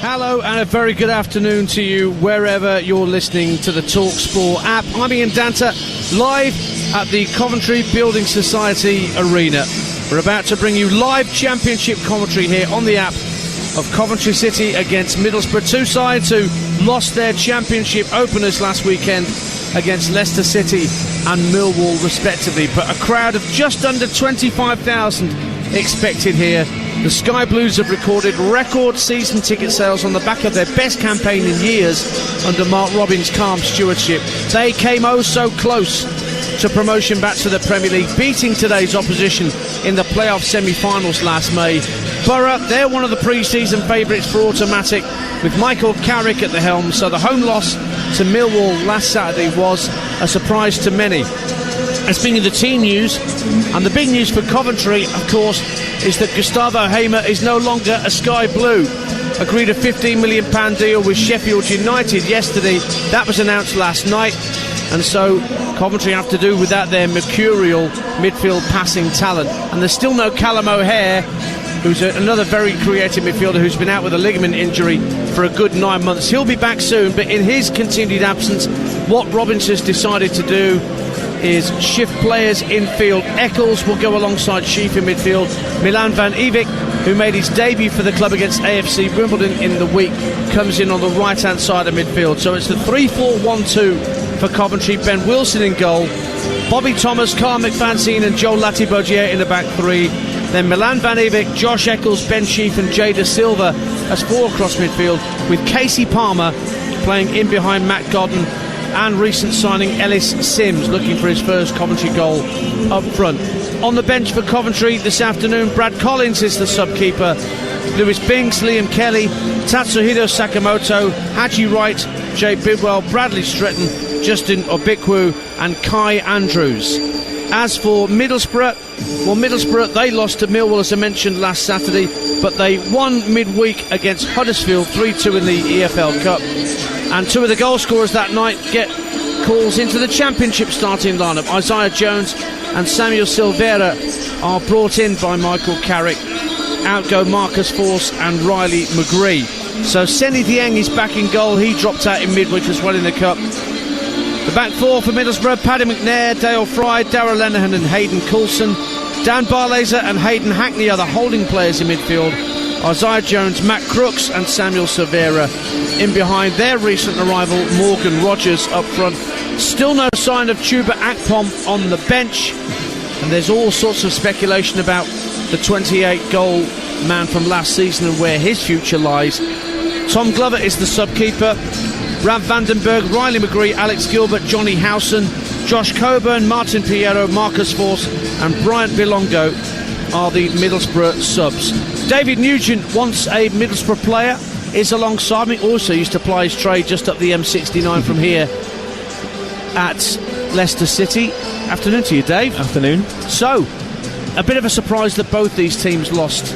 Hello and a very good afternoon to you wherever you're listening to the Talksport app. I'm Ian Danter, live at the Coventry Building Society Arena. We're about to bring you live championship commentary here on the app of Coventry City against Middlesbrough. Two sides who lost their championship openers last weekend against Leicester City and Millwall respectively. But a crowd of just under 25,000 expected here. The Sky Blues have recorded record season ticket sales on the back of their best campaign in years under Mark Robins' calm stewardship. They came oh so close to promotion back to the Premier League, beating today's opposition in the playoff semi-finals last May. Borough, they're one of the pre-season favourites for automatic, with Michael Carrick at the helm, so the home loss to Millwall last Saturday was a surprise to many. And speaking of the team news, and the big news for Coventry, of course, is that Gustavo Hamer is no longer a Sky Blue. Agreed a £15 million deal with Sheffield United yesterday. That was announced last night, and so Coventry have to do without their mercurial midfield passing talent. And there's still no Callum O'Hare, who's another very creative midfielder who's been out with a ligament injury for a good 9 months. He'll be back soon, but in his continued absence, what Robins has decided to do is shift players infield. Eccles will go alongside Sheaf in midfield. Milan van Ewijk, who made his debut for the club against AFC Wimbledon in the week, comes in on the right hand side of midfield. So it's the 3-4-1-2 for Coventry. Ben Wilson in goal, Bobby Thomas, Carl McFadzean and Joel Latibeaudiere in the back three. Then Milan van Ewijk, Josh Eccles, Ben Sheaf and Jay Da Silva as four across midfield, with Casey Palmer playing in behind Matt Godden, and recent signing Ellis Sims looking for his first Coventry goal up front. On the bench for Coventry this afternoon, Brad Collins is the sub-keeper, Lewis Binks, Liam Kelly, Tatsuhiro Sakamoto, Haji Wright, Jay Bidwell, Bradley Stretton, Justin Obikwu and Kai Andrews. As for Middlesbrough, well, Middlesbrough, they lost to Millwall, as I mentioned, last Saturday, but they won midweek against Huddersfield 3-2 in the EFL Cup. And two of the goal scorers that night get calls into the Championship starting lineup. Isaiah Jones and Samuel Silveira are brought in by Michael Carrick. Out go Marcus Force and Riley McGree. So Seni Dieng is back in goal. He dropped out in midweek as well in the Cup. The back four for Middlesbrough: Paddy McNair, Dale Fry, Darragh Lenihan and Hayden Coulson. Dan Barlaser and Hayden Hackney are the holding players in midfield. Isaiah Jones, Matt Crooks and Samuel Silveira in behind their recent arrival Morgan Rogers up front. Still no sign of Chuba Akpom on the bench, and there's all sorts of speculation about the 28-goal man from last season and where his future lies. Tom Glover is the sub-keeper. Rav Vandenberg, Riley McGree, Alex Gilbert, Johnny Howson, Josh Coburn, Martin Piero, Marcus Force and Bryant Bilongo are the Middlesbrough subs. David Nugent, once a Middlesbrough player, is alongside me. Also used to ply his trade just up the M69 from here at Leicester City. Afternoon to you, Dave. Afternoon. So, a bit of a surprise that both these teams lost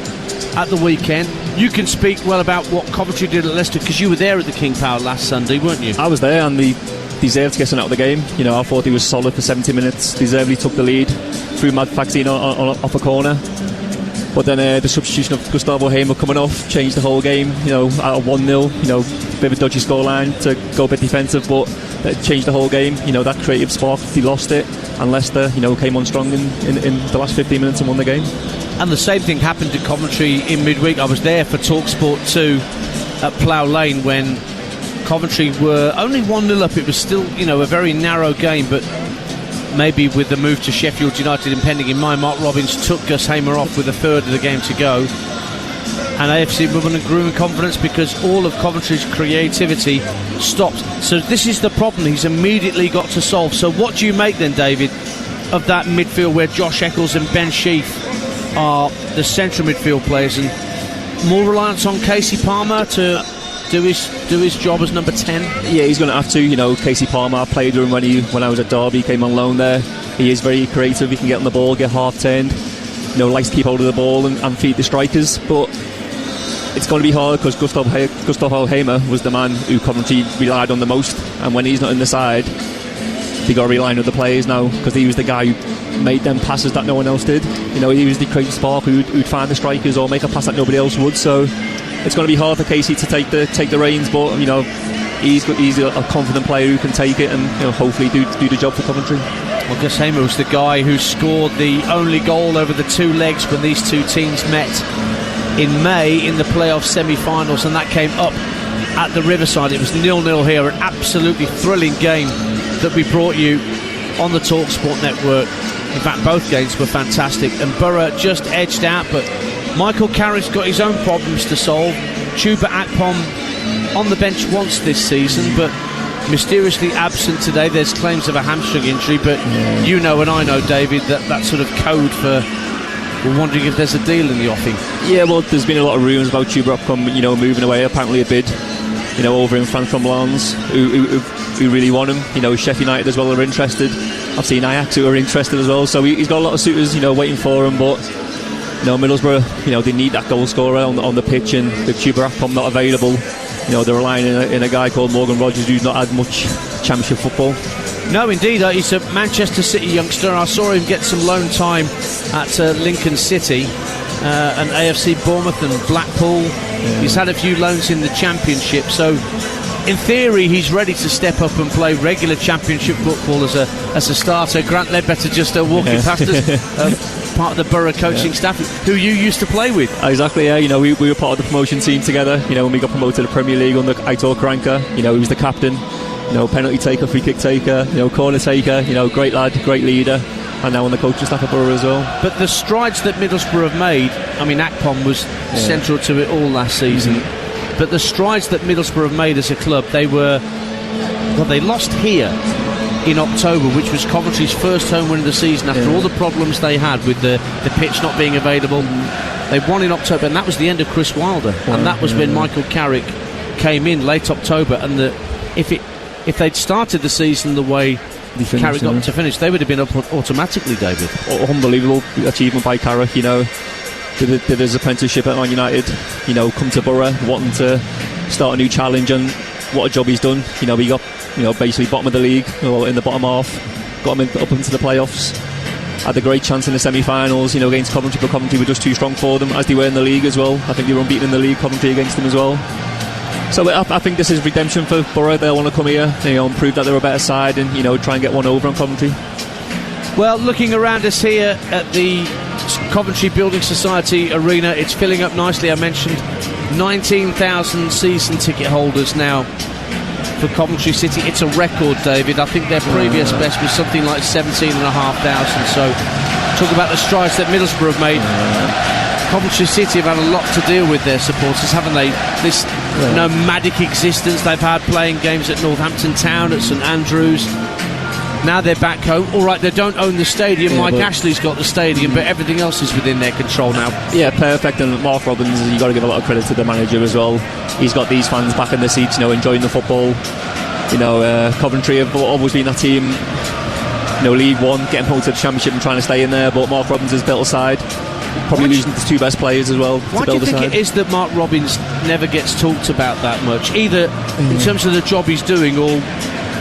at the weekend. You can speak well about what Coventry did at Leicester, because you were there at the King Power last Sunday, weren't you? I was there, and they deserved to get something out of the game. You know, I thought he was solid for 70 minutes. Deservedly took the lead through Matt McFadzean off a corner. But then the substitution of Gustavo Hamer coming off changed the whole game. You know, at 1-0, you know, bit of a dodgy scoreline to go a bit defensive, but it changed the whole game. You know, that creative spark, they lost it, and Leicester, you know, came on strong in the last 15 minutes and won the game. And the same thing happened to Coventry in midweek. I was there for Talksport 2 at Plough Lane when Coventry were only 1-0 up. It was still, you know, a very narrow game, but maybe with the move to Sheffield United impending in mind, Mark Robins took Gus Hamer off with a third of the game to go. And AFC Wimbledon grew in confidence because all of Coventry's creativity stopped. So this is the problem he's immediately got to solve. So what do you make then, David, of that midfield where Josh Eccles and Ben Sheaf are the central midfield players, and more reliance on Casey Palmer to do his job as number 10? Yeah, he's going to have to. You know, Casey Palmer, I played with him when I was at Derby. He came on loan there. He is very creative. He can get on the ball, get half turned. You know, likes to keep hold of the ball and feed the strikers. But it's going to be hard because Gustavo Hamer was the man who Coventry relied on the most, and when he's not in the side, they got to rely on other players now, because he was the guy who made them passes that no one else did. You know, he was the creative spark who'd find the strikers or make a pass that nobody else would. So it's going to be hard for Casey to take the reins, but he's a confident player who can take it and hopefully do the job for Coventry. Well, Gus Hamer was the guy who scored the only goal over the two legs when these two teams met in May in the playoff semi-finals, and that came up at the Riverside. It was 0-0 here, an absolutely thrilling game that we brought you on the Talksport network. In fact, both games were fantastic, and Borough just edged out, but Michael Carrick's got his own problems to solve. Chuba Akpom on the bench once this season, but mysteriously absent today. There's claims of a hamstring injury, but you know and I know, David, that sort of code for we're wondering if there's a deal in the offing. Yeah, well, there's been a lot of rumours about Chuba Akpom, moving away. Apparently a bid, over in France from Lens, who really want him. Sheffield United as well are interested. I've seen Ajax who are interested as well. So he's got a lot of suitors, waiting for him. But Middlesbrough, they need that goal scorer on the pitch, and with Chuba Akpom not available, they're relying in a guy called Morgan Rogers who's not had much championship football. No, indeed, he's a Manchester City youngster. I saw him get some loan time at Lincoln City and AFC Bournemouth and Blackpool. He's had a few loans in the Championship, so in theory he's ready to step up and play regular Championship football as a starter. Grant Ledbetter just walking past us, part of the Borough coaching staff, who you used to play with. Exactly, yeah. We were part of the promotion team together. When we got promoted to the Premier League under Aitor Karanka, he was the captain. Penalty taker, free kick taker, corner taker, great lad, great leader, and now on the coaching staff at Borough as well. But the strides that Middlesbrough have made, Akpom was central to it all last season, but the strides that Middlesbrough have made as a club, they lost here in October, which was Coventry's first home win of the season after all the problems they had with the pitch not being available. They won in October, and that was the end of Chris Wilder, and that was when Michael Carrick came in late October, and if they'd started the season the way Carrick got to finish, they would have been up automatically, David. Unbelievable achievement by Carrick, did his apprenticeship at Man United, come to Borough, wanting to start a new challenge, and what a job he's done. He got, basically bottom of the league, or in the bottom half, got him up into the playoffs, had a great chance in the semi-finals, against Coventry, but Coventry were just too strong for them, as they were in the league as well. I think they were unbeaten in the league, Coventry against them as well. So I think this is redemption for Borough. They'll want to come here, and prove that they're a better side, and try and get one over on Coventry. Well, looking around us here at the Coventry Building Society Arena, it's filling up nicely. I mentioned 19,000 season ticket holders now for Coventry City. It's a record, David. I think their previous best was something like 17,500. So talk about the strides that Middlesbrough have made. Coventry City have had a lot to deal with their supporters, haven't they? This nomadic existence they've had, playing games at Northampton Town, at St Andrews. Now they're back home. All right, they don't own the stadium. Mike Ashley's got the stadium, but everything else is within their control now. Yeah, perfect. And Mark Robbins, you've got to give a lot of credit to the manager as well. He's got these fans back in the seats, enjoying the football. Coventry have always been that team, League One, getting promoted to the Championship and trying to stay in there. But Mark Robbins has built a side. Probably losing his two best players as well. Why do you think it is that Mark Robbins never gets talked about that much, either in terms of the job he's doing, or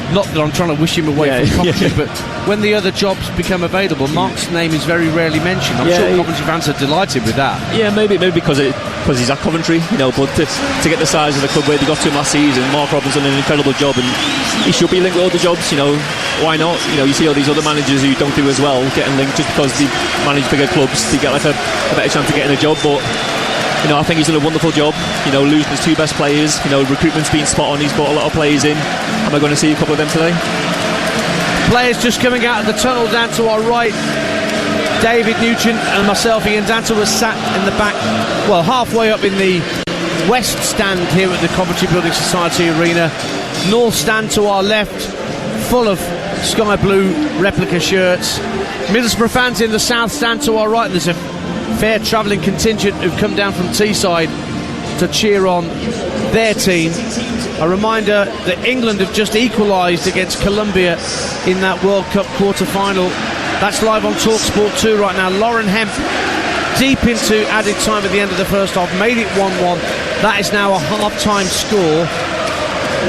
not that I'm trying to wish him away from Coventry, but when the other jobs become available, Mark's name is very rarely mentioned. I'm sure Coventry fans are delighted with that. Yeah, maybe because he's at Coventry, but to get the size of the club where they got to him last season, Mark Robbins done an incredible job, and he should be linked with other jobs. Why not? You see all these other managers who don't do as well getting linked just because they manage bigger clubs. They get like a better chance of getting a job, but I think he's done a wonderful job. Losing his two best players. Recruitment's been spot on. He's brought a lot of players in. Am I going to see a couple of them today? Players just coming out of the tunnel down to our right. David Nugent and myself, Ian Danter, was sat in the back, halfway up in the west stand here at the Coventry Building Society Arena. North stand to our left, full of sky blue replica shirts. Middlesbrough fans in the south stand to our right. There's a fair travelling contingent who've come down from Teesside to cheer on their team. A reminder that England have just equalised against Colombia in that World Cup quarter-final. That's live on Talksport 2 right now. Lauren Hemp, deep into added time at the end of the first half, made it 1-1. That is now a half-time score.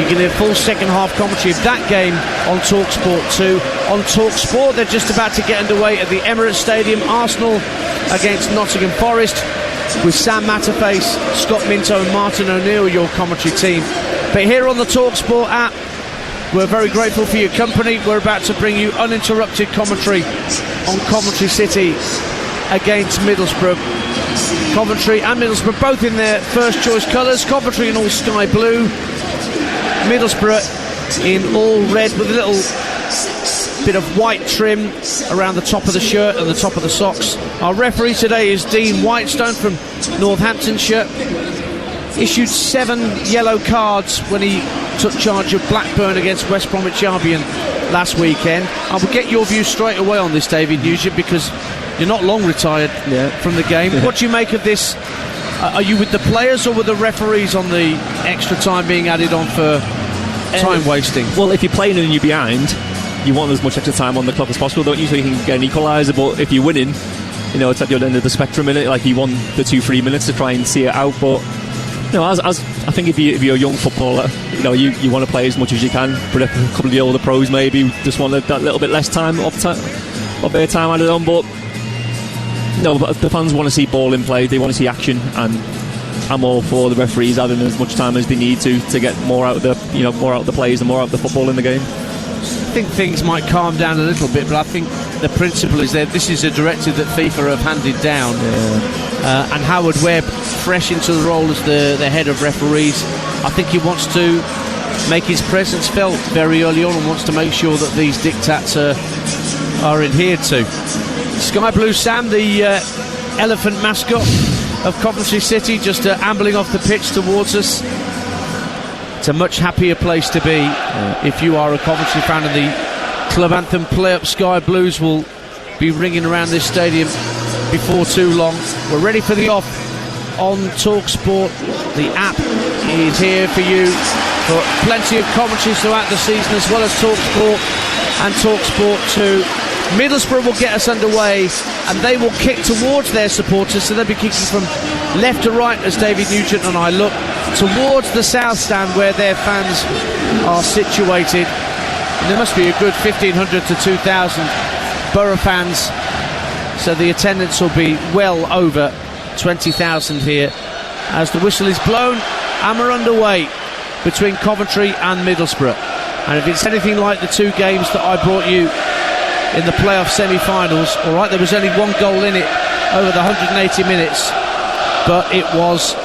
You can hear full second half commentary of that game on Talksport 2. On Talksport, they're just about to get underway at the Emirates Stadium. Arsenal against Nottingham Forest. with Sam Matterface, Scott Minto and Martin O'Neill, your commentary team. But here on the Talksport app, we're very grateful for your company. We're about to bring you uninterrupted commentary on Coventry City against Middlesbrough. Coventry and Middlesbrough both in their first choice colours. Coventry in all sky blue, Middlesbrough in all red with a little bit of white trim around the top of the shirt and the top of the socks. Our referee today is Dean Whitestone from Northamptonshire. Issued 7 yellow cards when he took charge of Blackburn against West Bromwich Albion last weekend. I will get your view straight away on this, David Nugent, because you're not long retired from the game. What do you make of this? Are you with the players or with the referees on the extra time being added on for time wasting? Well, if you're playing and you're behind, you want as much extra time on the clock as possible, don't you, so you can get an equaliser. But if you're winning, you know, it's at the other end of the spectrum, innit? Like, you want the 2-3 minutes to try and see it out. But you know, as I think if you're a young footballer, you know, you want to play as much as you can. But if a couple of the older pros maybe just want that little bit less time of their time added on. But no, but the fans want to see ball in play. They want to see action, and I'm all for the referees adding as much time as they need to get more out of the players and more out of the football in the game. I think things might calm down a little bit, but I think the principle is that this is a directive that FIFA have handed down. And Howard Webb, fresh into the role as the head of referees, I think he wants to make his presence felt very early on and wants to make sure that these diktats are adhered to. Sky Blue Sam, the elephant mascot of Coventry City, just ambling off the pitch towards us. It's a much happier place to be if you are a Coventry fan, and the club anthem Play Up Sky Blues will be ringing around this stadium before too long. We're ready for the off on Talksport. The app is here for you for plenty of commentaries throughout the season, as well as Talksport and Talksport 2. Middlesbrough will get us underway, and they will kick towards their supporters, so they'll be kicking from left to right as David Nugent and I look towards the south stand where their fans are situated. And there must be a good 1,500 to 2,000 Borough fans, so the attendance will be well over 20,000 here as the whistle is blown and we're underway between Coventry and Middlesbrough. And if it's anything like the 2 games that I brought you in the playoff semi-finals, alright, there was only 1 goal in it over the 180 minutes, but it was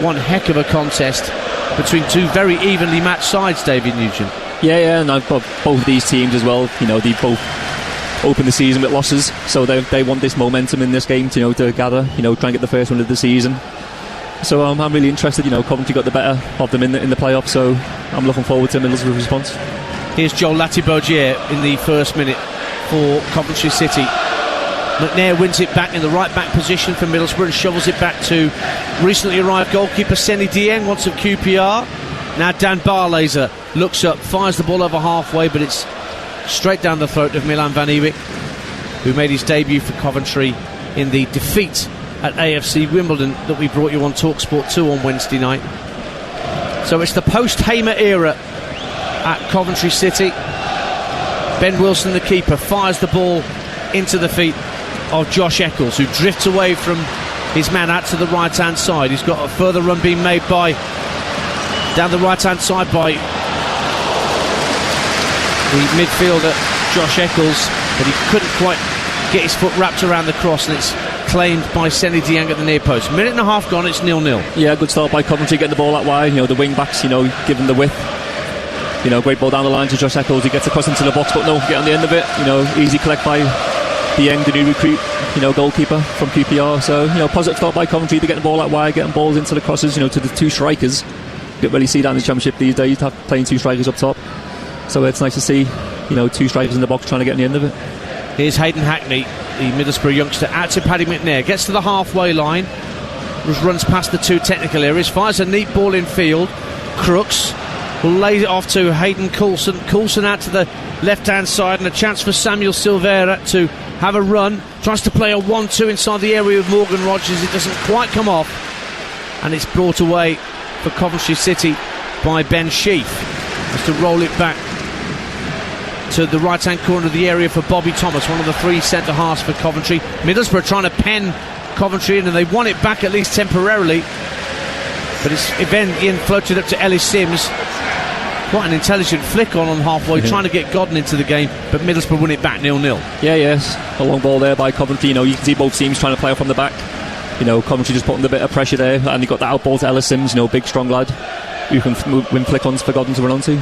one heck of a contest between 2 very evenly matched sides, David Nugent. Yeah, and I've got both of these teams as well. You know, they both open the season with losses, so they want this momentum in this game to gather, try and get the first one of the season. So I'm really interested. Coventry got the better of them in the playoffs, so I'm looking forward to Middlesbrough's response. Here's Joel Latibeaudiere in the first minute for Coventry City. McNair wins it back in the right back position for Middlesbrough and shovels it back to recently arrived goalkeeper Seny Dieng, once of QPR. Now Dan Barlaser looks up, fires the ball over halfway, but it's straight down the throat of Milan Van Ewijk, who made his debut for Coventry in the defeat at AFC Wimbledon that we brought you on Talksport 2 on Wednesday night. So it's the post-Hamer era at Coventry City. Ben Wilson, the keeper, fires the ball into the feet of Josh Eccles, who drifts away from his man out to the right-hand side. He's got a further run being made down the right-hand side by the midfielder Josh Eccles, but he couldn't quite get his foot wrapped around the cross, and it's claimed by Seny Dieng at the near post. Minute and a half gone, it's 0-0. Yeah, good start by Coventry, getting the ball that wide. The wing backs, giving the width. Great ball down the line to Josh Eccles. He gets across into the box, but no, get on the end of it. Easy collect by Dieng, the new recruit, goalkeeper from QPR. So, positive start by Coventry. They're getting the ball that wide, getting balls into the crosses, to the 2 strikers. You don't really see that in the Championship these days, playing 2 strikers up top. So it's nice to see, 2 strikers in the box trying to get on the end of it. Here's Hayden Hackney, the Middlesbrough youngster, out to Paddy McNair. Gets to the halfway line, runs past the 2 technical areas, fires a neat ball in field. Crooks will lay it off to Hayden Coulson. Coulson out to the left-hand side, and a chance for Samuel Silveira to have a run. Tries to play a 1-2 inside the area with Morgan Rogers. It doesn't quite come off, and it's brought away for Coventry City by Ben Sheaf. Has to roll it back to the right-hand corner of the area for Bobby Thomas, one of the 3 centre-halves for Coventry. Middlesbrough trying to pen Coventry in, and they won it back at least temporarily. But it's Ian floated up to Ellis Sims. Quite an intelligent flick on halfway, trying to get Godden into the game, but Middlesbrough win it back 0-0. Yes. A long ball there by Coventry. You can see both teams trying to play off from the back. Coventry just putting a bit of pressure there, and they got that out ball to Ellis Sims, big strong lad who can win flick-ons for Godden to run onto.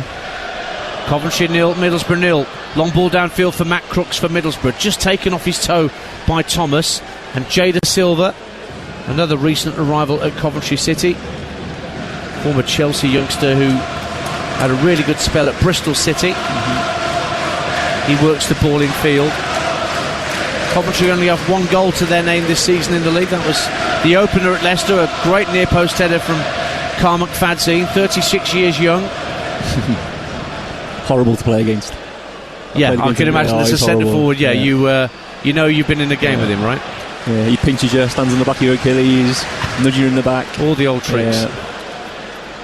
Coventry 0, Middlesbrough 0. Long ball downfield for Matt Crooks for Middlesbrough, just taken off his toe by Thomas. And Jada Silva, another recent arrival at Coventry City, former Chelsea youngster who had a really good spell at Bristol City. He works the ball in field. Coventry only have one goal to their name this season in the league. That was the opener at Leicester, a great near post header from Carl McFadzean, 36 years young. Horrible to play against. I can imagine as a centre forward. You've been in a game with him, right? Yeah, he pinches you, stands on the back of your Achilles, nudges you in the back. All the old tricks.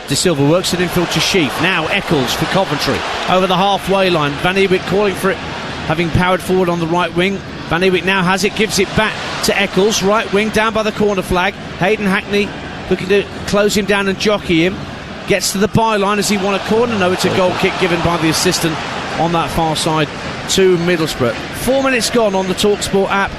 De Silva works it infield to Sheaf. Now Eccles for Coventry over the halfway line. Van Ewijk calling for it, having powered forward on the right wing. Van Ewijk now has it, gives it back to Eccles, right wing, down by the corner flag. Hayden Hackney looking to close him down and jockey him. Gets to the byline as he won a corner. No, it's a goal kick given by the assistant on that far side to Middlesbrough. 4 minutes gone on the Talksport app.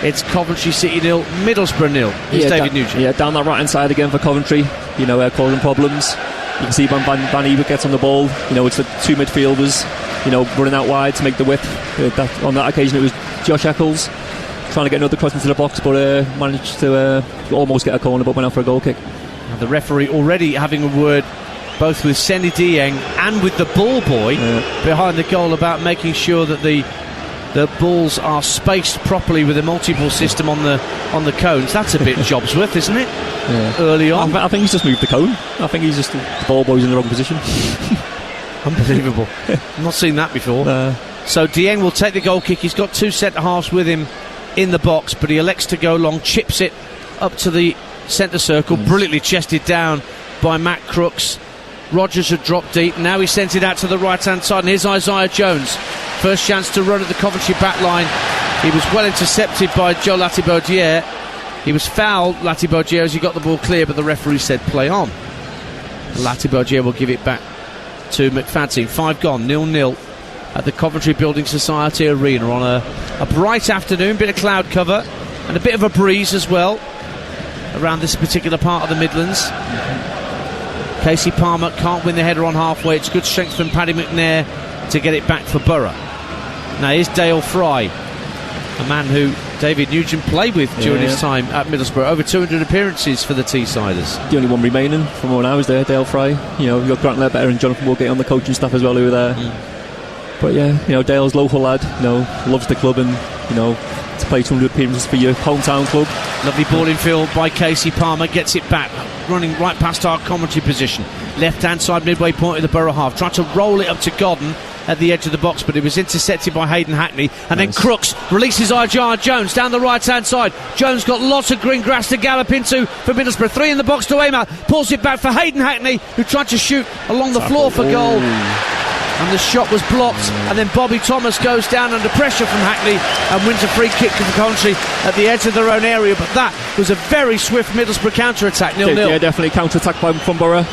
It's Coventry City 0, Middlesbrough 0. Here's David Nugent. Down that right hand side again for Coventry. Causing problems. You can see Van Ewijk gets on the ball. It's the two midfielders, running out wide to make the width. On that occasion, it was Josh Eccles trying to get another cross into the box, but managed to almost get a corner, but went out for a goal kick. Now the referee already having a word both with Seni Dieng and with the ball boy behind the goal about making sure that the balls are spaced properly with a multi-ball system on the cones. That's a bit Jobsworth, isn't it? Early on. I think he's just moved the cone. I think he's just the ball boy's in the wrong position. Unbelievable. I've not seen that before. So Dieng will take the goal kick. He's got two centre-halves with him in the box, but he elects to go long, chips it up to the centre circle, brilliantly chested down by Matt Crooks. Rogers had dropped deep. Now he sends it out to the right-hand side, and here's Isaiah Jones. First chance to run at the Coventry back line. He was well intercepted by Joe Latibaudier. He was fouled, Latibaudier, as he got the ball clear, but the referee said play on. Latibaudier will give it back to McFadzean. 5 gone, 0-0 at the Coventry Building Society Arena on a bright afternoon, bit of cloud cover and a bit of a breeze as well around this particular part of the Midlands. Casey Palmer can't win the header on halfway. It's good strength from Paddy McNair to get it back for Borough. Now here's Dale Fry, a man who David Nugent played with during his time at Middlesbrough. Over 200 appearances for the Teessiders. The only one remaining from when I was there, Dale Fry. You've got Grant Ledbetter and Jonathan Woodgate on the coaching staff as well who were there. But Dale's local lad, loves the club and, to play 200 appearances for your hometown club. Lovely ball in field by Casey Palmer, gets it back, running right past our commentary position. Left-hand side midway point of the Borough half, tried to roll it up to Godden at the edge of the box, but it was intercepted by Hayden Hackney, and then Crooks releases Isaiah Jones down the right-hand side. Jones got lots of green grass to gallop into for Middlesbrough. 3 in the box to aim at, pulls it back for Hayden Hackney, who tried to shoot along the floor for goal. And the shot was blocked, and then Bobby Thomas goes down under pressure from Hackney and wins a free kick from Coventry at the edge of their own area. But that was a very swift Middlesbrough counter-attack, 0-0. Yeah, definitely counter-attack from Borough.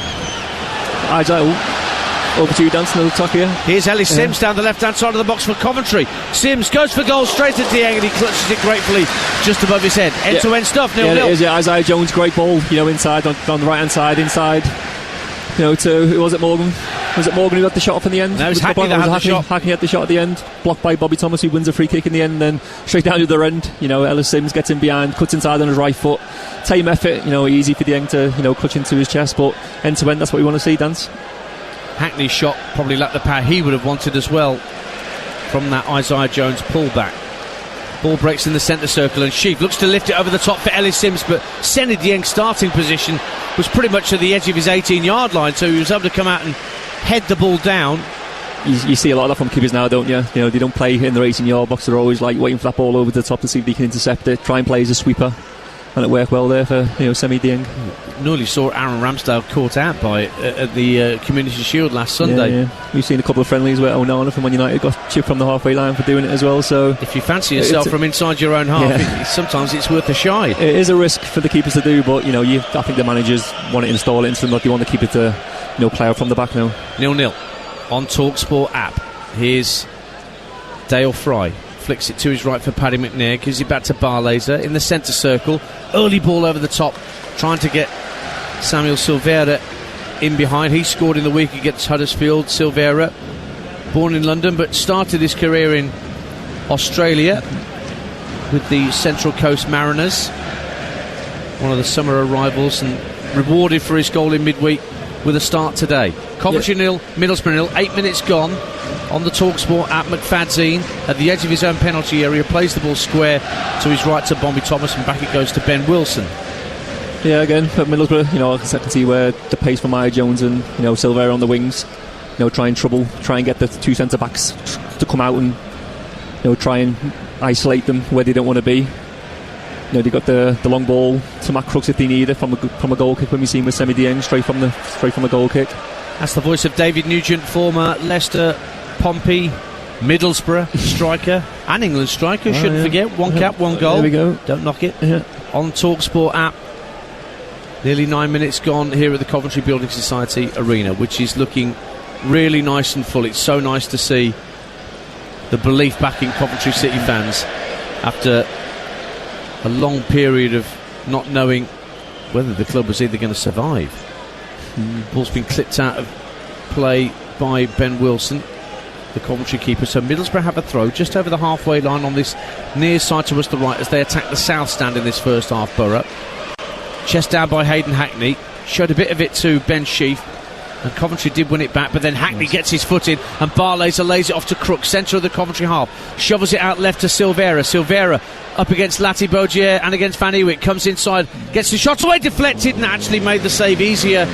Over to you, Dan, another tuck here. Here's Ellis Sims down the left-hand side of the box for Coventry. Sims goes for goal straight at Dieng, and he clutches it gratefully just above his head. End-to-end stuff, 0-0. Yeah, it is, Isaiah Jones, great ball, inside, on the right-hand side, inside. To, who was it, Morgan? Was it Morgan who had the shot off in the end? No, it was Hackney that had the shot. Hackney had the shot at the end, blocked by Bobby Thomas, who wins a free kick in the end, and then straight down to the end. Ellis Sims gets in behind, cuts inside on his right foot. Tame effort, easy for Dieng to, clutch into his chest, but end to end, that's what we want to see, Dance. Hackney's shot probably lacked the power he would have wanted as well from that Isaiah Jones pullback. Ball breaks in the centre circle, and Sheaf looks to lift it over the top for Ellis Sims, but Seni Dieng's starting position was pretty much at the edge of his 18-yard line, so he was able to come out and head the ball down. You see a lot of that from keepers now, don't you? They don't play in their 18-yard box. They're always waiting for that ball over the top to see if they can intercept it, try and play as a sweeper. and it worked well there for Semi Dieng. Nearly saw Aaron Ramsdale caught out by it at the Community Shield last Sunday. Yeah. We've seen a couple of friendlies where Onana from Man United got chipped from the halfway line for doing it as well. So if you fancy yourself from inside your own half, sometimes it's worth a shy. It is a risk for the keepers to do, but I think the managers want to install it into them, like they want the keeper to play out from the back now. 0-0 on Talksport app. Here's Dale Fry. Flicks it to his right for Paddy McNair. Gives it back to Barlaser in the centre circle. Early ball over the top, trying to get Samuel Silveira in behind. He scored in the week against Huddersfield. Silveira, born in London but started his career in Australia with the Central Coast Mariners, one of the summer arrivals, and rewarded for his goal in midweek with a start today. Coventry 0, Middlesbrough 0. 8 minutes gone on the Talksport app. McFadzean at the edge of his own penalty area plays the ball square to his right to Bobby Thomas, and back it goes to Ben Wilson. Yeah, again, at Middlesbrough, I can see where the pace from Maya Jones and Silveira on the wings, try and get the two centre backs to come out and try and isolate them where they don't want to be. They got the long ball to Matt Crooks if they need it from a goal kick, when we seen with Semi Dieng straight from the goal kick. That's the voice of David Nugent, former Leicester, Pompey, Middlesbrough striker and England striker. Shouldn't forget, one cap, one goal. There we go. Don't knock it. On Talksport app. Nearly 9 minutes gone here at the Coventry Building Society Arena, which is looking really nice and full. It's so nice to see the belief back in Coventry City fans after a long period of not knowing whether the club was either going to survive. Ball's been clipped out of play by Ben Wilson, the Coventry keeper. So Middlesbrough have a throw just over the halfway line on this near side to us, the right, as they attack the south stand in this first half. Borough. Chest down by Hayden Hackney. Showed a bit of it to Ben Sheaf, and Coventry did win it back, but then Hackney gets his foot in, and Barlaser lays it off to Crook, centre of the Coventry half, shovels it out left to Silveira. Silveira up against Lati Bodier and against Van Ewijk, comes inside, gets the shot away, deflected, and actually made the save easier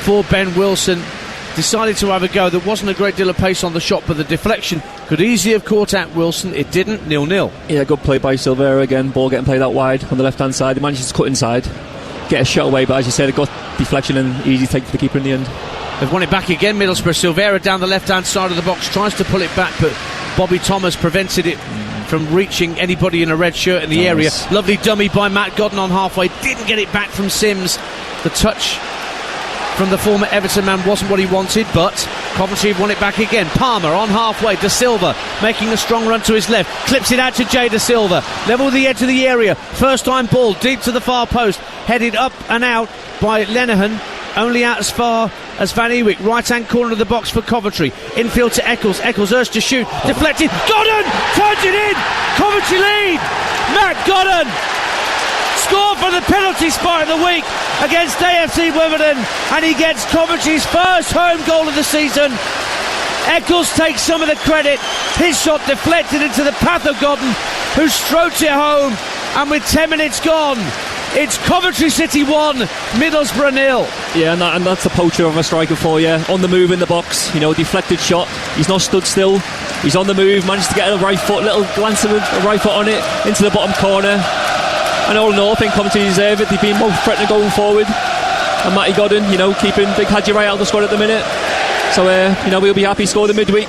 for Ben Wilson. Decided to have a go. There wasn't a great deal of pace on the shot, but the deflection could easily have caught out Wilson. It didn't. 0-0. Yeah, good play by Silveira again. Ball getting played out wide on the left hand side. He manages to cut inside, get a shot away, but as you said, it got deflection and easy take for the keeper in the end. They've won it back again, Middlesbrough. Silveira down the left-hand side of the box, tries to pull it back, but Bobby Thomas prevented it from reaching anybody in a red shirt in the area. Lovely dummy by Matt Godden on halfway. Didn't get it back from Sims. The touch from the former Everton man wasn't what he wanted, but Coventry have won it back again. Palmer on halfway. De Silva making a strong run to his left. Clips it out to Jay De Silva. Level with the edge of the area. First time ball deep to the far post. Headed up and out by Lenihan. Only out as far as Van Ewijk. Right hand corner of the box for Coventry. Infield to Eccles. Eccles urged to shoot. Deflected. Godden turns it in. Coventry lead. Matt Godden scored from the penalty spot of the week against AFC Wimbledon, and he gets Coventry's first home goal of the season. Eccles takes some of the credit. His shot deflected into the path of Godden, who strokes it home, and with 10 minutes gone, it's Coventry City 1, Middlesbrough 0. Yeah, and that's a poacher of a striker for you. On the move in the box, deflected shot. He's not stood still. He's on the move, managed to get a right foot, little glance of a right foot on it, into the bottom corner. And all in all, I think Coventry deserve it. They've been most threatening going forward. And Matty Godden, keeping Big Hadji right out of the squad at the minute. So, we'll be happy. Scored in midweek.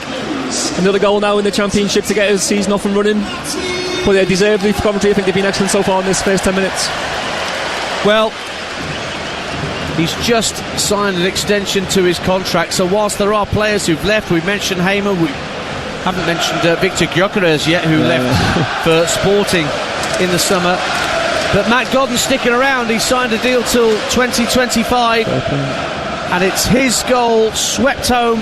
Another goal now in the Championship to get his season off and running. But they deservedly for Coventry. I think they've been excellent so far in this first 10 minutes. Well, he's just signed an extension to his contract. So whilst there are players who've left, we mentioned Hamer, we haven't mentioned Victor Gyökeres yet, who left for Sporting in the summer. But Matt Godden's sticking around. He signed a deal till 2025, and it's his goal swept home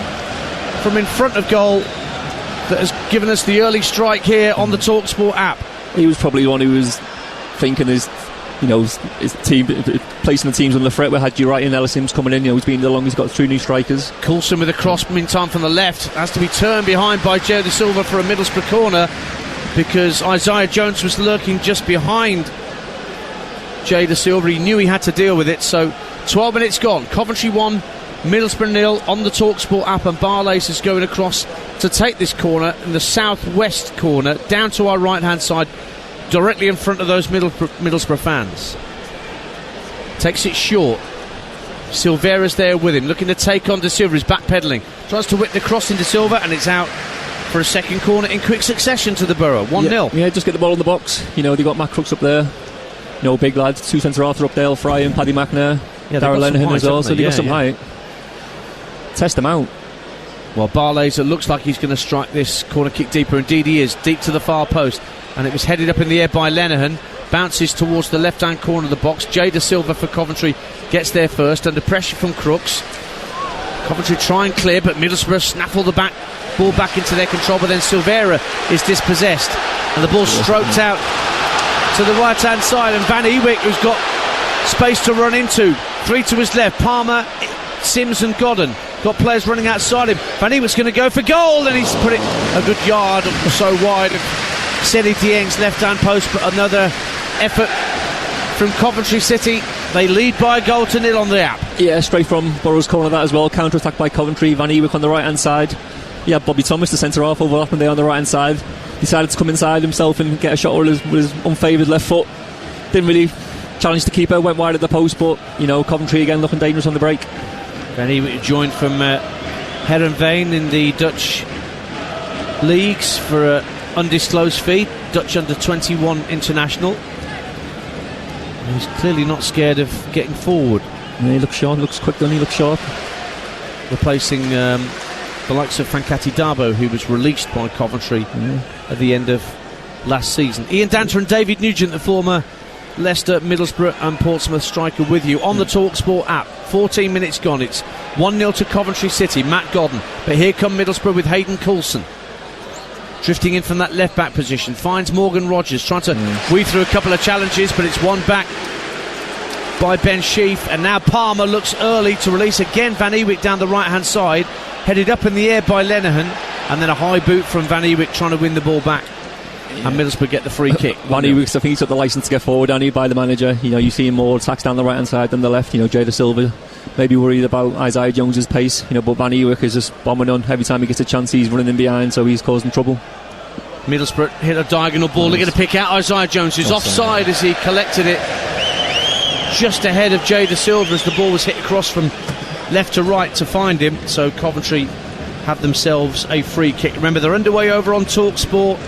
from in front of goal that has given us the early strike here on the Talksport app. He was probably the one who was thinking his team, placing the teams under threat. We had Durant and Ellis Sims coming in. He's been the longest, got 2 new strikers. Coulson with a cross meantime from the left, has to be turned behind by Jay De Silva for a Middlesbrough corner, because Isaiah Jones was lurking just behind Jay De Silva. He knew he had to deal with it. So 12 minutes gone, Coventry 1, Middlesbrough 0 on the Talksport app, and Barlaser is going across to take this corner in the southwest corner down to our right hand side directly in front of those Middlesbrough fans. Takes it short. Silvera's there with him, looking to take on De Silva. He's backpedaling, tries to whip the cross into Silva, and it's out for a second corner in quick succession to the Borough. 1-0. Yeah, just get the ball in the box. You know, they got Matt Crooks up there. You know, big lads, 2 centre Arthur up there, Fry and Paddy McNair. Yeah, Darrell Lenihan as well, so they got some height. Test them out. Well, Barlaser looks like he's going to strike this corner kick deeper. Indeed he is, deep to the far post, and it was headed up in the air by Lenihan. Bounces towards the left hand corner of the box. Jay De Silva for Coventry gets there first, under pressure from Crooks. Coventry try and clear, but Middlesbrough snaffle the ball back into their control, but then Silvera is dispossessed, and the ball's stroked out to the right hand side, and Van Ewijk, who's got space to run into, 3 to his left, Palmer, Sims and Godden got players running outside him. Van Ewijk's going to go for goal, and he's put it a good yard or so wide of Seri Dieng's left hand post, but another effort from Coventry City. They lead by a goal to 0 on the app. Yeah, straight from Borough's corner that as well. Counter attack by Coventry. Van Ewijk on the right hand side. Yeah, Bobby Thomas, the centre half, overlapping there on the right hand side. Decided to come inside himself and get a shot with his unfavoured left foot. Didn't really challenge the keeper, went wide at the post, but you know, Coventry again looking dangerous on the break. Van Ewijk joined from Heerenveen in the Dutch leagues for an undisclosed fee, Dutch under 21 international. He's clearly not scared of getting forward. Yeah, he looks sharp, looks quick, doesn't he? Looks sharp. Replacing the likes of Fankati Dabo, who was released by Coventry at the end of last season. Ian Danter and David Nugent, the former Leicester, Middlesbrough and Portsmouth striker, with you on the Talksport app. 14 minutes gone, it's 1-0 to Coventry City. Matt Godden, but here come Middlesbrough with Hayden Coulson drifting in from that left back position, finds Morgan Rogers, trying to weave through a couple of challenges, but it's won back by Ben Sheaf, and now Palmer looks early to release again. Van Ewijk down the right hand side, headed up in the air by Lenihan, and then a high boot from Van Ewijk trying to win the ball back. And Middlesbrough get the free kick. Van Ewijk, I think he's got the licence to get forward, Danny, by the manager. You know, you see him more attacks down the right hand side than the left. You know, Jay De Silva maybe worried about Isaiah Jones's pace, you know, but Van Ewijk is just bombing on. Every time he gets a chance, he's running in behind, so he's causing trouble. Middlesbrough hit a diagonal ball. They're going to pick out Isaiah Jones, who's offside as he collected it just ahead of Jay De Silva as the ball was hit across from left to right to find him. So Coventry have themselves a free kick. Remember, they're underway over on Talksport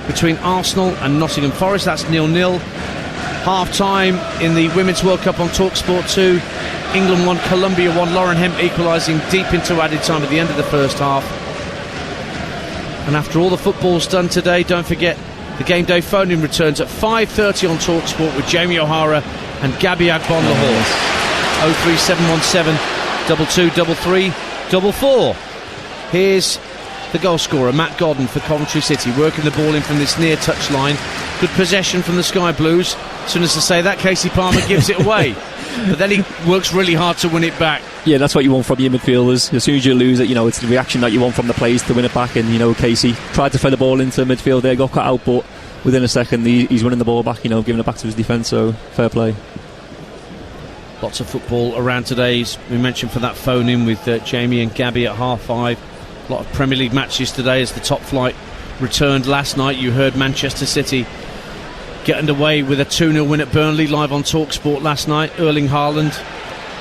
between Arsenal and Nottingham Forest. That's 0-0. Half time in the Women's World Cup on Talksport 2. England 1, Colombia 1. Lauren Hemp equalising deep into added time at the end of the first half. And after all the football's done today, don't forget the game day phone-in returns at 5:30 on Talksport with Jamie O'Hara and Gabby Agbon-Lahore. 03717 223344. Here's the goal scorer, Matt Godden for Coventry City, working the ball in from this near touch line. Good possession from the Sky Blues. As soon as I say that, Casey Palmer gives it away. But then he works really hard to win it back. Yeah, that's what you want from your midfielders. As soon as you lose it, you know, it's the reaction that you want from the players to win it back. And, you know, Casey tried to throw the ball into midfield there, got cut out, but within a second he's winning the ball back, you know, giving it back to his defence, so fair play. Lots of football around today, as we mentioned, for that phone-in with Jamie and Gabby at 5:30. A lot of Premier League matches today as the top flight returned last night. You heard Manchester City get underway with a 2-0 win at Burnley live on Talksport last night. Erling Haaland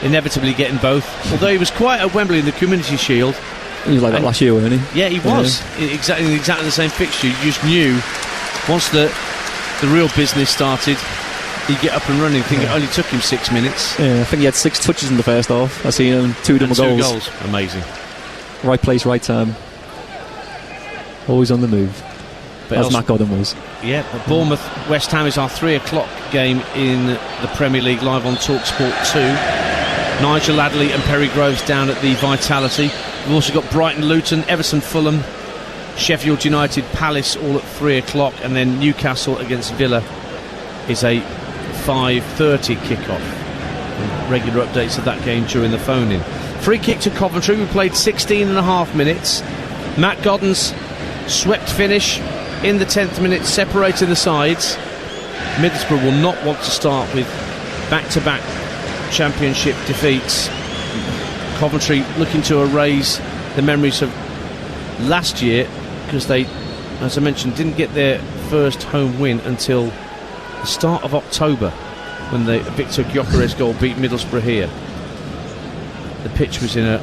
inevitably getting both, although he was quiet at Wembley in the Community Shield. He was like that last year, wasn't he? Yeah, he was. Exactly the same fixture. You just knew once the real business started, he'd get up and running. I think it only took him 6 minutes. Yeah, I think he had 6 touches in the first half. I seen him, 2 double goals. Amazing. Right place, right time. Always on the move. But as Matt Godden was. Yeah, but Bournemouth West Ham is our 3 o'clock game in the Premier League live on Talksport 2. Nigel Adderley and Perry Groves down at the Vitality. We've also got Brighton Luton, Everton Fulham, Sheffield United Palace all at 3 o'clock, and then Newcastle against Villa is a 5:30 kickoff. And regular updates of that game during the phone-in. Free kick to Coventry. We played 16 and a half minutes. Matt Godden's swept finish in the 10th minute, separating the sides. Middlesbrough will not want to start with back-to-back championship defeats. Coventry looking to erase the memories of last year, because they, as I mentioned, didn't get their first home win until the start of October, when the Victor Gyökeres goal beat Middlesbrough here. The pitch was in a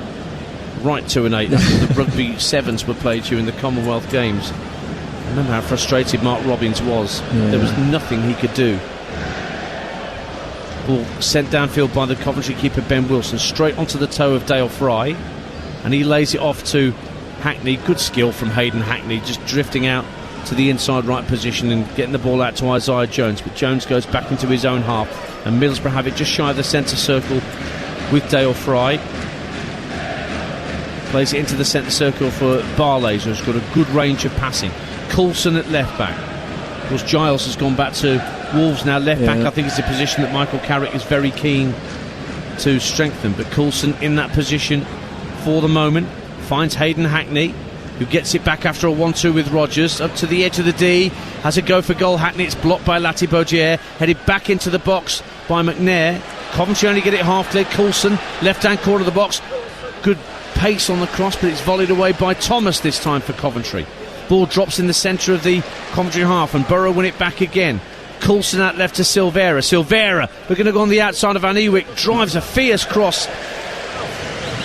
right 2-8. The rugby sevens were played during the Commonwealth Games. I remember how frustrated Mark Robbins was. There was nothing he could do. Ball sent downfield by the Coventry keeper Ben Wilson, straight onto the toe of Dale Fry, and he lays it off to Hackney. Good skill from Hayden Hackney, just drifting out to the inside right position and getting the ball out to Isaiah Jones, but Jones goes back into his own half, and Middlesbrough have it just shy of the centre circle with Dale Fry. Plays it into the centre circle for Barlaser, who's got a good range of passing. Coulson at left back. Of course, Giles has gone back to Wolves now. Left back, I think, is a position that Michael Carrick is very keen to strengthen, but Coulson in that position for the moment. Finds Hayden Hackney, who gets it back after a 1-2 with Rogers, up to the edge of the D, has a go for goal. Hackney, it's blocked by Lati Baudier, headed back into the box by McNair. Coventry only get it half clear. Coulson, left hand corner of the box, good pace on the cross, but it's volleyed away by Thomas this time for Coventry. Ball drops in the centre of the Coventry half, and Borough win it back again. Coulson out left to Silvera, we're going to go on the outside of Van Ewijk, drives a fierce cross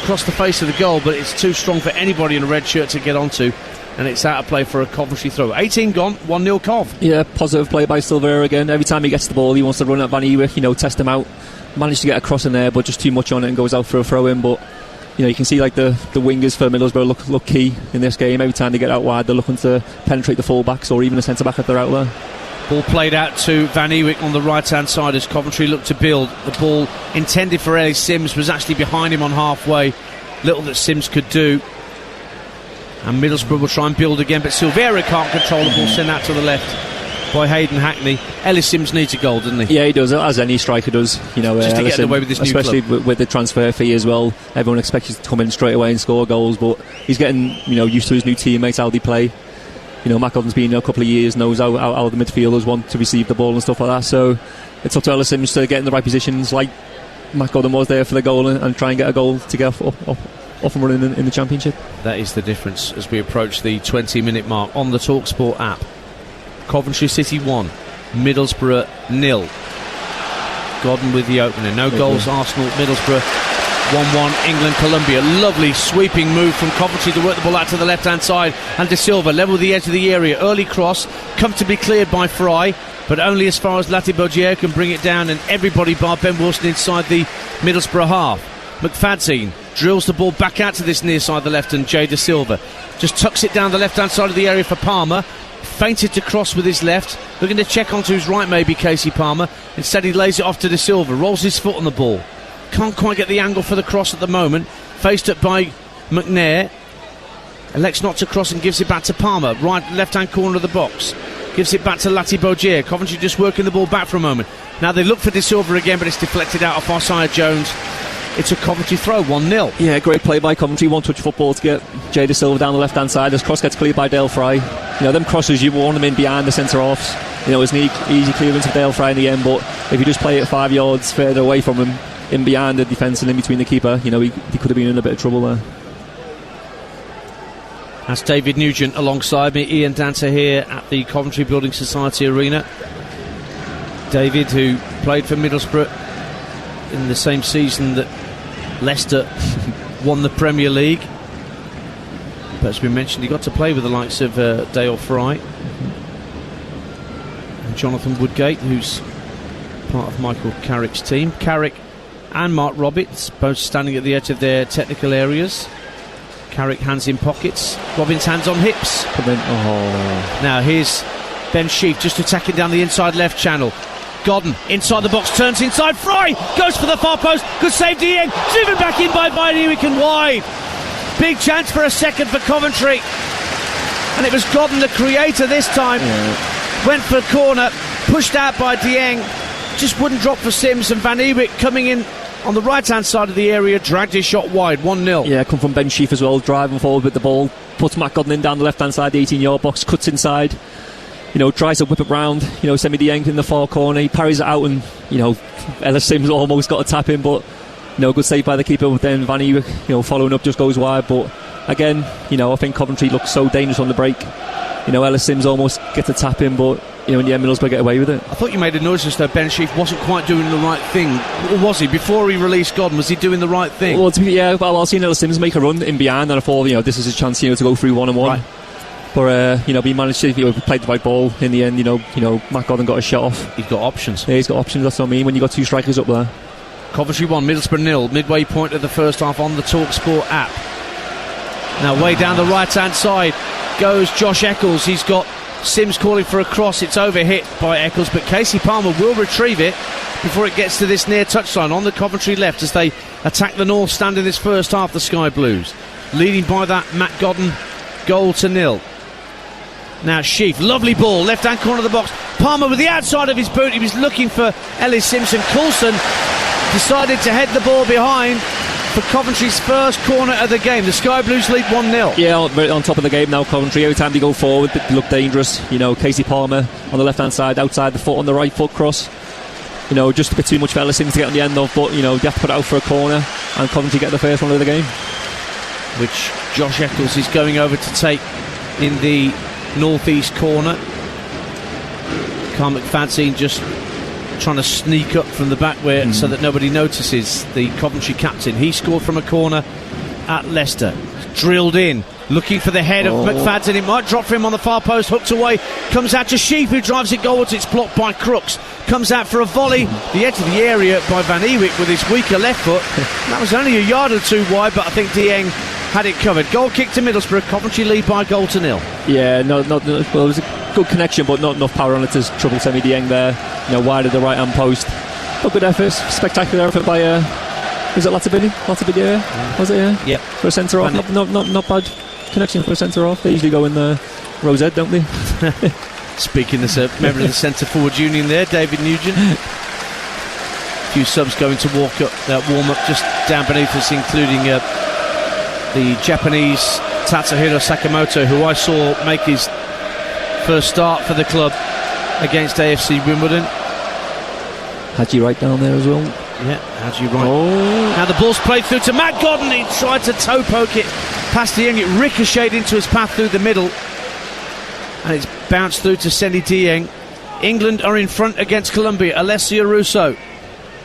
across the face of the goal, but it's too strong for anybody in a red shirt to get onto, and it's out of play for a Coventry throw. 18 gone, 1-0 Cov. Yeah, positive play by Silvera again. Every time he gets the ball, he wants to run at Van Ewijk, test him out. Managed to get a cross in there, but just too much on it and goes out for a throw-in. But you can see like the wingers for Middlesbrough look key in this game. Every time they get out wide, they're looking to penetrate the full-backs or even the centre-back if they're out there. Ball played out to Van Ewijk on the right-hand side as Coventry looked to build. The ball intended for Ellis Sims was actually behind him on halfway. Little that Sims could do. And Middlesbrough will try and build again, but Silvera can't control the ball, sent out to the left by Hayden Hackney. Ellis Sims needs a goal, doesn't he? Yeah, he does, as any striker does. Just to get away with this new especially club. with the transfer fee as well. Everyone expects him to come in straight away and score goals, but he's getting used to his new teammates, how they play. Matt Godden's been a couple of years, knows how the midfielders want to receive the ball and stuff like that. So it's up to Ellis Sims to get in the right positions, like Matt Godden was there for the goal, and try and get a goal to get off and running in the Championship. That is the difference as we approach the 20-minute mark on the Talksport app. Coventry City 1, Middlesbrough 0. Godden with the opener. No goals, Arsenal, Middlesbrough 1-1, England, Colombia. Lovely sweeping move from Coventry to work the ball out to the left-hand side, and De Silva level with the edge of the area. Early cross, comfortably cleared by Fry, but only as far as Lati Baudier can bring it down, and everybody bar Ben Wilson inside the Middlesbrough half. McFadzean drills the ball back out to this near side of the left, and Jay De Silva just tucks it down the left-hand side of the area for Palmer. Fainted to cross with his left, looking to check onto his right, maybe Casey Palmer. Instead he lays it off to De Silva, rolls his foot on the ball. Can't quite get the angle for the cross at the moment. Faced up by McNair. Elects not to cross and gives it back to Palmer. Right, left-hand corner of the box. Gives it back to Lati Baudier. Coventry just working the ball back for a moment. Now they look for De Silva again, but it's deflected out of Isaiah Jones. It's a Coventry throw, 1-0. Yeah, great play by Coventry. One-touch football to get Jay De Silva down the left-hand side. This cross gets cleared by Dale Fry. Them crosses, you want them in behind the centre-offs. It's an easy clearance of Dale Fry in the end, but if you just play it 5 yards further away from him, in behind the defence and in between the keeper, he could have been in a bit of trouble there. That's David Nugent alongside me, Ian Danter here at the Coventry Building Society Arena. David, who played for Middlesbrough in the same season that Leicester won the Premier League. But as we mentioned, he got to play with the likes of Dale Fry and Jonathan Woodgate, who's part of Michael Carrick's team. Carrick and Mark Roberts both standing at the edge of their technical areas. Carrick hands in pockets, Robbins hands on hips. Now here's Ben Sheaf just attacking down the inside left channel. Godden inside the box, turns inside, Fry goes for the far post, good save Dieng, driven back in by Van Ewijk and wide. Big chance for a second for Coventry, and it was Godden the creator this time. Went for a corner, pushed out by Dieng, just wouldn't drop for Sims, and Van Ewijk coming in on the right hand side of the area, dragged his shot wide, 1-0. Yeah, come from Ben Sheaf as well, driving forward with the ball, puts Matt Godden in down the left hand side, the 18-yard box, cuts inside, tries to whip it round, Semi Dieng in the far corner, he parries it out, and Ellis Sims almost got a tap in, but good save by the keeper. But then Van Ewijk following up just goes wide. But again, I think Coventry looks so dangerous on the break. Ellis Sims almost gets a tap in, but in the end Middlesbrough get away with it. I thought you made a noise as though Ben Sheaf wasn't quite doing the right thing. Or was he? Before he released Godden, was he doing the right thing? Well, I seen Ellis Sims make a run in behind, and I thought, this is his chance, to go through 1-on-1. Right. But he managed to played the right ball in the end. Matt Godden got a shot off. He's got options. Yeah, he's got options. That's what I mean. When you got two strikers up there. Coventry 1, Middlesbrough 0. Midway point of the first half on the Talksport app. Now way down the right hand side goes Josh Eccles. He's got Sims calling for a cross. It's overhit by Eccles, but Casey Palmer will retrieve it before it gets to this near touchline on the Coventry left as they attack the North Stand in this first half. The Sky Blues leading by that Matt Godden goal to 0. Now Sheaf, lovely ball, left hand corner of the box. Palmer with the outside of his boot. He was looking for Ellis Simpson. Coulson decided to head the ball behind for Coventry's first corner of the game. The Sky Blues lead 1-0. Yeah, on top of the game now, Coventry. Every time they go forward, they look dangerous. Casey Palmer on the left hand side, outside the foot on the right foot cross. Just a bit too much for Ellis Simpson to get on the end of, but you have to put it out for a corner, and Coventry get the first one of the game, which Josh Eccles is going over to take in the northeast corner. Carl McFadzean just trying to sneak up from the back so that nobody notices the Coventry captain. He scored from a corner at Leicester. Drilled in, looking for the head of McFadzean. It might drop for him on the far post, hooked away, comes out to Sheaf, who drives it goalwards. It's blocked by Crooks, comes out for a volley, the edge of the area by Van Ewijk with his weaker left foot. That was only a yard or two wide, but I think Dieng had it covered. Goal kick to Middlesbrough. Coventry lead by 1-0. Yeah, well, it was a good connection, but not enough power on it to trouble Semi Dieng there. Wide of the right hand post. But good effort, spectacular effort by was it Latabini? Was it? Yeah. For a centre off, not bad connection for a centre off. They usually go in the rosette, don't they? Speaking as a member of the centre forward union there, David Nugent. A few subs going to warm up just down beneath us, including the Japanese Tatsuhiro Sakamoto, who I saw make his first start for the club against AFC Wimbledon. Haji Wright down there as well. Yeah, Haji Wright. Now the ball's played through to Matt Godden. He tried to toe poke it past the end. It ricocheted into his path through the middle, and it's bounced through to Seny Dieng. England are in front against Colombia. Alessia Russo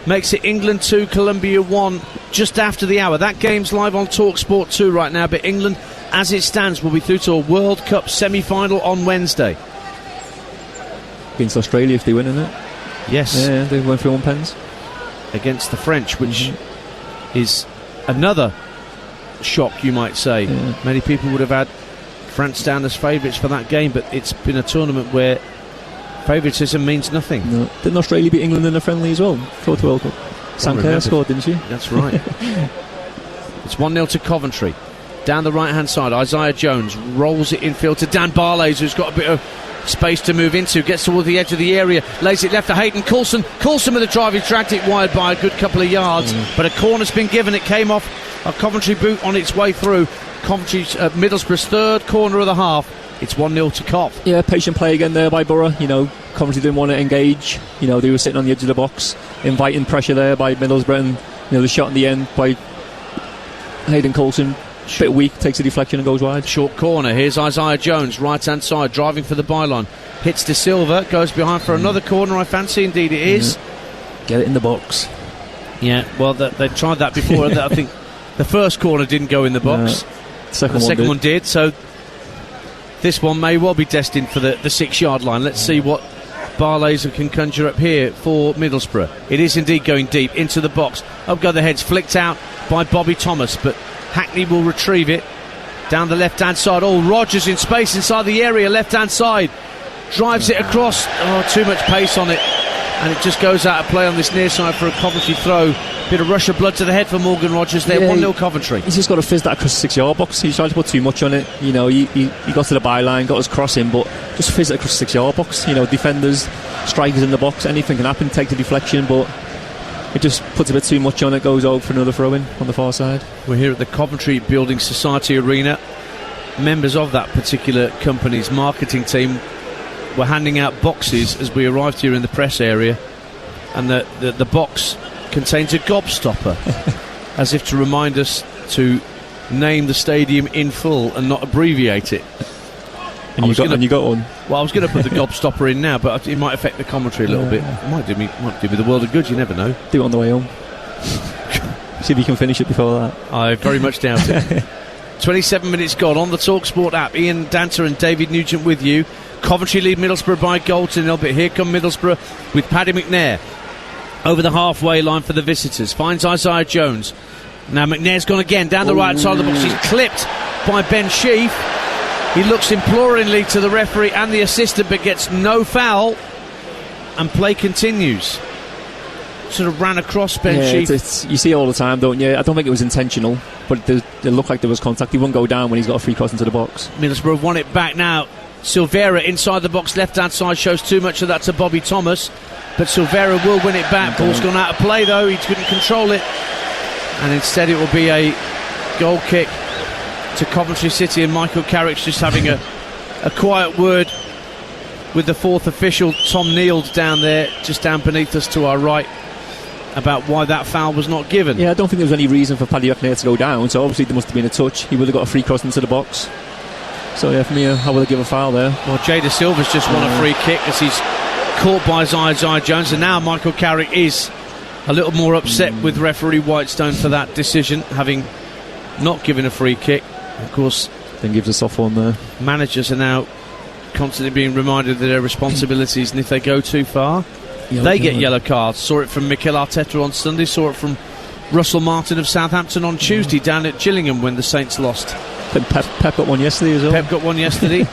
makes it England 2, Colombia 1 just after the hour. That game's live on Talksport 2 right now, but England, as it stands, will be through to a World Cup semi-final on Wednesday. Against Australia if they win, isn't it? Yes. Yeah, they went through on pens. Against the French, which is another shock, you might say. Yeah. Many people would have had France down as favourites for that game, but it's been a tournament where favouritism means nothing. No. Didn't Australia beat England in a friendly as well for the World Cup? Sam Kerr scored, didn't she? That's right. It's 1-0 to Coventry. Down the right hand side, Isaiah Jones rolls it infield to Dan Barlays, who's got a bit of space to move into, gets toward the edge of the area, lays it left to Hayden Coulson with a drive. He's dragged it wide by a good couple of yards, but a corner's been given. It came off a Coventry boot on its way through. Coventry's Middlesbrough's third corner of the half. It's 1-0 to Cov. Yeah, patient play again there by Borough. Coventry didn't want to engage. They were sitting on the edge of the box, inviting pressure there by Middlesbrough, and the shot in the end by Hayden Coulson, a bit weak, takes a deflection and goes wide. Short corner. Here's Isaiah Jones, right hand side, driving for the byline. Hits De Silva, goes behind for another corner. I fancy indeed it is. Get it in the box. Yeah, well, they tried that before. I think the first corner didn't go in the box. The second one did. So this one may well be destined for the 6-yard line. Let's see what Barlays can conjure up here for Middlesbrough. It is indeed going deep into the box. Up go the heads, flicked out by Bobby Thomas, but Hackney will retrieve it down the left hand side. Rogers in space inside the area, left hand side, drives it across. Too much pace on it, and it just goes out of play on this near side for a Coventry throw. Bit of rush of blood to the head for Morgan Rogers there. 1-0 Coventry. He's just got to fizz that across the 6-yard box. He's trying to put too much on it. He got to the byline, got his crossing, but just fizz it across the 6-yard box. Defenders, strikers in the box, anything can happen. Take the deflection, but it just puts a bit too much on it. Goes out for another throw-in on the far side. We're here at the Coventry Building Society Arena. Members of that particular company's marketing team were handing out boxes as we arrived here in the press area, and the box contains a gobstopper, as if to remind us to name the stadium in full and not abbreviate it. And you got one. Well, I was going to put the gobstopper in now, but it might affect the commentary a little bit. It might do me the world of good. You never know. Do it on the way home. See if you can finish it before that. I very much doubt it. 27 minutes gone on the Talksport app. Ian Danter and David Nugent with you. Coventry lead Middlesbrough by goal to 0, but here come Middlesbrough with Paddy McNair over the halfway line for the visitors. Finds Isaiah Jones. Now McNair's gone again down the right side of the box. He's clipped by Ben Sheaf. He looks imploringly to the referee and the assistant, but gets no foul, and play continues. Sort of ran across Ben Sheaf. You see it all the time, don't you? I don't think it was intentional, but it looked like there was contact. He wouldn't go down when he's got a free cross into the box. Middlesbrough have won it back now. Silvera inside the box, left-hand side, shows too much of that to Bobby Thomas, but Silvera will win it back. Ball's gone out of play though, he couldn't control it, and instead it will be a goal kick to Coventry City, and Michael Carrick's just having a quiet word with the fourth official, Tom Neild, down there, just down beneath us to our right, about why that foul was not given. Yeah, I don't think there was any reason for Paddy McNair to go down, so obviously there must have been a touch. He would have got a free cross into the box. So yeah, for me, I would have given a foul there. Well, Jay De Silva's just won a free kick as he's caught by Isaiah Jones, and now Michael Carrick is a little more upset with referee Whitestone for that decision, having not given a free kick. Of course, then gives a soft one there. Managers are now constantly being reminded of their responsibilities, and if they go too far, they get yellow cards. Saw it from Mikel Arteta on Sunday, saw it from Russell Martin of Southampton on Tuesday down at Gillingham when the Saints lost. Then Pep got one yesterday as well. Pep got one yesterday.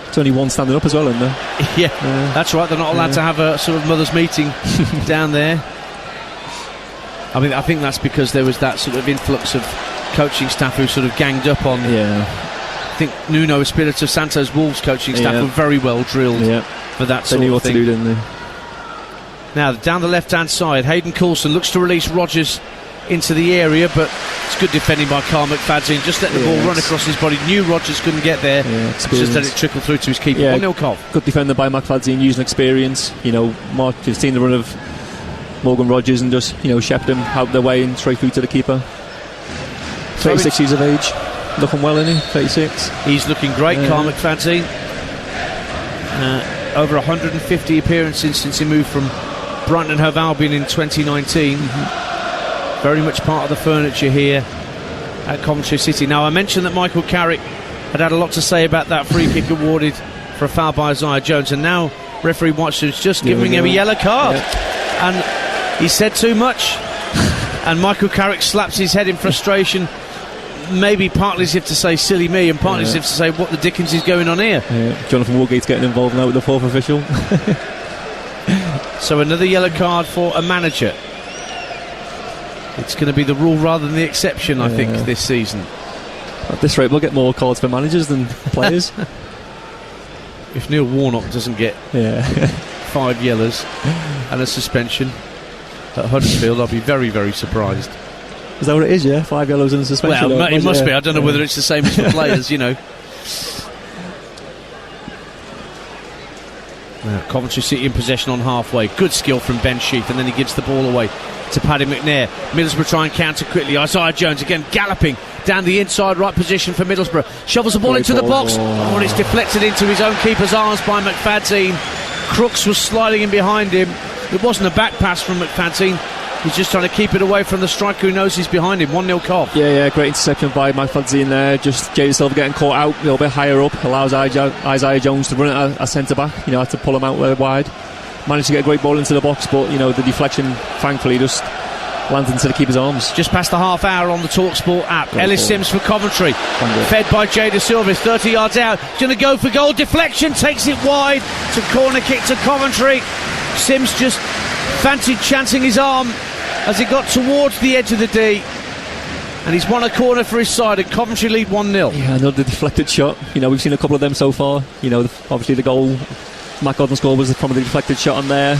It's only one standing up as well, isn't there? Yeah, that's right. They're not allowed to have a sort of mothers' meeting down there. I mean, I think that's because there was that sort of influx of coaching staff who sort of ganged up on. Yeah. I think Nuno Espirito Santo's Wolves coaching staff were very well drilled for that sort of thing. They knew what to do, didn't they? Now, down the left-hand side, Hayden Coulson looks to release Rodgers into the area, but it's good defending by Carl McFadzean. Just let the ball run across his body. Knew Rodgers couldn't get there. Just let it trickle through to his keeper. 1-0 Cov. Good defender by McFadzean, using experience. You know, Mark has seen the run of Morgan Rodgers and just, shepherd him out their way and straight through to the keeper. 36 years of age. Looking well, isn't he? 36. He's looking great, Carl McFadzean. Over 150 appearances since he moved from Brighton and Hove Albion in 2019. Very much part of the furniture here at Coventry City. Now, I mentioned that Michael Carrick had a lot to say about that free kick awarded for a foul by Isaiah Jones, and now referee Watson's just giving him a yellow card. And he said too much, and Michael Carrick slaps his head in frustration, maybe partly as if to say silly me, and partly as if to say what the dickens is going on here. Jonathan Woolgate's getting involved now with the fourth official. So another yellow card for a manager. It's going to be the rule rather than the exception, I think, this season. At this rate, we'll get more cards for managers than players. If Neil Warnock doesn't get 5 yellows and a suspension at Huddersfield, I'll be very, very surprised. Is that what it is, 5 yellows and a suspension? Well, it must be. I don't know whether it's the same as for players, Now, Coventry City in possession on halfway. Good skill from Ben Sheaf, and then he gives the ball away to Paddy McNair. Middlesbrough try and counter quickly. Isaiah Jones again galloping down the inside right position for Middlesbrough. Shovels the ball into the box. And it's deflected into his own keeper's arms by McFadzean. Crooks was sliding in behind him. It wasn't a back pass from McFadzean. He's just trying to keep it away from the striker who knows he's behind him. 1-0 Cov. Great interception by McFadzean there. Just Jay De Silva getting caught out a little bit higher up. Allows Isaiah Jones to run at a centre-back. Had to pull him out wide. Managed to get a great ball into the box, but the deflection thankfully just lands into the keeper's arms. Just past the half hour on the Talksport app. Ellis Sims for Coventry, fed by Jay De Silva, 30 yards out, he's going to go for goal. Deflection takes it wide to corner kick to Coventry. Sims just fancied chancing his arm as he got towards the edge of the D, and he's won a corner for his side, and Coventry lead 1-0. Another deflected shot. We've seen a couple of them so far. Obviously the goal Matt Godden scored was from the deflected shot on there.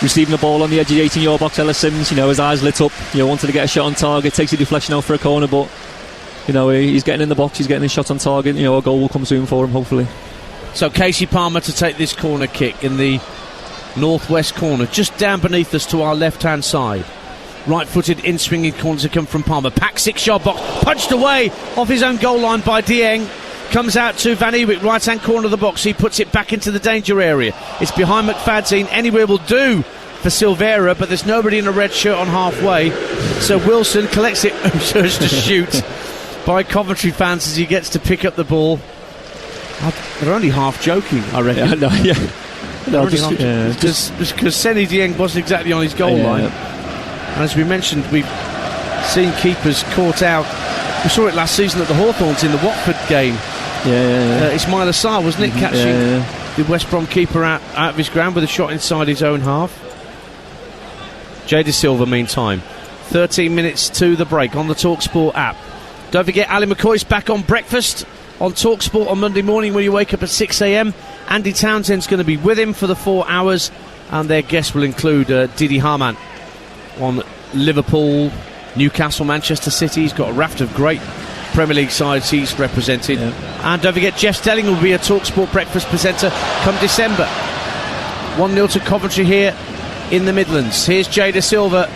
Receiving the ball on the edge of the 18-yard box, Ellis Sims, his eyes lit up, wanted to get a shot on target, takes a deflection out for a corner, but he's getting in the box, he's getting his shot on target. A goal will come soon for him, hopefully. So Casey Palmer to take this corner kick in the northwest corner, just down beneath us to our left-hand side. Right-footed in-swinging corner to come from Palmer. Packed 6-yard box, punched away off his own goal line by Dieng. Comes out to Van Ewijk, right-hand corner of the box. He puts it back into the danger area. It's behind McFadzean. Anywhere will do for Silvera, but there's nobody in a red shirt on halfway. So Wilson collects it, urged to shoot by Coventry fans as he gets to pick up the ball. They're only half joking, I reckon. Because Seny Dieng wasn't exactly on his goal line. And as we mentioned, we've seen keepers caught out. We saw it last season at the Hawthorns in the Watford game. Ismail Assar, wasn't it, catching the West Brom keeper out of his ground with a shot inside his own half. Jay De Silva, meantime, 13 minutes to the break on the Talksport app. Don't forget, Ali McCoy's back on breakfast on Talksport on Monday morning when you wake up at 6 a.m. Andy Townsend's going to be with him for the 4 hours, and their guests will include Didi Hamann on Liverpool, Newcastle, Manchester City. He's got a raft of great Premier League sides he's represented. And don't forget, Jeff Stelling will be a Talksport breakfast presenter come December. 1-0 to Coventry here in the Midlands. Here's Jay De Silva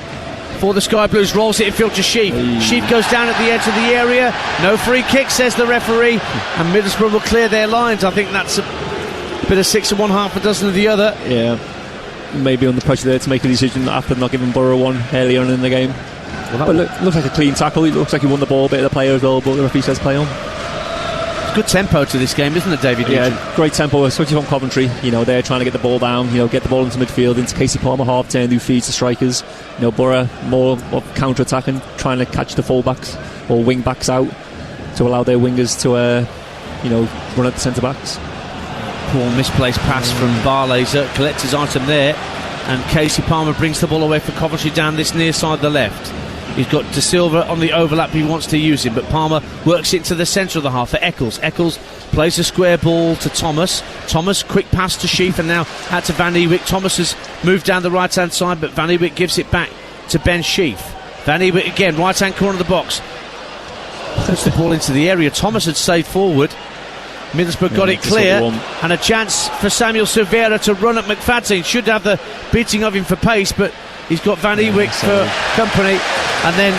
for the Sky Blues, rolls it in field to Sheaf. Sheaf goes down at the edge of the area. No free kick, says the referee, and Middlesbrough will clear their lines. I think that's a bit of 6 of one, half a dozen of the other. Maybe under pressure there to make a decision after not giving Borough one early on in the game. But looks like a clean tackle. It looks like he won the ball a bit of the player as well, but the referee says play on. Good tempo to this game, isn't it, David? Great tempo, especially from Coventry. They're trying to get the ball down, get the ball into midfield, into Casey Palmer half turn, who feeds the strikers. Borough more counter attacking, trying to catch the full-backs or wing-backs out to allow their wingers to run at the centre-backs. Poor misplaced pass from Barlaser, collector's item there, and Casey Palmer brings the ball away for Coventry down this near side of the left. He's got De Silva on the overlap. He wants to use him, but Palmer works it to the centre of the half for Eccles. Eccles plays a square ball to Thomas. Thomas, quick pass to Sheaf, and now out to Van Ewijk. Thomas has moved down the right-hand side, but Van Ewijk gives it back to Ben Sheaf. Van Ewijk again, right-hand corner of the box. Puts the ball into the area. Thomas had stayed forward. Middlesbrough got it clear, and a chance for Samuel Silvera to run at McFadzean. Should have the beating of him for pace, but he's got Van Ewijk for company. And then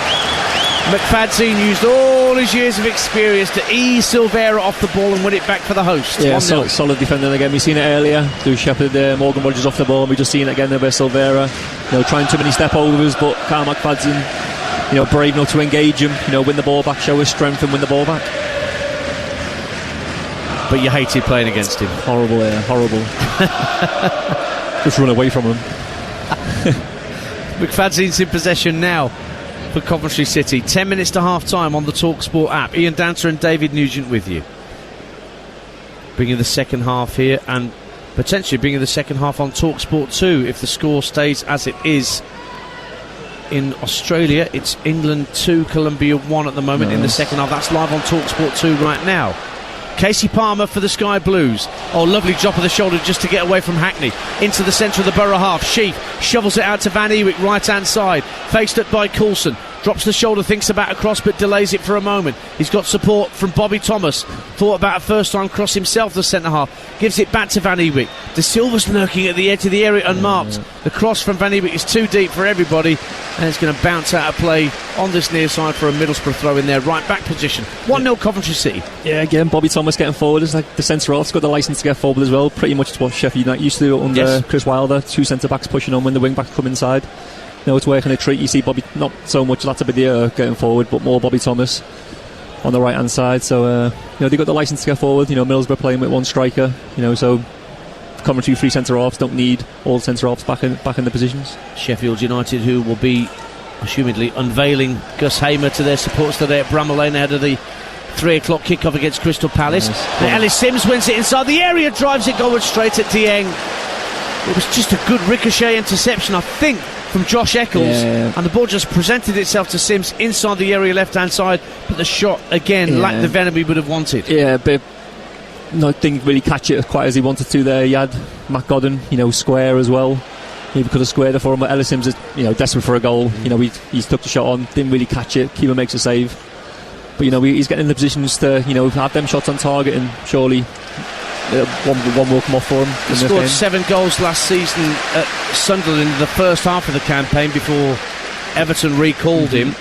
McFadzean used all his years of experience to ease Silvera off the ball and win it back for the host. Solid defending again. We've seen it earlier. Do Shepherd, Morgan Rogers off the ball. We've just seen it again there by Silvera. Trying too many step overs, but Carl McFadzean, brave enough to engage him. Win the ball back, show his strength, and win the ball back. But you hated playing against him. Horrible. Just run away from him. McFadzean's in possession now for Coventry City. 10 minutes to half time on the Talksport app. Ian Danter and David Nugent with you. Bringing the second half here, and potentially bringing the second half on Talksport 2 if the score stays as it is. In Australia, it's England 2, Colombia 1 at the moment in the second half. That's live on Talksport 2 right now. Casey Palmer for the Sky Blues. Oh, lovely drop of the shoulder just to get away from Hackney. Into the centre of the Borough half. Sheaf shovels it out to Van Ewijk, right-hand side. Faced up by Coulson. Drops the shoulder, thinks about a cross, but delays it for a moment. He's got support from Bobby Thomas. Thought about a first-time cross himself, the centre-half. Gives it back to Van Ewijk. De Silva's lurking at the edge of the area, unmarked. The cross from Van Ewijk is too deep for everybody, and it's going to bounce out of play on this near side for a Middlesbrough throw in their right-back position. 1-0 Coventry City. Yeah, again, Bobby Thomas getting forward. It's like the centre-half's got the licence to get forward as well. Pretty much what Sheffield United used to do under Chris Wilder. 2 centre-backs pushing on when the wing-backs come inside. It's working a treat. You see Bobby, not so much Latabadia getting forward, but more Bobby Thomas on the right hand side. So they got the licence to get forward. Middlesbrough playing with one striker. So Coventry 3 centre halves don't need all centre halves back in the positions. Sheffield United, who will be assumedly unveiling Gus Hamer to their supporters today at Bramall Lane ahead of the 3 o'clock kick-off against Crystal Palace. Ellis Sims wins it inside the area, drives it goalward straight at Dieng. It was just a good ricochet interception, I think, from Josh Eccles, and the ball just presented itself to Sims inside the area left-hand side, but the shot again lacked the venom he would have wanted. But didn't really catch it quite as he wanted to there. He had Matt Godden, square as well. He could have squared it for him, but Ellis Sims is desperate for a goal. He's took the shot on, didn't really catch it. Keeper makes a save, but he's getting in the positions to have them shots on target, and surely one will come off for him. He scored 7 goals last season at Sunderland in the first half of the campaign before Everton recalled him,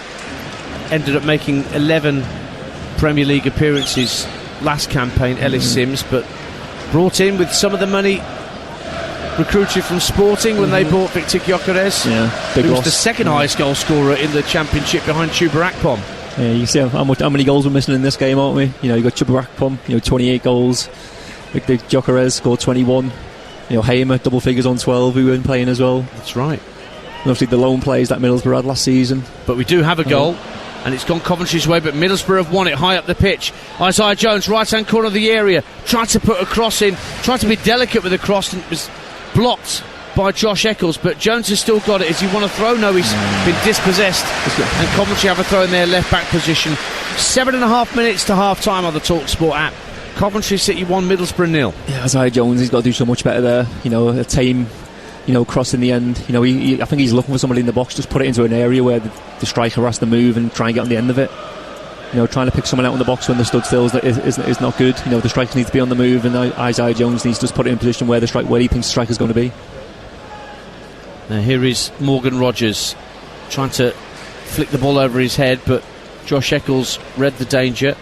ended up making 11 Premier League appearances last campaign, Ellis Sims, but brought in with some of the money recruited from Sporting when they bought Victor Gyökeres, who was the second highest goal scorer in the Championship behind Chuba Akpom. Yeah, you see how many goals we're missing in this game, aren't we? You got Chuba Akpom, 28 goals. Victor Gyökeres scored 21. Hamer, double figures on 12, who weren't playing as well. That's right. And obviously the lone plays that Middlesbrough had last season. But we do have a goal, and it's gone Coventry's way, but Middlesbrough have won it high up the pitch. Isaiah Jones, right-hand corner of the area, tried to put a cross in, tried to be delicate with the cross, and it was blocked by Josh Eccles, but Jones has still got it. Is he want to throw? No, he's been dispossessed, and Coventry have a throw in their left-back position. 7.5 minutes to half-time on the Talksport app. Coventry City 1, Middlesbrough 0. Yeah, Isaiah Jones, he's got to do so much better there. A tame, cross in the end. I think he's looking for somebody in the box, just put it into an area where the striker has to move and try and get on the end of it. Trying to pick someone out in the box when they're stood still is not good. The striker needs to be on the move, and Isaiah Jones needs to just put it in a position where where he thinks the striker's going to be. Now here is Morgan Rogers trying to flick the ball over his head, but Josh Eccles read the danger,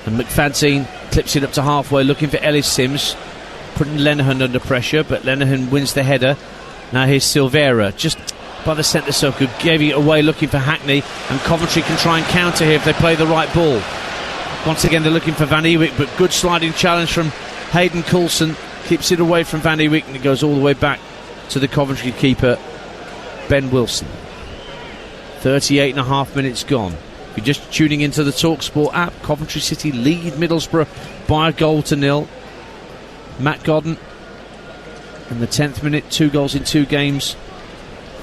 and McFadzean clips it up to halfway, looking for Ellis Sims, putting Lenihan under pressure, but Lenihan wins the header. Now here's Silvera, just by the centre circle, gave it away looking for Hackney, and Coventry can try and counter here if they play the right ball. Once again they're looking for Van Ewijk, but good sliding challenge from Hayden Coulson, keeps it away from Van Ewijk, and it goes all the way back to the Coventry keeper Ben Wilson. 38.5 minutes gone. If you're just tuning into the Talksport app, Coventry City lead Middlesbrough by a goal to 0. Matt Godden in the 10th minute, 2 goals in 2 games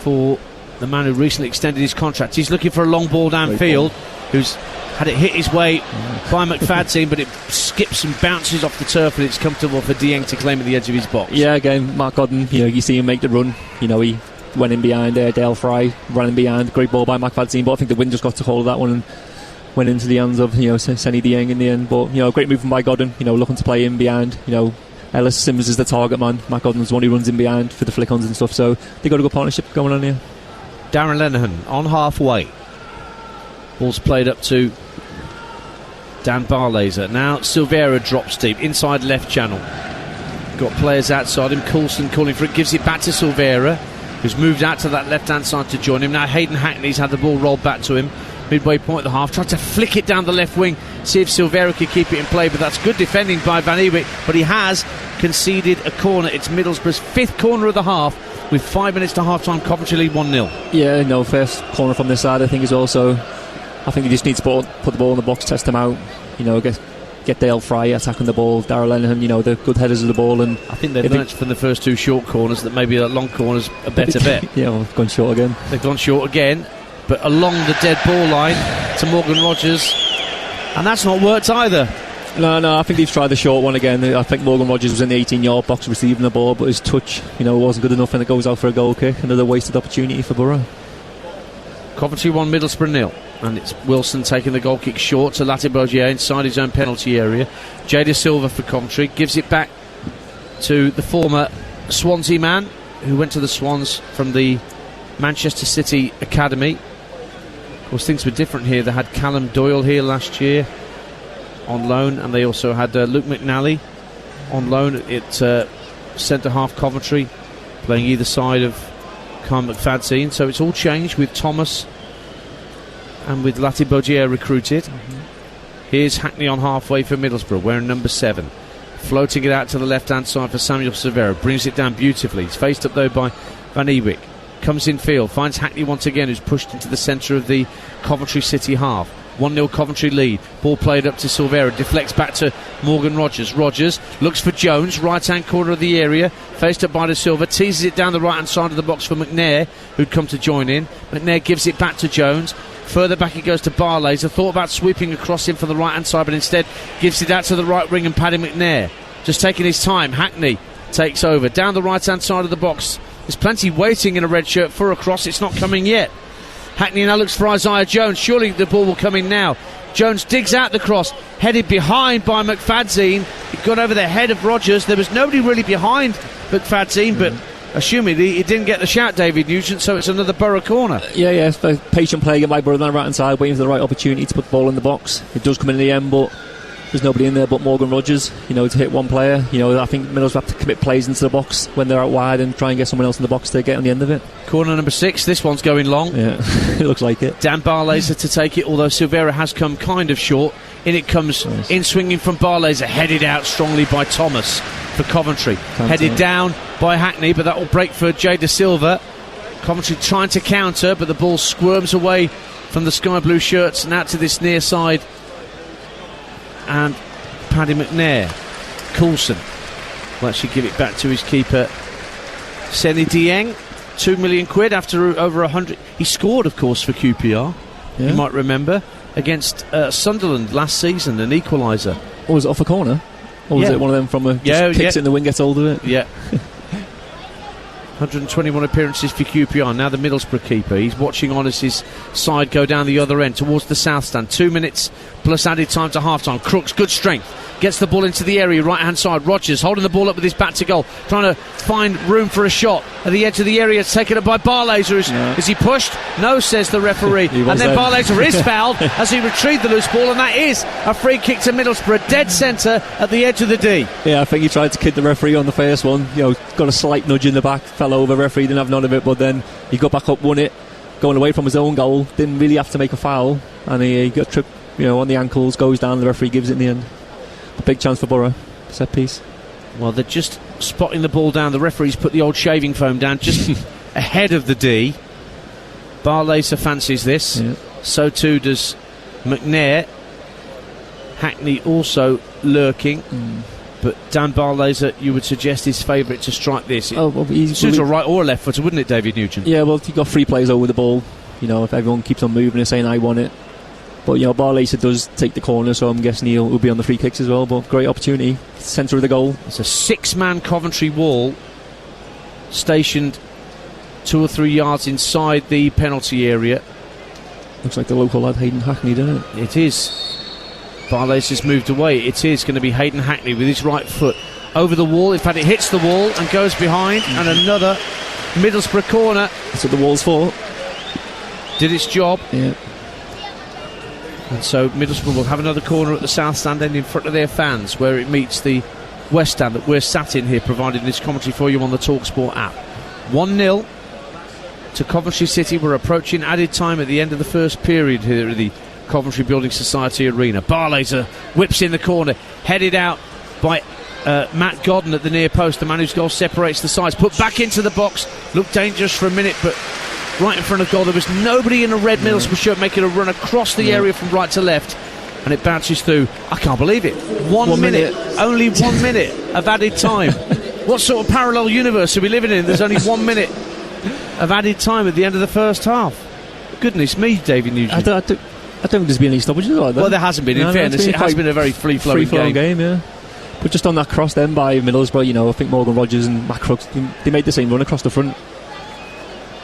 for the man who recently extended his contract. He's looking for a long ball downfield, who's had it hit his way by McFadzean, but it skips and bounces off the turf, and it's comfortable for Dieng to claim at the edge of his box. Yeah, again, Mark Godden, you see him make the run. He went in behind Dale Fry, running behind. Great ball by McFadzean, but I think the wind just got to hold of that one and went into the hands of Senny Dieng in the end. But great movement by Godden. Looking to play in behind. Ellis Sims is the target man. Matt Godden's the one who runs in behind for the flick-ons and stuff. So they got a good partnership going on here. Darren Lenihan on halfway. Ball's played up to Dan Barlaser. Now Silvera drops deep inside left channel. Got players outside him. Coulson calling for it. Gives it back to Silvera, who's moved out to that left-hand side to join him. Now Hayden Hackney's had the ball rolled back to him. Midway point of the half, tried to flick it down the left wing, see if Silvera could keep it in play, but that's good defending by Van Ewijk, but he has conceded a corner. It's Middlesbrough's 5th corner of the half, with 5 minutes to half-time. Coventry lead 1-0. Yeah, first corner from this side, I think, is also... I think he just needs to put the ball in the box, test him out, get Dale Fry attacking the ball, Darrell Lenihan, the good headers of the ball. And I think they've learnt from the first 2 short corners that maybe that long corner's a better bet. Yeah, well, they've gone short again. They've gone short again, but along the dead ball line to Morgan Rogers, and that's not worked either. No, I think they've tried the short one again. I think Morgan Rogers was in the 18-yard box receiving the ball, but his touch, wasn't good enough, and it goes out for a goal kick. Another wasted opportunity for Borough. Coventry 1, Middlesbrough 0. And it's Wilson taking the goal kick short to Latibogier inside his own penalty area. Jada Silva for Coventry gives it back to the former Swansea man who went to the Swans from the Manchester City Academy. Of course, things were different here. They had Callum Doyle here last year on loan, and they also had Luke McNally on loan at centre-half Coventry, playing either side of Kyle McFadzean. So it's all changed with Thomas and with Latibogier recruited. Here's Hackney on halfway for Middlesbrough, wearing number 7. Floating it out to the left-hand side for Samuel Silvera. Brings it down beautifully. It's faced up though by Van Ewijk. Comes in field, finds Hackney once again, who's pushed into the centre of the Coventry City half. 1-0 Coventry lead. Ball played up to Silvera. Deflects back to Morgan Rogers. Rogers looks for Jones, right-hand corner of the area. Faced up by De Silva. Teases it down the right-hand side of the box for McNair, who'd come to join in. McNair gives it back to Jones. Further back it goes to Barlaser. Thought about sweeping across him for the right-hand side, but instead gives it out to the right wing and Paddy McNair. Just taking his time. Hackney takes over. Down the right-hand side of the box. There's plenty waiting in a red shirt for a cross. It's not coming yet. Hackney now looks for Isaiah Jones. Surely the ball will come in now. Jones digs out the cross, headed behind by McFadzean. It got over the head of Rogers. There was nobody really behind McFadzean, but assuming he didn't get the shout, David Nugent, so it's another Borough corner. Yeah, patient play by Borough on the right hand side, waiting for the right opportunity to put the ball in the box. It does come in the end, but there's nobody in there but Morgan Rogers, to hit one player. I think Middlesbrough have to commit plays into the box when they're out wide and try and get someone else in the box to get on the end of it. Corner number 6, this one's going long. Yeah, it looks like it. Dan Barlaser to take it, although Silvera has come kind of short. In it comes, in swinging from Barlaser, headed out strongly by Thomas for Coventry. Headed down by Hackney, but that will break for Jay De Silva. Coventry trying to counter, but the ball squirms away from the sky blue shirts and out to this near side. And Paddy McNair, Coulson will actually give it back to his keeper, Seni Dieng. £2 million after over 100. He scored, of course, for QPR. Yeah. You might remember against Sunderland last season, an equaliser. Or was it off a corner? Or was it one of them from kicks it in the wing, gets hold of it? Yeah. 121 appearances for QPR. Now the Middlesbrough keeper. He's watching on as his side go down the other end towards the south stand. 2 minutes plus added time to half time. Crooks, good strength. Gets the ball into the area, right hand side. Rogers holding the ball up with his back to goal, trying to find room for a shot at the edge of the area. It's taken up by Barlaser. Is he pushed? No, says the referee. And then Barlaser is fouled as he retrieved the loose ball, and that is a free kick to Middlesbrough, dead centre at the edge of the D. Yeah, I think he tried to kid the referee on the first one. Got a slight nudge in the back, fell over. Referee didn't have none of it, but then he got back up, won it, going away from his own goal. Didn't really have to make a foul, and he got tripped, on the ankles, goes down. The referee gives it in the end. A big chance for Borough, set piece. Well, they're just spotting the ball down. The referee's put the old shaving foam down just ahead of the D. Barlaser fancies this. Yeah. So too does McNair. Hackney also lurking. But Dan Barlaser, you would suggest his favourite to strike this. Suits a right or a left footer, wouldn't it, David Nugent? Yeah, well, you've got 3 players over the ball. If everyone keeps on moving and saying, I want it. But, Barlaser does take the corner, so I'm guessing he'll be on the free kicks as well. But great opportunity. Centre of the goal. It's a 6-man Coventry wall stationed 2 or 3 yards inside the penalty area. Looks like the local lad Hayden Hackney, doesn't it? It is. Barlaser's moved away. It is going to be Hayden Hackney with his right foot over the wall. In fact, it hits the wall and goes behind. And another Middlesbrough corner. That's what the wall's for. Did its job. Yeah. And so Middlesbrough will have another corner at the south stand end in front of their fans, where it meets the west stand that we're sat in here, providing this commentary for you on the Talksport app. 1-0 to Coventry City. We're approaching added time at the end of the first period here at the Coventry Building Society Arena. Barlaser whips in the corner, headed out by Matt Godden at the near post. The man whose goal separates the sides, put back into the box, looked dangerous for a minute, but right in front of goal there was nobody in a red Middlesbrough shirt making a run across the area from right to left, and it bounces through. I can't believe it. One minute. Only 1 minute of added time. What sort of parallel universe are we living in? There's only 1 minute of added time at the end of the first half. Goodness me, David Nugent. I don't think there's been any stoppages like that. Well, there hasn't been. In fairness, it has been a very free-flowing game. Yeah. But just on that cross then by Middlesbrough, I think Morgan Rogers and Matt Crooks, they made the same run across the front.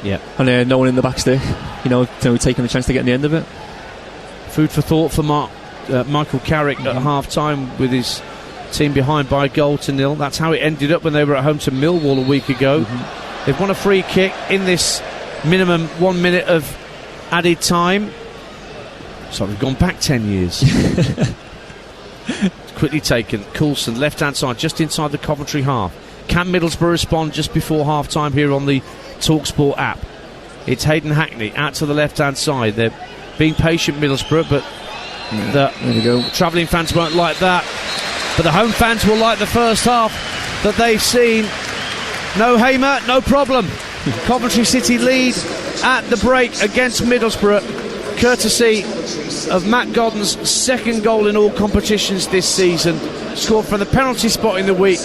Yeah. And no one in the back stick, taking the chance to get in the end of it. Food for thought for Michael Carrick at half-time with his team behind by 1-0. That's how it ended up when they were at home to Millwall a week ago. They've won a free kick in this minimum 1 minute of added time. So we've gone back 10 years. Quickly taken. Coulson, left-hand side, just inside the Coventry half. Can Middlesbrough respond just before half-time here on the Talksport app? It's Hayden Hackney out to the left-hand side. They're being patient, Middlesbrough, but the travelling fans won't like that. But the home fans will like the first half that they've seen. No Hamer, no problem. Coventry City lead at the break against Middlesbrough, courtesy of Matt Godden's second goal in all competitions this season. Scored from the penalty spot in the week,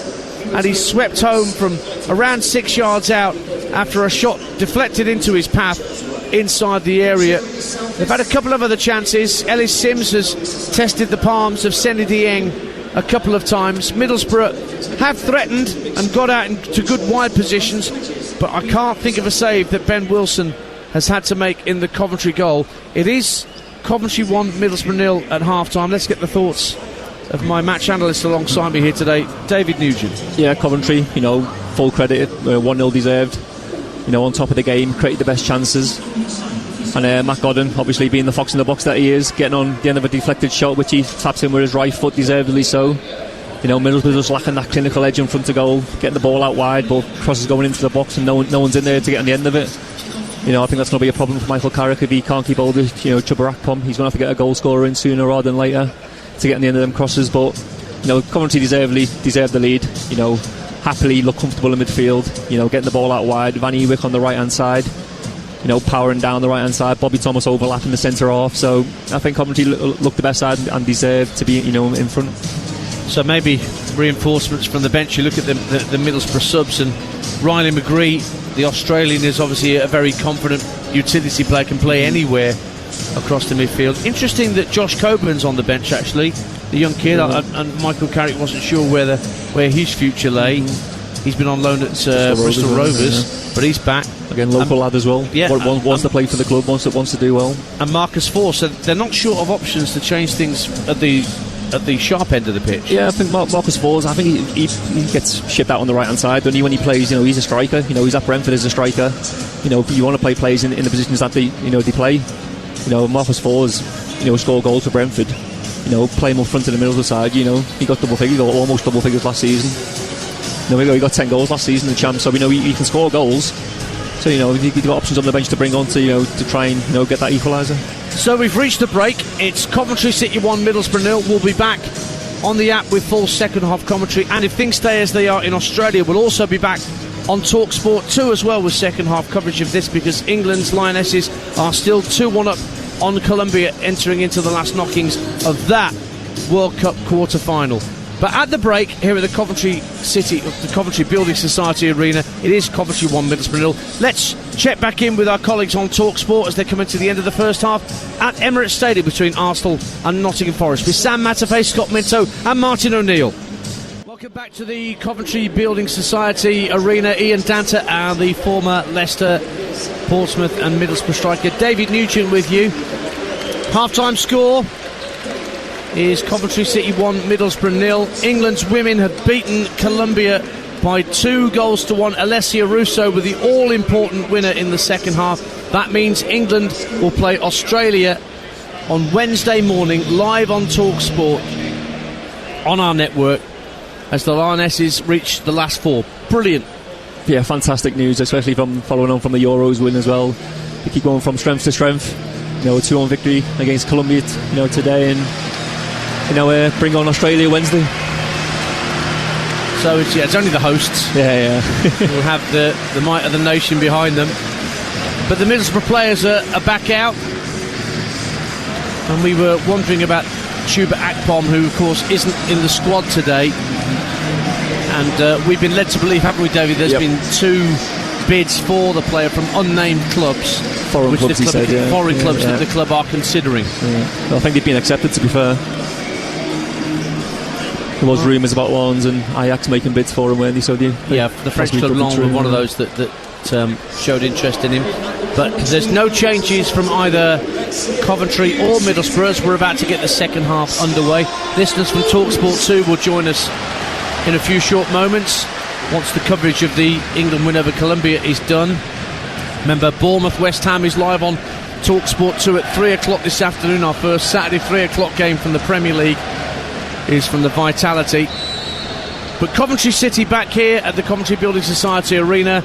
and he's swept home from around 6 yards out after a shot deflected into his path inside the area. They've had a couple of other chances. Ellis Sims has tested the palms of Seni Dieng a couple of times. Middlesbrough have threatened and got out into good wide positions, but I can't think of a save that Ben Wilson has had to make in the Coventry goal. It is Coventry 1, Middlesbrough 0 at half-time. Let's get the thoughts of my match analyst alongside me here today, David Nugent. Yeah, Coventry, full credit, 1-0 deserved. On top of the game, created the best chances. And Matt Godden, obviously being the fox in the box that he is, getting on the end of a deflected shot, which he taps in with his right foot, deservedly so. Middlesbrough just lacking that clinical edge in front of goal, getting the ball out wide, but crosses going into the box and no one's in there to get on the end of it. I think that's going to be a problem for Michael Carrick if he can't keep hold of Chuba Akpom. He's going to have to get a goal scorer in sooner rather than later to get on the end of them crosses. But Coventry deserved the lead. Happily look comfortable in midfield. Getting the ball out wide. Van Ewijk on the right hand side. Powering down the right hand side. Bobby Thomas overlapping the centre half. So I think Coventry looked the best side and deserved to be in front. So maybe reinforcements from the bench. You look at the Middlesbrough subs, and Riley McGree, the Australian, is obviously a very confident utility player, can play anywhere across the midfield. Interesting that Josh Coburn's on the bench, actually, the young kid, and Michael Carrick wasn't sure where his future lay. He's been on loan at Bristol Rovers, but he's back. Again, local lad as well. Yeah, wants to play for the club, wants to do well. And Marcus Forss, so they're not short of options to change things at the sharp end of the pitch. Yeah, I think Marcus Forss, I think he gets shipped out on the right hand side, doesn't he, when he plays? He's a striker. He's at Brentford as a striker. You want to play players in the positions that they play. Marcus Forss, score goals for Brentford. Play him up front in the middle of the side. He got double figures, or almost double figures last season. He got 10 goals last season in the champ, so he can score goals. So you've got options on the bench to bring on to try and get that equaliser. So we've reached the break. It's Coventry City 1, Middlesbrough 0. We'll be back on the app with full second half commentary, and if things stay as they are in Australia, we'll also be back on Talksport 2 as well with second half coverage of this, because England's Lionesses are still 2-1 up on Colombia, entering into the last knockings of that World Cup quarter-final. But at the break, here at the Coventry Building Society Arena, it is Coventry 1, Middlesbrough 0. Let's check back in with our colleagues on Talksport as they come into the end of the first half at Emirates Stadium between Arsenal and Nottingham Forest, with Sam Matterface, Scott Minto and Martin O'Neill. Welcome back to the Coventry Building Society Arena. Ian Danta and the former Leicester, Portsmouth and Middlesbrough striker David Nugent with you. Half-time score is Coventry City 1, Middlesbrough 0. England's women have beaten Colombia by 2-1. Alessia Russo with the all-important winner in the second half. That means England will play Australia on Wednesday morning, live on Talksport on our network, as the Lionesses reach the last four. Brilliant. Yeah, fantastic news, especially from following on from the Euros win as well. They keep going from strength to strength. A 2-1 victory against Colombia today, and bring on Australia Wednesday. So it's only the hosts. Yeah. We'll have the might of the nation behind them. But the Middlesbrough players are back out. And we were wondering about Chuba Akpom, who of course isn't in the squad today. And we've been led to believe, haven't we, David, there's been 2 bids for the player from unnamed clubs. Foreign clubs, he said, yeah. Foreign clubs that the club are considering. Yeah. Well, I think they've been accepted, to be fair. There was rumours about ones and Ajax making bids for him, weren't they? So the French club Lens were one of those that showed interest in him. But there's no changes from either Coventry or Middlesbrough as we're about to get the second half underway. Listeners from Talksport 2 will join us in a few short moments once the coverage of the England win over Colombia is done. Remember, Bournemouth West Ham is live on Talksport 2 at 3 o'clock this afternoon. Our first Saturday 3 o'clock game from the Premier League is from the Vitality. But Coventry City back here at the Coventry Building Society Arena,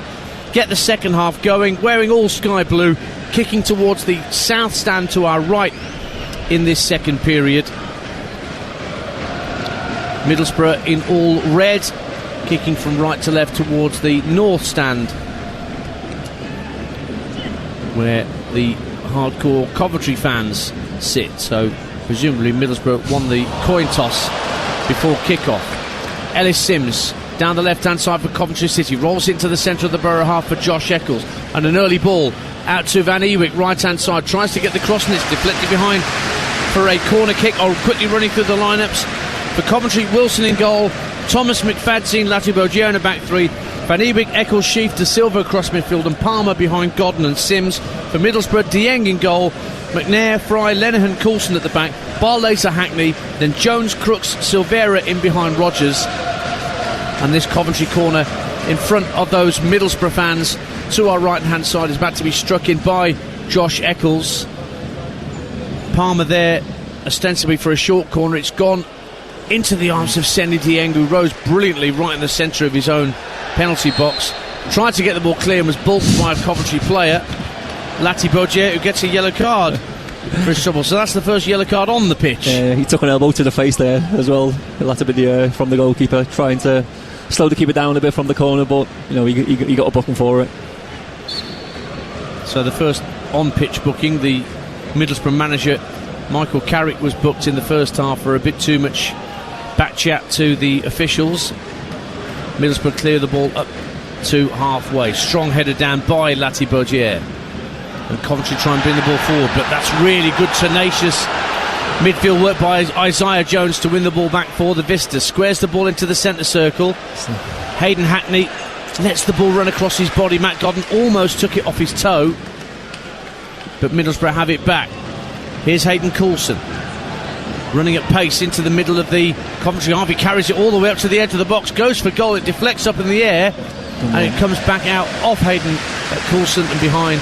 get the second half going, wearing all sky blue, kicking towards the south stand to our right in this second period. Middlesbrough in all red, kicking from right to left towards the north stand, where the hardcore Coventry fans sit. So presumably Middlesbrough won the coin toss before kick-off. Ellis Sims down the left-hand side for Coventry City, rolls into the centre of the borough half for Josh Eccles, and an early ball out to Van Ewijk, right-hand side, tries to get the cross, and it's deflected behind for a corner kick. Quickly running through the lineups for Coventry: Wilson in goal, Thomas, McFadzean, Latibeaudier in the back three, Van Ewijk, Eccles, Sheaf, De Silva across midfield, and Palmer behind Godden and Sims. For Middlesbrough, Dieng in goal, McNair, Fry, Lenihan, Coulson at the back, Barlaser, Hackney, then Jones, Crooks, Silvera in behind Rodgers. And this Coventry corner in front of those Middlesbrough fans. To our right-hand side is about to be struck in by Josh Eccles. Palmer there, ostensibly for a short corner. It's gone into the arms of Seny Dieng, who rose brilliantly right in the centre of his own penalty box. Tried to get the ball clear and was bolted by a Coventry player, Lati Bodier, who gets a yellow card for his trouble. So that's the first yellow card on the pitch. He took an elbow to the face there as well. Lati Bodier from the goalkeeper, trying to slow the keeper down a bit from the corner, but he got a booking for it. So the first on-pitch booking, the Middlesbrough manager Michael Carrick was booked in the first half for a bit too much back chat to the officials. Middlesbrough clear the ball up to halfway. Strong header down by Lati Bodier. And Coventry try and bring the ball forward, but that's really good, tenacious midfield work by Isaiah Jones to win the ball back for the Vista. Squares the ball into the centre circle. Hayden Hackney lets the ball run across his body. Matt Godden almost took it off his toe, but Middlesbrough have it back. Here's Hayden Coulson running at pace into the middle of the Coventry half. He carries it all the way up to the edge of the box, goes for goal, it deflects up in the air, and it comes back out off Hayden Coulson and behind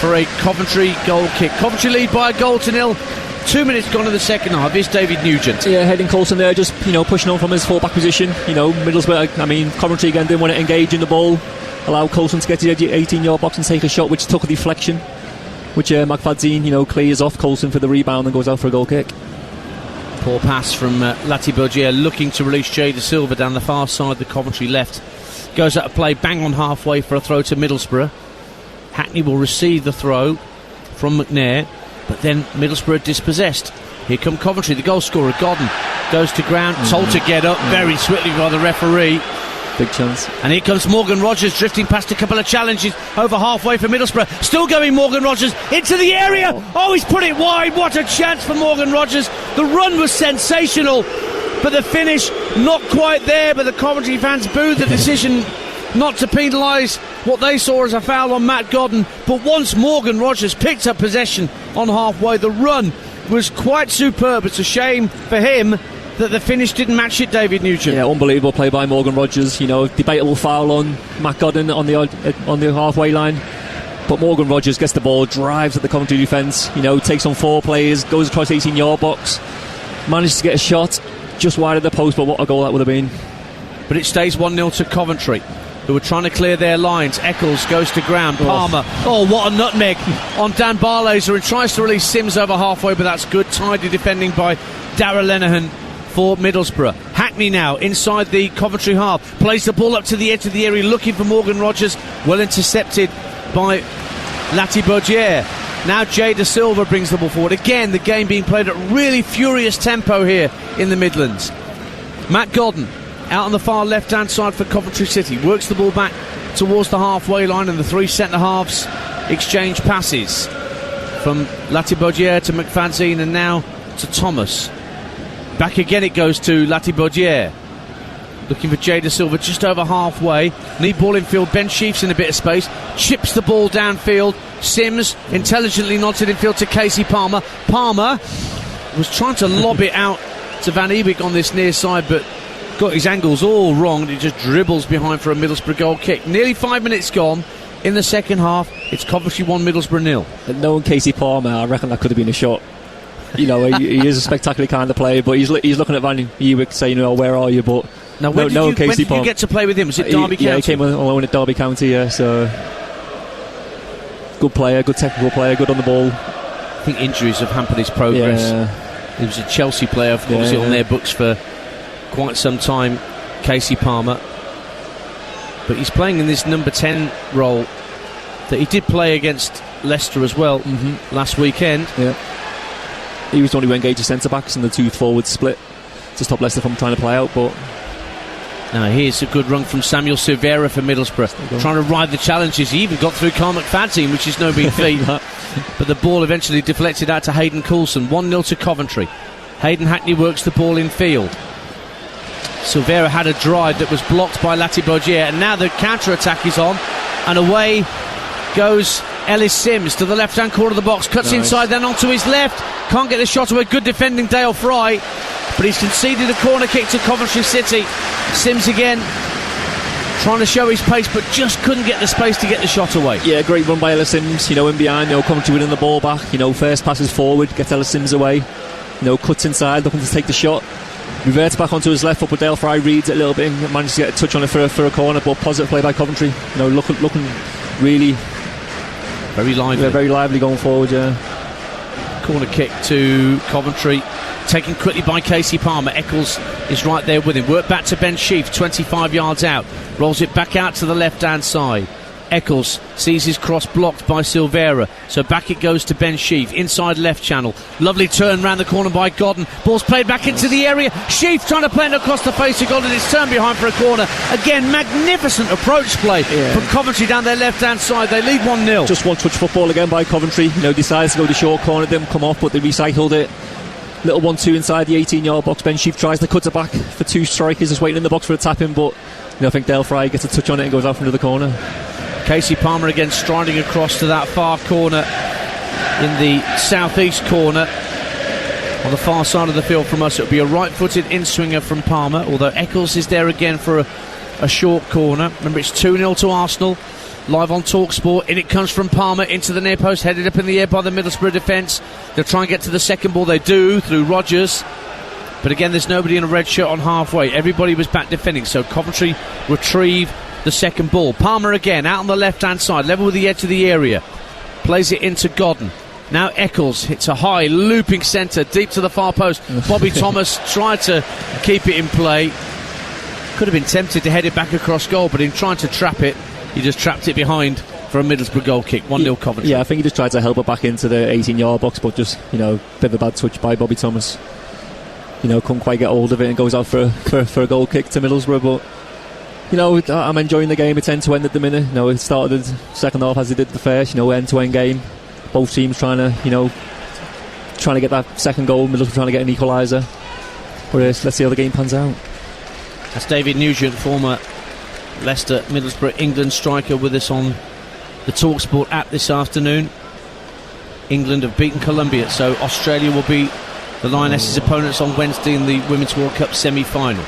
for a Coventry goal kick. Coventry lead by a 1-0. 2 minutes gone in the second half. Here's David Nugent. Yeah, Hayden Coulson there, just pushing on from his full-back position. Middlesbrough, Coventry again didn't want to engage in the ball, allow Coulson to get to the 18-yard box and take a shot, which took a deflection, which McFadzean clears off Coulson for the rebound and goes out for a goal kick. Poor pass from Lati Bodier, looking to release Jay De Silva down the far side, the Coventry left. Goes out of play, bang on halfway for a throw to Middlesbrough. Hackney will receive the throw from McNair, but then Middlesbrough dispossessed. Here come Coventry, the goal scorer, Godden goes to ground, told to get up very swiftly by the referee. Big chance. And here comes Morgan Rogers, drifting past a couple of challenges over halfway for Middlesbrough. Still going Morgan Rogers into the area. Oh, he's put it wide. What a chance for Morgan Rogers. The run was sensational, but the finish not quite there. But the Coventry fans booed the decision not to penalise what they saw as a foul on Matt Godden. But once Morgan Rogers picked up possession on halfway, the run was quite superb. It's a shame for him that the finish didn't match it, David Nugent. Yeah, unbelievable play by Morgan Rogers. Debatable foul on Matt Godden on the halfway line, but Morgan Rogers gets the ball, drives at the Coventry defence. Takes on 4 players, goes across 18-yard box, manages to get a shot just wide of the post. But what a goal that would have been! But it stays 1-0 to Coventry, who are trying to clear their lines. Eccles goes to ground. Palmer, what a nutmeg on Dan Barlaser, and tries to release Sims over halfway, but that's good. Tidy defending by Darragh Lenihan for Middlesbrough. Hackney now inside the Coventry half, plays the ball up to the edge of the area, looking for Morgan Rogers, well intercepted by Lati Bodier. Now Jay De Silva brings the ball forward. Again, the game being played at really furious tempo here in the Midlands. Matt Godden out on the far left-hand side for Coventry City, works the ball back towards the halfway line, and the 3 centre-halves exchange passes from Lati Bodier to McFadzean and now to Thomas. Back again it goes to Lati Bodier, looking for Jay De Silva just over halfway. Need ball in field. Ben Sheaf's in a bit of space, chips the ball downfield. Sims intelligently nods it in field to Casey Palmer. Palmer was trying to lob it out to Van Ewijk on this near side, but got his angles all wrong, and he just dribbles behind for a Middlesbrough goal kick. Nearly 5 minutes gone in the second half. It's Coventry 1, Middlesbrough 0. And knowing Casey Palmer, I reckon that could have been a shot. He is a spectacular kind of player, but he's looking at Van Ewijk saying, where are you? But now, when did you get to play with him? Was it Derby County? Yeah, he came alone at Derby County, so good player, good technical player, good on the ball. I think injuries have hampered his progress. Yeah. He was a Chelsea player, obviously on their books for quite some time, Casey Palmer. But he's playing in this number 10 role that he did play against Leicester as well last weekend. Yeah. He was the only one engaged centre-backs in the 2 forward split to stop Leicester from trying to play out. But now here's a good run from Samuel Silvera for Middlesbrough, trying to ride the challenges. He even got through Carl McFadzean, which is no big feat. But the ball eventually deflected out to Hayden Coulson. 1-0 to Coventry. Hayden Hackney works the ball in field. Silvera had a drive that was blocked by Lati Bodier, and now the counter-attack is on, and away goes Ellis Sims to the left-hand corner of the box, cuts inside, then onto his left, can't get the shot away. Good defending Dale Fry, but he's conceded a corner kick to Coventry City. Sims again trying to show his pace, but just couldn't get the space to get the shot away. Yeah, great run by Ellis Sims, in behind, Coventry winning the ball back, first passes forward, gets Ellis Sims away, cuts inside, looking to take the shot, reverts back onto his left foot, but Dale Fry reads it a little bit and manages to get a touch on it for a corner, but positive play by Coventry, looking really very lively. Yeah, very lively going forward, yeah. Corner kick to Coventry, taken quickly by Casey Palmer. Eccles is right there with him. Work back to Ben Sheaf, 25 yards out. Rolls it back out to the left-hand side. Eccles sees his cross blocked by Silvera, so back it goes to Ben Sheaf, inside left channel. Lovely turn round the corner by Godden. Ball's played back into the area. Sheaf trying to play it across the face of Godden. It's turned behind for a corner. Again, magnificent approach play from Coventry down their left-hand side. They lead 1-0. Just one-touch football again by Coventry. Decides to go to short corner, didn't come off, but they recycled it. Little 1-2 inside the 18-yard box. Ben Sheaf tries to cut it back for two strikers, just waiting in the box for a tap in, but I think Dale Fry gets a touch on it and goes out into the corner. Casey Palmer again striding across to that far corner in the southeast corner on the far side of the field from us. It'll be a right-footed in-swinger from Palmer, although Eccles is there again for a short corner. Remember, it's 2-0 to Arsenal. Live on Talksport. In it comes from Palmer into the near post, headed up in the air by the Middlesbrough defence. They'll try and get to the second ball. They do through Rogers. But again, there's nobody in a red shirt on halfway. Everybody was back defending, so Coventry retrieve the second ball. Palmer again out on the left-hand side, level with the edge of the area. Plays it into Godden. Now Eccles hits a high looping centre deep to the far post. Bobby Thomas tried to keep it in play. Could have been tempted to head it back across goal, but in trying to trap it, he just trapped it behind for a Middlesbrough goal kick. 1-0 Coventry. Yeah, I think he just tried to help it back into the 18-yard box, but just, bit of a bad touch by Bobby Thomas. Couldn't quite get hold of it and goes out for a goal kick to Middlesbrough, but I'm enjoying the game. It's end-to-end at the minute. It started the second half as it did the first. End-to-end game. Both teams trying to get that second goal. Middlesbrough trying to get an equaliser. But let's see how the game pans out. That's David Nugent, former Leicester, Middlesbrough, England striker, with us on the Talksport app this afternoon. England have beaten Colombia, so Australia will be the Lionesses' opponents on Wednesday in the Women's World Cup semi-final.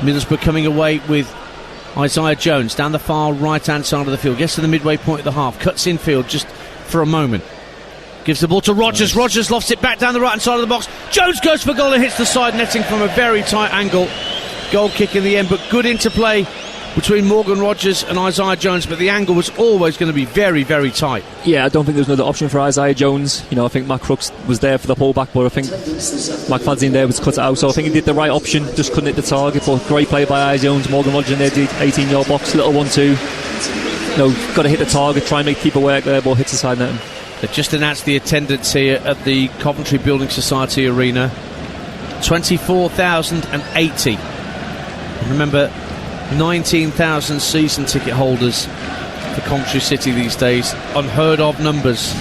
Middlesbrough coming away with Isaiah Jones down the far right-hand side of the field. Gets to the midway point of the half. Cuts infield just for a moment. Gives the ball to Rogers. Rogers lofts it back down the right-hand side of the box. Jones goes for goal and hits the side netting from a very tight angle. Goal kick in the end, but good interplay between Morgan Rogers and Isaiah Jones, but the angle was always going to be very, very tight. Yeah, I don't think there's another option for Isaiah Jones. I think Matt Crooks was there for the pullback, but I think McFadzean there was cut it out, so I think he did the right option, just couldn't hit the target. But great play by Isaiah Jones. Morgan Rogers in there did 18-yard box, little 1-2. Got to hit the target, try and make people work there, but hits the side netting. They've just announced the attendance here at the Coventry Building Society Arena. 24,080. Remember, 19,000 season ticket holders for Coventry City these days. Unheard of numbers.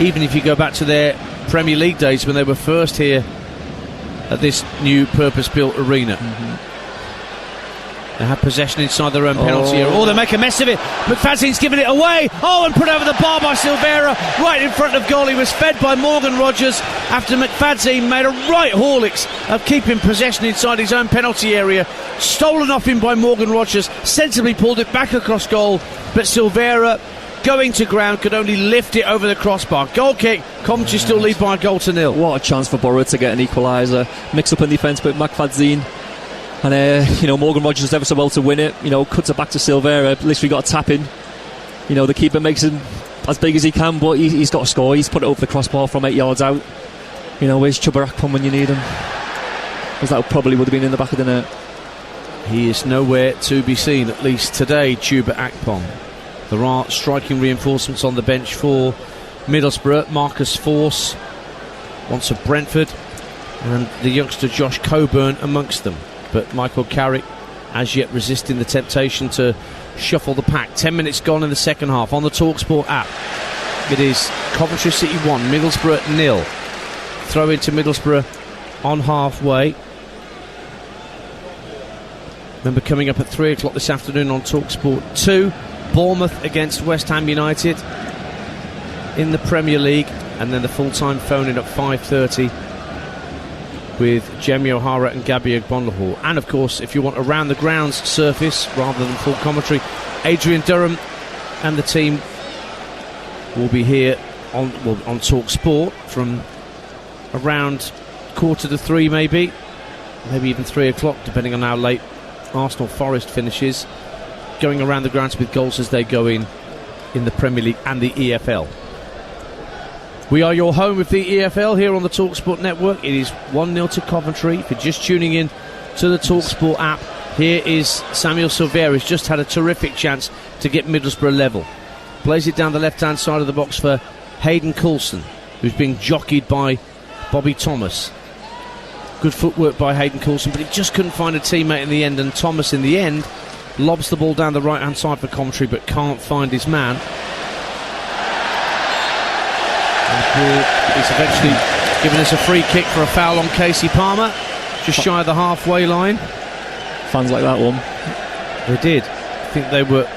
Even if you go back to their Premier League days when they were first here at this new purpose-built arena. They have possession inside their own penalty area. Oh, they make a mess of it. McFadzean's given it away. Oh, and put over the bar by Silvera. Right in front of goal. He was fed by Morgan Rogers after McFadzean made a right Horlicks of keeping possession inside his own penalty area. Stolen off him by Morgan Rogers. Sensibly pulled it back across goal. But Silvera, going to ground, could only lift it over the crossbar. Goal kick. Coventry still lead by a 0-0. What a chance for Borough to get an equaliser. Mix up in defence, but McFadzean. And Morgan Rogers ever so well to win it. Cuts it back to Silvera. Literally got a tap in. The keeper makes him as big as he can, but he's got to score. He's put it over the crossbar from 8 yards out. Where's Chuba Akpom when you need him? Because that probably would have been in the back of the net. He is nowhere to be seen, at least today, Chuba Akpom. There are striking reinforcements on the bench for Middlesbrough. Marcus Force, once of Brentford, and the youngster Josh Coburn amongst them. But Michael Carrick as yet resisting the temptation to shuffle the pack. 10 minutes gone in the second half on the Talksport app. It is Coventry City 1, Middlesbrough 0. Throw into Middlesbrough on halfway. Remember, coming up at 3 o'clock this afternoon on Talksport 2, Bournemouth against West Ham United in the Premier League, and then the full-time phone-in at 5:30 with Jamie O'Hara and Gabby Ogbonlahor. And of course, if you want around the grounds surface rather than full commentary, Adrian Durham and the team will be here on Talksport from around 2:45 maybe even 3 o'clock, depending on how late Arsenal Forest finishes, going around the grounds with goals as they go in the Premier League and the EFL. We are your home with the EFL here on the Talksport network. It is 1-0 to Coventry. If you're just tuning in to the Talksport app, here is Samuel Silvera, who's just had a terrific chance to get Middlesbrough level. Plays it down the left-hand side of the box for Hayden Coulson, who's being jockeyed by Bobby Thomas. Good footwork by Hayden Coulson, but he just couldn't find a teammate in the end, and Thomas in the end lobs the ball down the right-hand side for Coventry but can't find his man. He's eventually given us a free kick for a foul on Casey Palmer, just shy of the halfway line. Fans like that one. They did. I think they were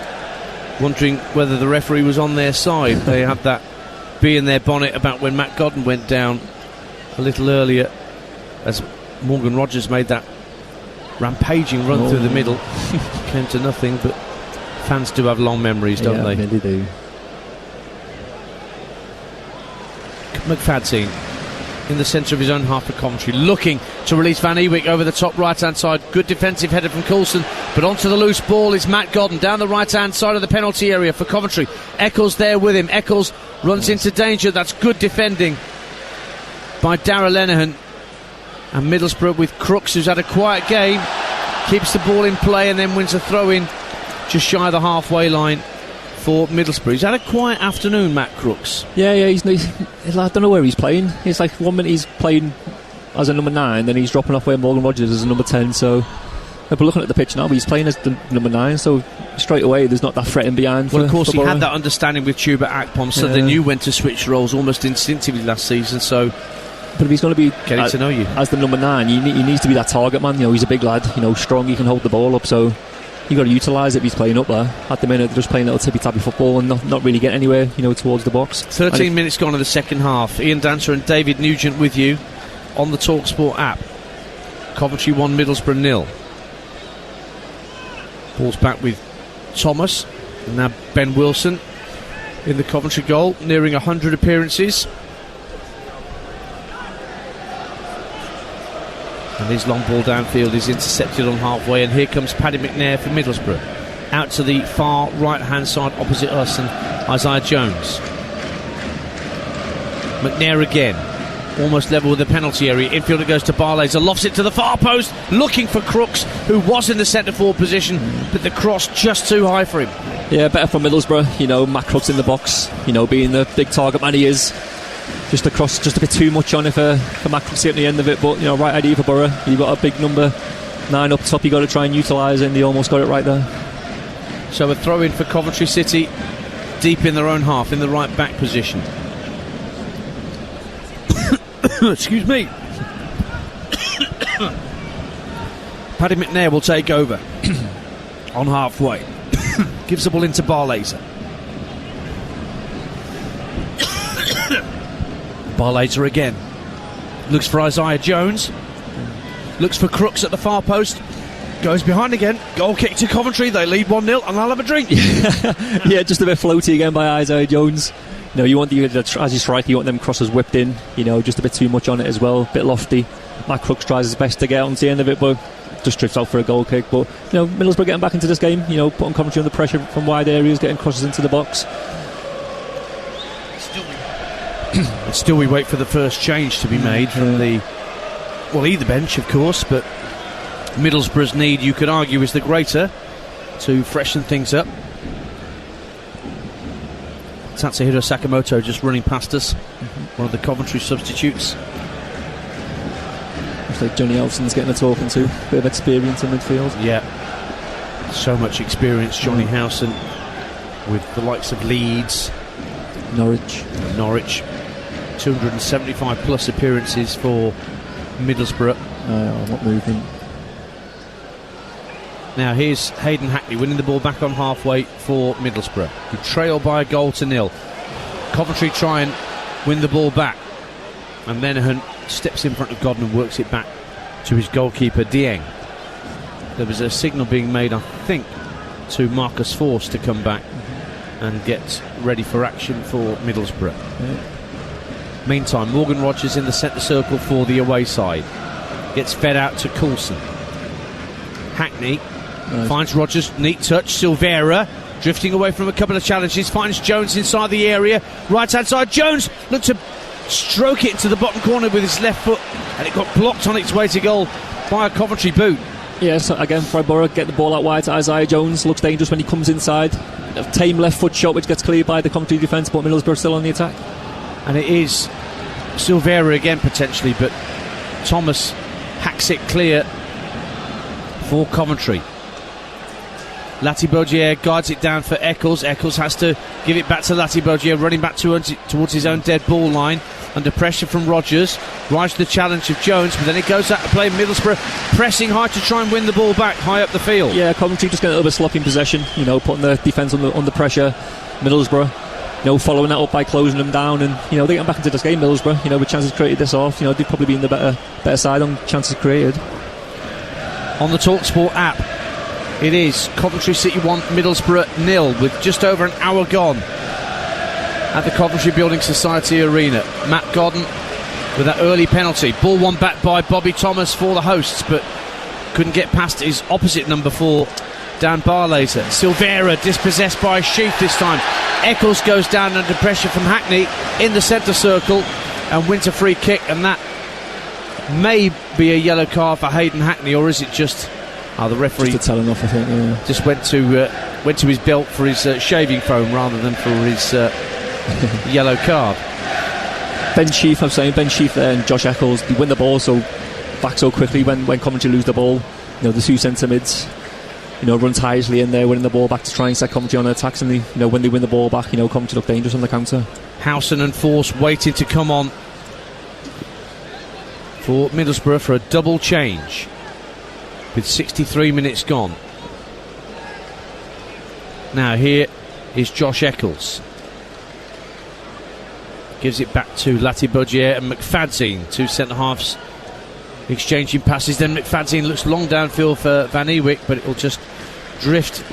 wondering whether the referee was on their side. They had that bee in their bonnet about when Matt Godden went down a little earlier, as Morgan Rogers made that rampaging run through the middle. Came to nothing, but fans do have long memories, don't they? Yeah, they do. McFadzean in the centre of his own half for Coventry, looking to release Van Ewijk over the top right hand side. Good defensive header from Coulson, but onto the loose ball is Matt Godden down the right hand side of the penalty area for Coventry. Eccles there with him. Eccles runs into danger. That's good defending by Darragh Lenihan. And Middlesbrough with Crooks, who's had a quiet game, keeps the ball in play and then wins a throw in just shy of the halfway line for Middlesbrough. He's had a quiet afternoon, Matt Crooks. Yeah, I don't know where he's playing. It's like 1 minute he's playing as a number 9, then he's dropping off where Morgan Rogers is as a number 10. So we're looking at the pitch now, but he's playing as the number 9, so straight away there's not that threat in behind. Well, of course, he had that understanding with Chuba Akpom, so they knew when to switch roles almost instinctively last season. So, but if he's going to be getting to know you as the number 9, he needs to be that target man. He's a big lad, strong, he can hold the ball up, so you've got to utilise it if he's playing up there. At the minute, they're just playing little tippy-tappy football and not really getting anywhere, towards the box. 13 minutes gone in the second half. Ian Dancer and David Nugent with you on the Talksport app. Coventry 1, Middlesbrough 0. Ball's back with Thomas. And now Ben Wilson in the Coventry goal, nearing 100 appearances. And his long ball downfield is intercepted on halfway, and here comes Paddy McNair for Middlesbrough. Out to the far right-hand side opposite us and Isaiah Jones. McNair again, almost level with the penalty area. Infielder goes to Barlaser, lofts it to the far post, looking for Crooks, who was in the centre-forward position, but the cross just too high for him. Yeah, better for Middlesbrough. Matt Crooks in the box, being the big target man he is. Just a cross, just a bit too much on it for Matt Crooks at the end of it, but right idea for Borough. You've got a big number 9 up top, you've got to try and utilise it, and they almost got it right there. So a throw in for Coventry City, deep in their own half, in the right back position. Excuse me. Paddy McNair will take over on halfway. Gives the ball into Barlaser. Barlaser again. Looks for Isaiah Jones. Looks for Crooks at the far post. Goes behind again. Goal kick to Coventry. They lead 1-0 and I'll have a drink. Yeah, just a bit floaty again by Isaiah Jones. You want as you strike, you want them crosses whipped in. Just a bit too much on it as well. A bit lofty. Matt Crooks tries his best to get on to the end of it, but just drifts out for a goal kick. But Middlesbrough getting back into this game. Putting Coventry under pressure from wide areas, getting crosses into the box. Still we wait for the first change to be made from either bench, of course, but Middlesbrough's need, you could argue, is the greater to freshen things up. Tatsuhiro Sakamoto just running past us, one of the Coventry substitutes. Looks like Johnny Elson's getting a talking to. Bit of experience in midfield. Yeah, so much experience, Johnny Howson, with the likes of Leeds, Norwich. 275 plus appearances for Middlesbrough. What movement. Now here's Hayden Hackney winning the ball back on halfway for Middlesbrough, who trail by 1-0. Coventry try and win the ball back, and Lenihan steps in front of Godden and works it back to his goalkeeper Dieng. There was a signal being made, I think, to Marcus Force to come back and get ready for action for Middlesbrough. Meantime, Morgan Rogers in the centre circle for the away side. Gets fed out to Coulson. Hackney finds Rogers, neat touch. Silvera drifting away from a couple of challenges, finds Jones inside the area. Right hand side, Jones looked to stroke it into the bottom corner with his left foot, and it got blocked on its way to goal by a Coventry boot. Yes, again, Borough get the ball out wide to Isaiah Jones. Looks dangerous when he comes inside. A tame left foot shot which gets cleared by the Coventry defence, but Middlesbrough still on the attack. And it is Silvera again potentially, but Thomas hacks it clear for Coventry. Latibeaudiere guides it down for Eccles. Eccles has to give it back to Latibeaudiere, running back towards his own dead ball line, under pressure from Rogers. Rise to the challenge of Jones, but then it goes out to play. Middlesbrough pressing high to try and win the ball back high up the field. Yeah, Coventry just getting a little bit sloppy in possession, putting the defence under pressure. Middlesbrough, following that up by closing them down, and they get back into this game. Middlesbrough, with chances created this off, they'd probably be in the better side on chances created. On the Talksport app, it is Coventry City 1, Middlesbrough 0, with just over an hour gone at the Coventry Building Society Arena. Matt Godden with that early penalty. Ball won back by Bobby Thomas for the hosts, but couldn't get past his opposite number 4, Dan Barlaser. Silvera dispossessed by Sheaf this time. Eccles goes down under pressure from Hackney in the centre circle and wins a free kick, and that may be a yellow card for Hayden Hackney, or is it just the referee just a telling off, I think, just went to his belt for his shaving foam rather than for his yellow card. Ben Sheaf there and Josh Eccles, they win the ball back so quickly when Coventry lose the ball. The two centre mids run tirelessly in there, winning the ball back to try and set Coventry on attacks, and when they win the ball back, Coventry look dangerous on the counter. Howson and Force waiting to come on for Middlesbrough for a double change with 63 minutes gone. Now here is Josh Eccles. Gives it back to Latibeaudiere and McFadzean, two centre-halves exchanging passes. Then McFadzean looks long downfield for Van Ewijk, but it will just drift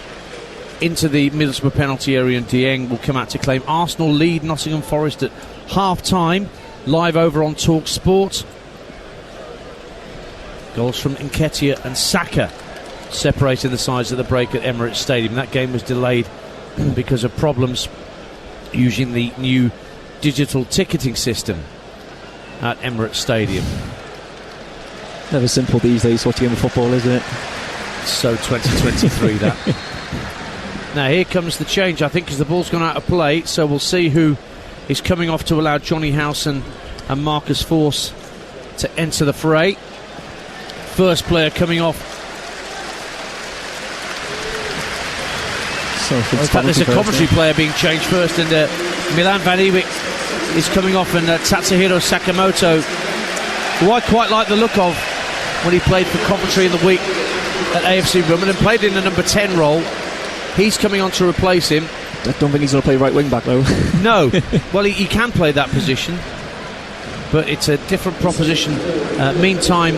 into the Middlesbrough penalty area, and Dieng will come out to claim. Arsenal lead Nottingham Forest at half-time, live over on Talksport. Goals from Nketiah and Saka separating the sides of the break at Emirates Stadium. That game was delayed because of problems using the new digital ticketing system at Emirates Stadium. Never simple these days watching the football, isn't it? So 2023 that. Now here comes the change, I think, because the ball's gone out of play, so we'll see who is coming off to allow Johnny Howson and Marcus Force to enter the fray. First player coming off. So in fact, there's a Coventry player being changed first, and Milan Van Ewijk is coming off, and Tatsuhiro Sakamoto, who I quite like the look of when he played for Coventry in the week at AFC Wimbledon, played in the number 10 role. He's coming on to replace him. I don't think he's going to play right wing back though. No, well he can play that position, but it's a different proposition. Meantime,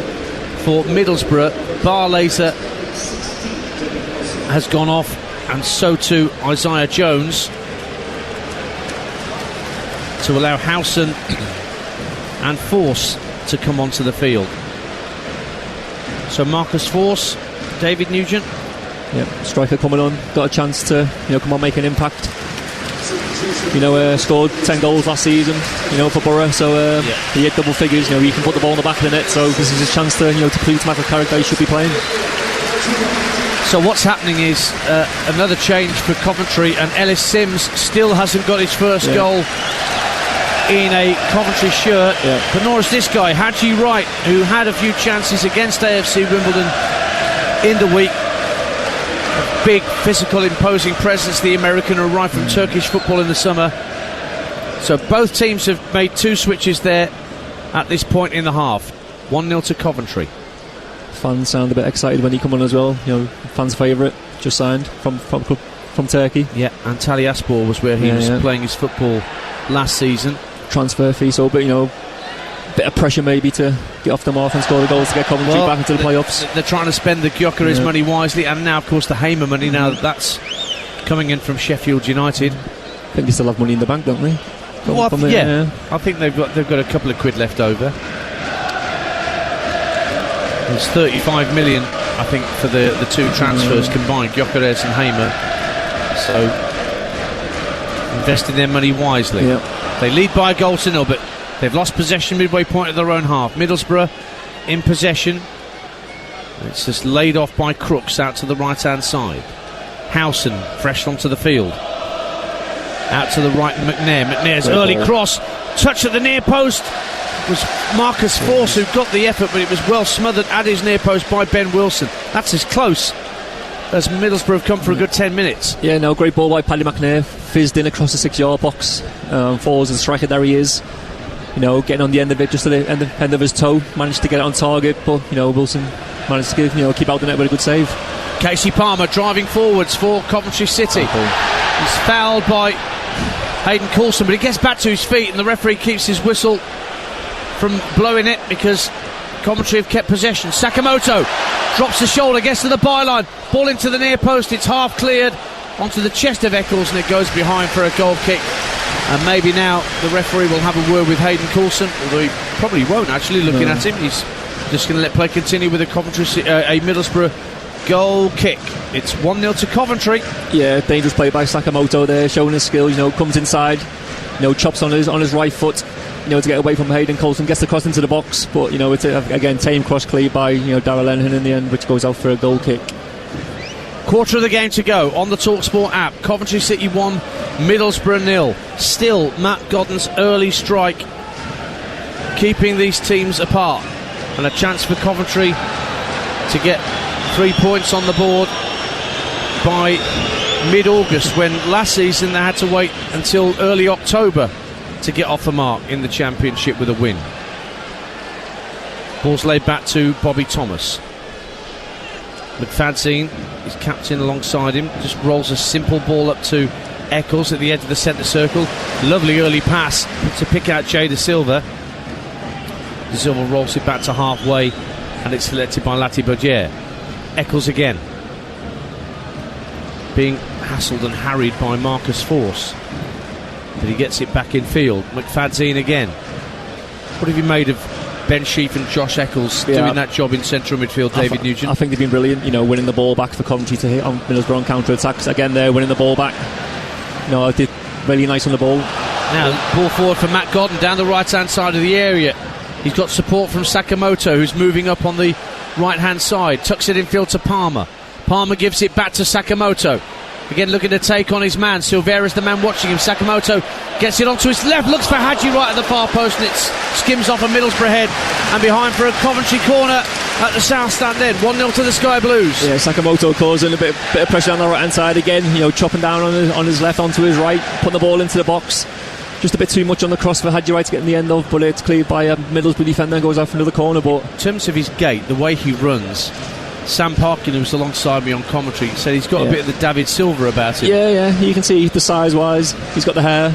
for Middlesbrough, Barlaser has gone off, and so too Isaiah Jones, to allow Howson and Force to come onto the field. So Marcus Force, David Nugent. Yep, striker coming on, got a chance to come on, make an impact. Scored 10 goals last season, for Borough, so he hit double figures. He can put the ball in the back of the net, so this is his chance to prove to Michael Carrick that he should be playing. So what's happening is another change for Coventry, and Ellis Sims still hasn't got his first goal in a Coventry shirt, but nor is this guy, Haji Wright, who had a few chances against AFC Wimbledon in the week. A big, physical, imposing presence, the American, who arrived from Turkish football in the summer. So both teams have made two switches there at this point in the half. 1-0 to Coventry. Fans sound a bit excited when he come on as well. Fans' favourite, just signed from Turkey. Yeah, Antalyaspor was where he was playing his football last season. Transfer fee, so but bit of pressure maybe to get off the mark and score the goals to get Coventry back into the playoffs. They're trying to spend the Gyökeres money wisely, and now of course the Hamer money, now that's coming in from Sheffield United. I think they still have money in the bank, don't they? I think they've got a couple of quid left over. There's 35 million, I think, for the two transfers combined, Gyökeres and Hamer. So investing their money wisely. They lead by a goal to 0, but they've lost possession midway point of their own half. Middlesbrough in possession. It's just laid off by Crooks out to the right hand side. Howson fresh onto the field. Out to the right, McNair. McNair's early cross, touch at the near post. It was Marcus Force who got the effort, but it was well smothered at his near post by Ben Wilson. That's as close as Middlesbrough have come for a good 10 minutes. Yeah, no, great ball by Paddy McNair. Fizzed in across the 6-yard box. Falls as a striker, there he is. Getting on the end of it, just at the end of his toe. Managed to get it on target, but, Wilson managed to keep out the net with a good save. Casey Palmer driving forwards for Coventry City. He's fouled by Hayden Coulson, but he gets back to his feet and the referee keeps his whistle from blowing it because Coventry have kept possession. Sakamoto drops the shoulder, gets to the byline, ball into the near post, it's half cleared onto the chest of Eccles and it goes behind for a goal kick. And maybe now the referee will have a word with Hayden Coulson, although he probably won't actually, looking at him. He's just going to let play continue with a Middlesbrough goal kick. It's 1-0 to Coventry. Yeah, dangerous play by Sakamoto there, showing his skill. Comes inside, chops on his right foot, to get away from Hayden Coulson, gets the cross into the box, but it's again tame cross cleared by Darrell Lennon in the end, which goes out for a goal kick. Quarter of the game to go on the Talksport app. Coventry City 1, Middlesbrough 0. Still Matt Godden's early strike keeping these teams apart, and a chance for Coventry to get 3 points on the board by mid-August, when last season they had to wait until early October to get off the mark in the Championship with a win. Ball's laid back to Bobby Thomas. McFadzean, his captain alongside him, just rolls a simple ball up to Eccles at the edge of the centre circle. Lovely early pass to pick out Jay De Silva. De Silva rolls it back to halfway and it's selected by Lati Bodier. Eccles again, being hassled and harried by Marcus Force, but he gets it back in field. McFadzean again. What have you made of Ben Sheaf and Josh Eccles doing that job in central midfield, David Nugent? I think they've been brilliant, winning the ball back for Coventry to hit on Middlesbrough on counter-attacks. Again, they're winning the ball back. They did really nice on the ball. Now, ball forward for Matt Godden down the right-hand side of the area. He's got support from Sakamoto, who's moving up on the right-hand side. Tucks it infield to Palmer. Palmer gives it back to Sakamoto. Again, looking to take on his man. Silvera's the man watching him. Sakamoto gets it onto his left, looks for Hadji right at the far post, and it skims off a Middlesbrough head and behind for a Coventry corner at the south stand end. 1-0 to the Sky Blues. Yeah, Sakamoto causing a bit of pressure on the right hand side again, chopping down on his left onto his right, putting the ball into the box. Just a bit too much on the cross for Hadji Wright to get in the end of, but it's cleared by a Middlesbrough defender and goes out for another corner. But in terms of his gait, the way he runs, Sam Parkin, who's alongside me on commentary, said he's got a bit of the David Silva about him. Yeah, you can see the size-wise. He's got the hair,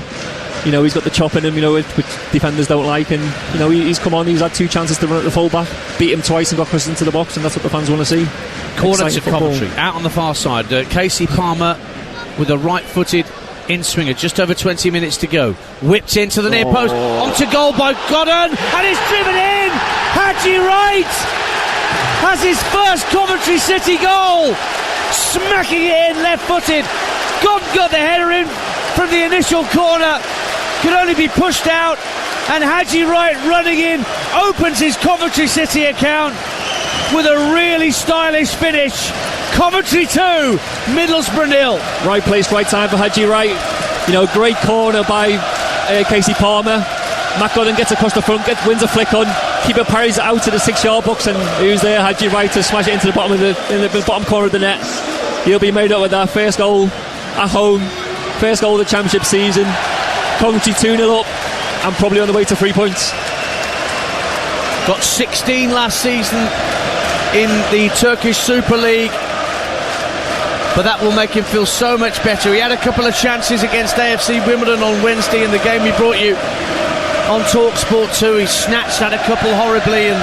he's got the chop in him, which defenders don't like. And he's come on. He's had 2 chances to run at the full-back, beat him twice and got crossed into the box, and that's what the fans want to see. Corner to Coventry, out on the far side. Casey Palmer with a right-footed in-swinger, just over 20 minutes to go. Whipped into the near post, onto goal by Godden, and it's driven in. Hadji Wright has his first Coventry City goal, smacking it in left-footed. Godden got the header in from the initial corner, could only be pushed out, and Hadji Wright running in opens his Coventry City account with a really stylish finish. Coventry 2, Middlesbrough 0. Right place, right time for Hadji Wright. Great corner by Casey Palmer. Matt Godden gets across the front, wins a flick on. Keeper parries it out to the 6-yard box, and who's there? Hadji Wright to smash it into the bottom of the bottom corner of the net. He'll be made up with that first goal at home, first goal of the Championship season. Coventry 2-0 up, and probably on the way to 3 points. Got 16 last season in the Turkish Super League, but that will make him feel so much better. He had a couple of chances against AFC Wimbledon on Wednesday in the game we brought you on Talksport 2. He snatched at a couple horribly, and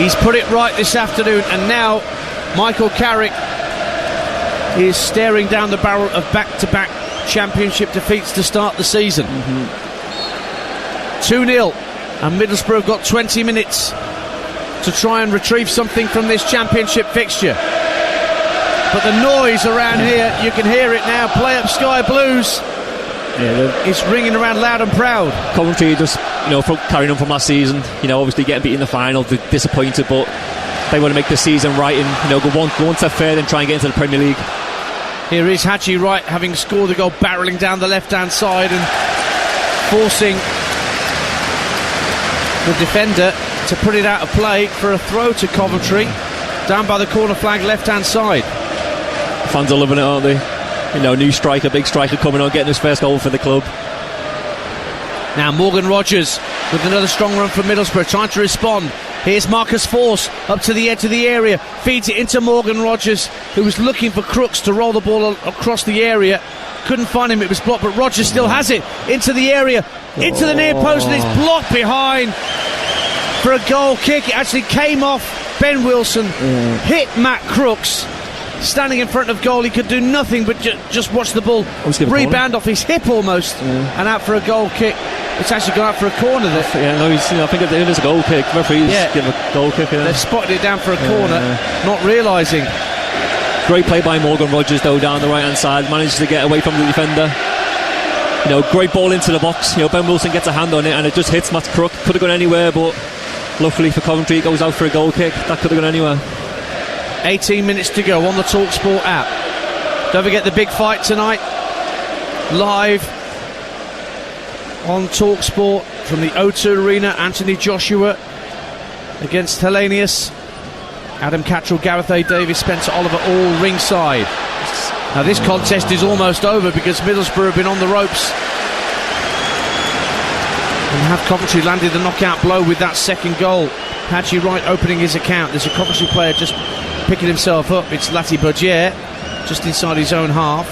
he's put it right this afternoon. And now Michael Carrick is staring down the barrel of back-to-back championship defeats to start the season. 2-0, and Middlesbrough have got 20 minutes to try and retrieve something from this championship fixture. But the noise around here, you can hear it now. Play Up Sky Blues. It's ringing around loud and proud. Coventry just, carrying on from last season, obviously getting beat in the final, they're disappointed, but they want to make the season right and, go one step further and try and get into the Premier League. Here is Haji Wright, having scored the goal, barrelling down the left-hand side and forcing the defender to put it out of play for a throw to Coventry, down by the corner flag, left-hand side. Fans are loving it, aren't they? New striker, big striker coming on, getting his first goal for the club. Now Morgan Rogers with another strong run from Middlesbrough, trying to respond. Here's Marcus Force up to the edge of the area, feeds it into Morgan Rogers, who was looking for Crooks to roll the ball across the area. Couldn't find him, it was blocked, but Rogers still has it into the area, into the near post, and it's blocked behind for a goal kick. It actually came off Ben Wilson, hit Matt Crooks. Standing in front of goal, he could do nothing but just watch the ball rebound off his hip almost, and out for a goal kick. It's actually gone out for a corner there. I think it is a goal kick. Referees give a goal kick. They've spotted it down for a corner, not realising. Great play by Morgan Rogers though, down the right hand side, managed to get away from the defender. Great ball into the box. Ben Wilson gets a hand on it and it just hits Matt Crook. Could have gone anywhere, but luckily for Coventry it goes out for a goal kick. That could have gone anywhere. 18 minutes to go on the Talksport app. Don't forget the big fight tonight, live on Talksport from the O2 Arena. Anthony Joshua against Hellenius. Adam Cattrall, Gareth A. Davis, Spencer Oliver, all ringside. Now this contest is almost over because Middlesbrough have been on the ropes and have Coventry landed the knockout blow with that second goal. Haji Wright opening his account. There's a Coventry player just picking himself up. It's Lati Bogier, just inside his own half,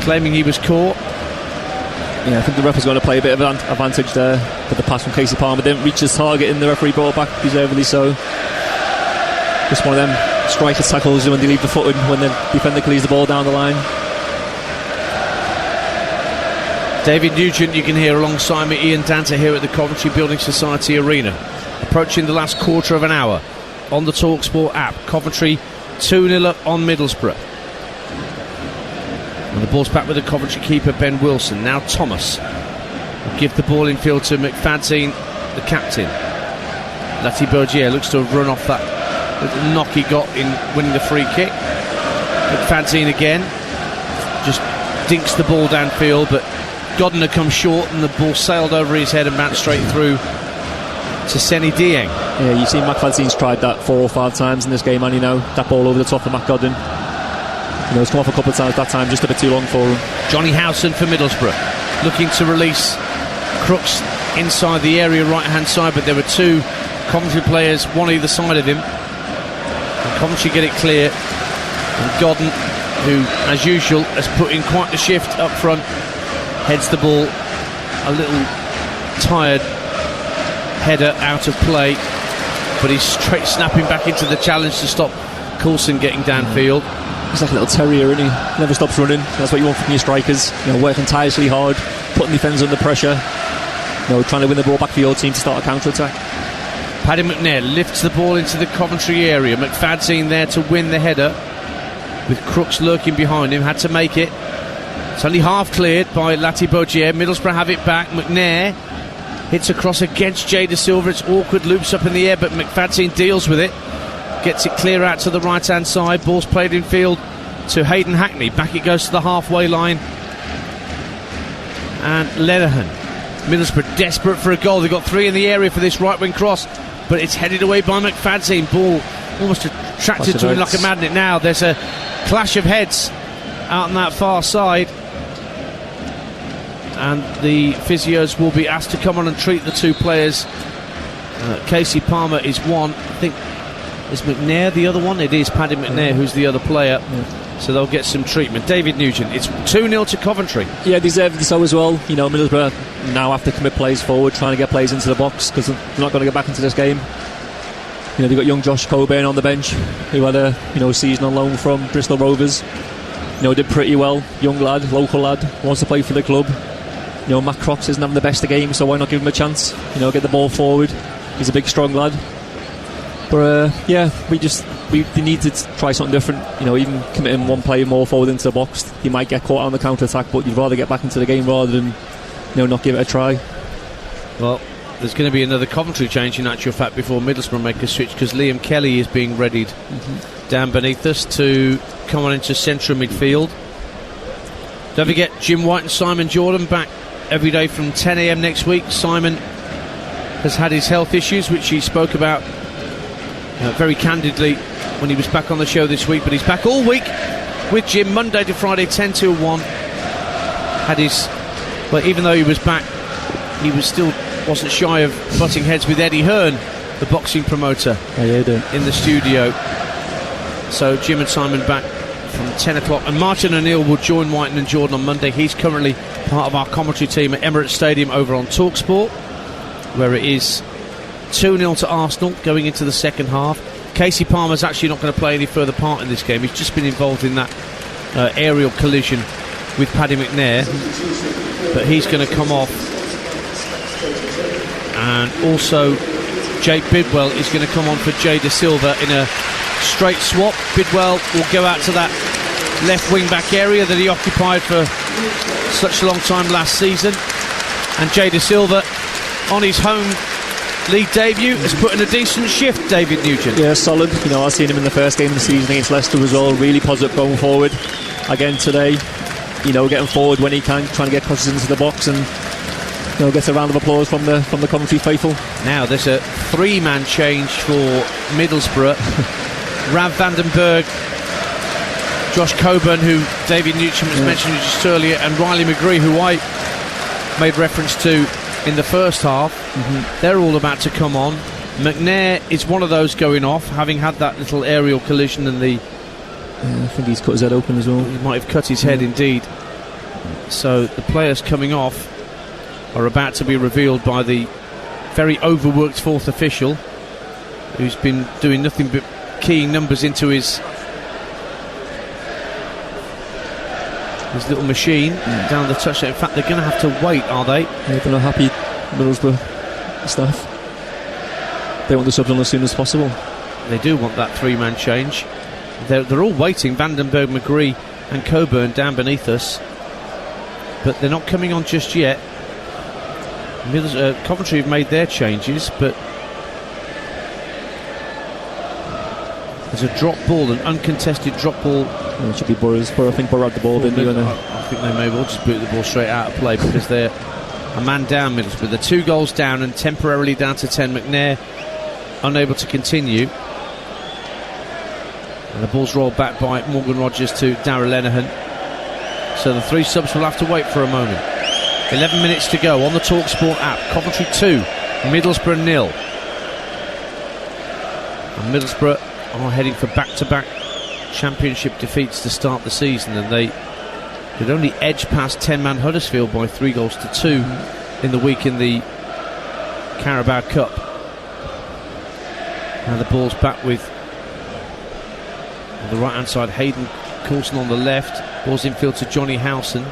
claiming he was caught. I think the ref was going to play a bit of an advantage there, but the pass from Casey Palmer didn't reach his target and the referee brought it back deservedly so. Just one of them striker tackles when they leave the footing, when the defender clears the ball down the line. David Nugent, you can hear alongside me, Ian Danter here at the Coventry Building Society Arena. Approaching the last quarter of an hour on the Talksport app. Coventry 2-0 up on Middlesbrough. And the ball's back with the Coventry keeper Ben Wilson. Now Thomas will give the ball in field to McFadzean, the captain. Lati Bogier looks to have run off that little knock he got in winning the free kick. McFadzean again just dinks the ball downfield, but Godden comes short and the ball sailed over his head and bounced straight through to Seni Dieng. Yeah, you've seen McFadzean's tried that 4 or 5 times in this game, and that ball over the top of Matt Godden. It's come off a couple of times, that time just a bit too long for him. Johnny Howson for Middlesbrough, looking to release Crooks inside the area right hand side, but there were 2 Coventry players, one either side of him, and Coventry get it clear, and Godden, who as usual has put in quite the shift up front, heads the ball a little tired, header out of play, but he's straight snapping back into the challenge to stop Coulson getting downfield. He's like a little terrier, isn't he? Never stops running. That's what you want from your strikers. Working tirelessly hard, putting defenders under pressure. Trying to win the ball back for your team to start a counter-attack. Paddy McNair lifts the ball into the Coventry area. McFadzean there to win the header, with Crooks lurking behind him. Had to make it. It's only half cleared by Lati Bogier. Middlesbrough have it back. McNair hits across against Jay Da Silva. It's awkward, loops up in the air, but McFadzean deals with it. Gets it clear out to the right-hand side. Ball's played in field to Hayden Hackney. Back it goes to the halfway line. And Lenihan. Middlesbrough desperate for a goal. They've got 3 in the area for this right-wing cross, but it's headed away by McFadzean. Ball almost attracted to him like a magnet now. There's a clash of heads out on that far side, and the physios will be asked to come on and treat the 2 players. Casey Palmer is one. I think, is McNair the other one? It is Paddy McNair who's the other player. so they'll get some treatment. David Nugent, it's 2-0 to Coventry. Yeah, deservedly so as well. You know, Middlesbrough now have to commit players forward, trying to get players into the box, because they're not going to get back into this game. You know, they've got young Josh Coburn on the bench, who had a season on loan from Bristol Rovers. You know, did pretty well. Young lad, local lad, wants to play for the club. You know, Matt Crox isn't having the best of games, so why not give him a chance? You know, get the ball forward. He's a big, strong lad. But they need to try something different. You know, even committing one player more forward into the box, he might get caught on the counter attack. But you'd rather get back into the game rather than, not give it a try. Well, there's going to be another Coventry change in actual fact before Middlesbrough make a switch, because Liam Kelly is being readied down beneath us to come on into central midfield. Don't forget Jim White and Simon Jordan back every day from 10 a.m. next week. Simon has had his health issues, which he spoke about very candidly when he was back on the show this week, but he's back all week with Jim, Monday to Friday, 10 till 1. Even though he was back, he wasn't shy of butting heads with Eddie Hearn, the boxing promoter, in the studio. So Jim and Simon back from 10 o'clock, and Martin O'Neill will join Whiten and Jordan on Monday. He's currently part of our commentary team at Emirates Stadium over on Talksport, where it is 2-0 to Arsenal going into the second half. Casey Palmer's actually not going to play any further part in this game. He's just been involved in that aerial collision with Paddy McNair, but he's going to come off. And also Jake Bidwell is going to come on for Jay De Silva in a straight swap. Bidwell will go out to that left wing back area that he occupied for such a long time last season, and Jay De Silva on his home league debut has put in a decent shift. David Nugent, yeah, solid. You know, I've seen him in the first game of the season against Leicester as well, really positive going forward. Again today, getting forward when he can, trying to get crosses into the box, and gets a round of applause from the Coventry faithful. Now there's a 3-man change for Middlesbrough. Rav Vandenberg, Josh Coburn, who David Nugent was mentioning just earlier, and Riley McGree, who I made reference to in the first half. They're all about to come on. McNair is one of those going off, having had that little aerial collision, and I think he's cut his head open as well. He might have cut his head indeed. So the players coming off are about to be revealed by the very overworked fourth official, who's been doing nothing but keying numbers into his little machine down the touchline. In fact, they're going to have to wait, are they? Yeah, they're not happy, Middlesbrough staff. They want the subs on as soon as possible. They do want that 3-man change. They're all waiting, Vandenberg, McGree and Coburn down beneath us, but they're not coming on just yet. Coventry have made their changes, but there's a drop ball, an uncontested drop ball. It should be Burroughs. I think Burrow had the ball, didn't he? I think they may well just boot the ball straight out of play, because they're a man down, Middlesbrough. They're 2 goals down and temporarily down to 10. McNair unable to continue. And the ball's rolled back by Morgan Rogers to Darragh Lenihan. So the 3 subs will have to wait for a moment. 11 minutes to go on the Talksport app. Coventry 2, Middlesbrough 0. And Middlesbrough are heading for back-to-back championship defeats to start the season, and they could only edge past 10-man Huddersfield by 3 goals to 2 in the week in the Carabao Cup. Now the ball's back with, on the right hand side, Hayden Coulson on the left. Ball's infield to Johnny Howson.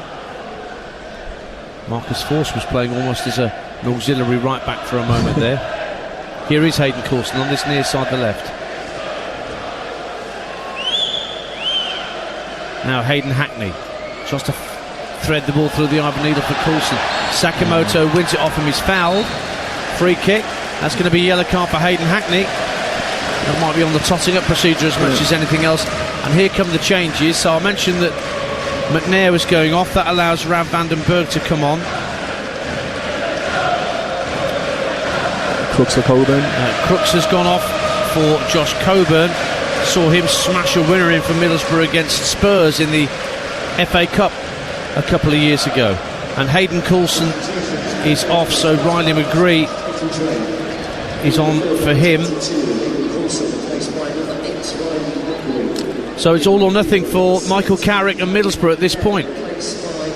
Marcus Force was playing almost as an auxiliary right back for a moment there. Here is Hayden Coulson on this near side, the left. Now Hayden Hackney tries to thread the ball through the eye of a needle for Coulson. Sakamoto wins it off him, he's fouled. Free kick. That's going to be a yellow card for Hayden Hackney. That might be on the totting up procedure as much as anything else. And here come the changes. So I mentioned that McNair was going off. That allows Rav Vandenberg to come on. Crooks for Coburn. Crooks has gone off for Josh Coburn. Saw him smash a winner in for Middlesbrough against Spurs in the FA Cup a couple of years ago. And Hayden Coulson is off, so Riley McGree is on for him. So it's all or nothing for Michael Carrick and Middlesbrough at this point.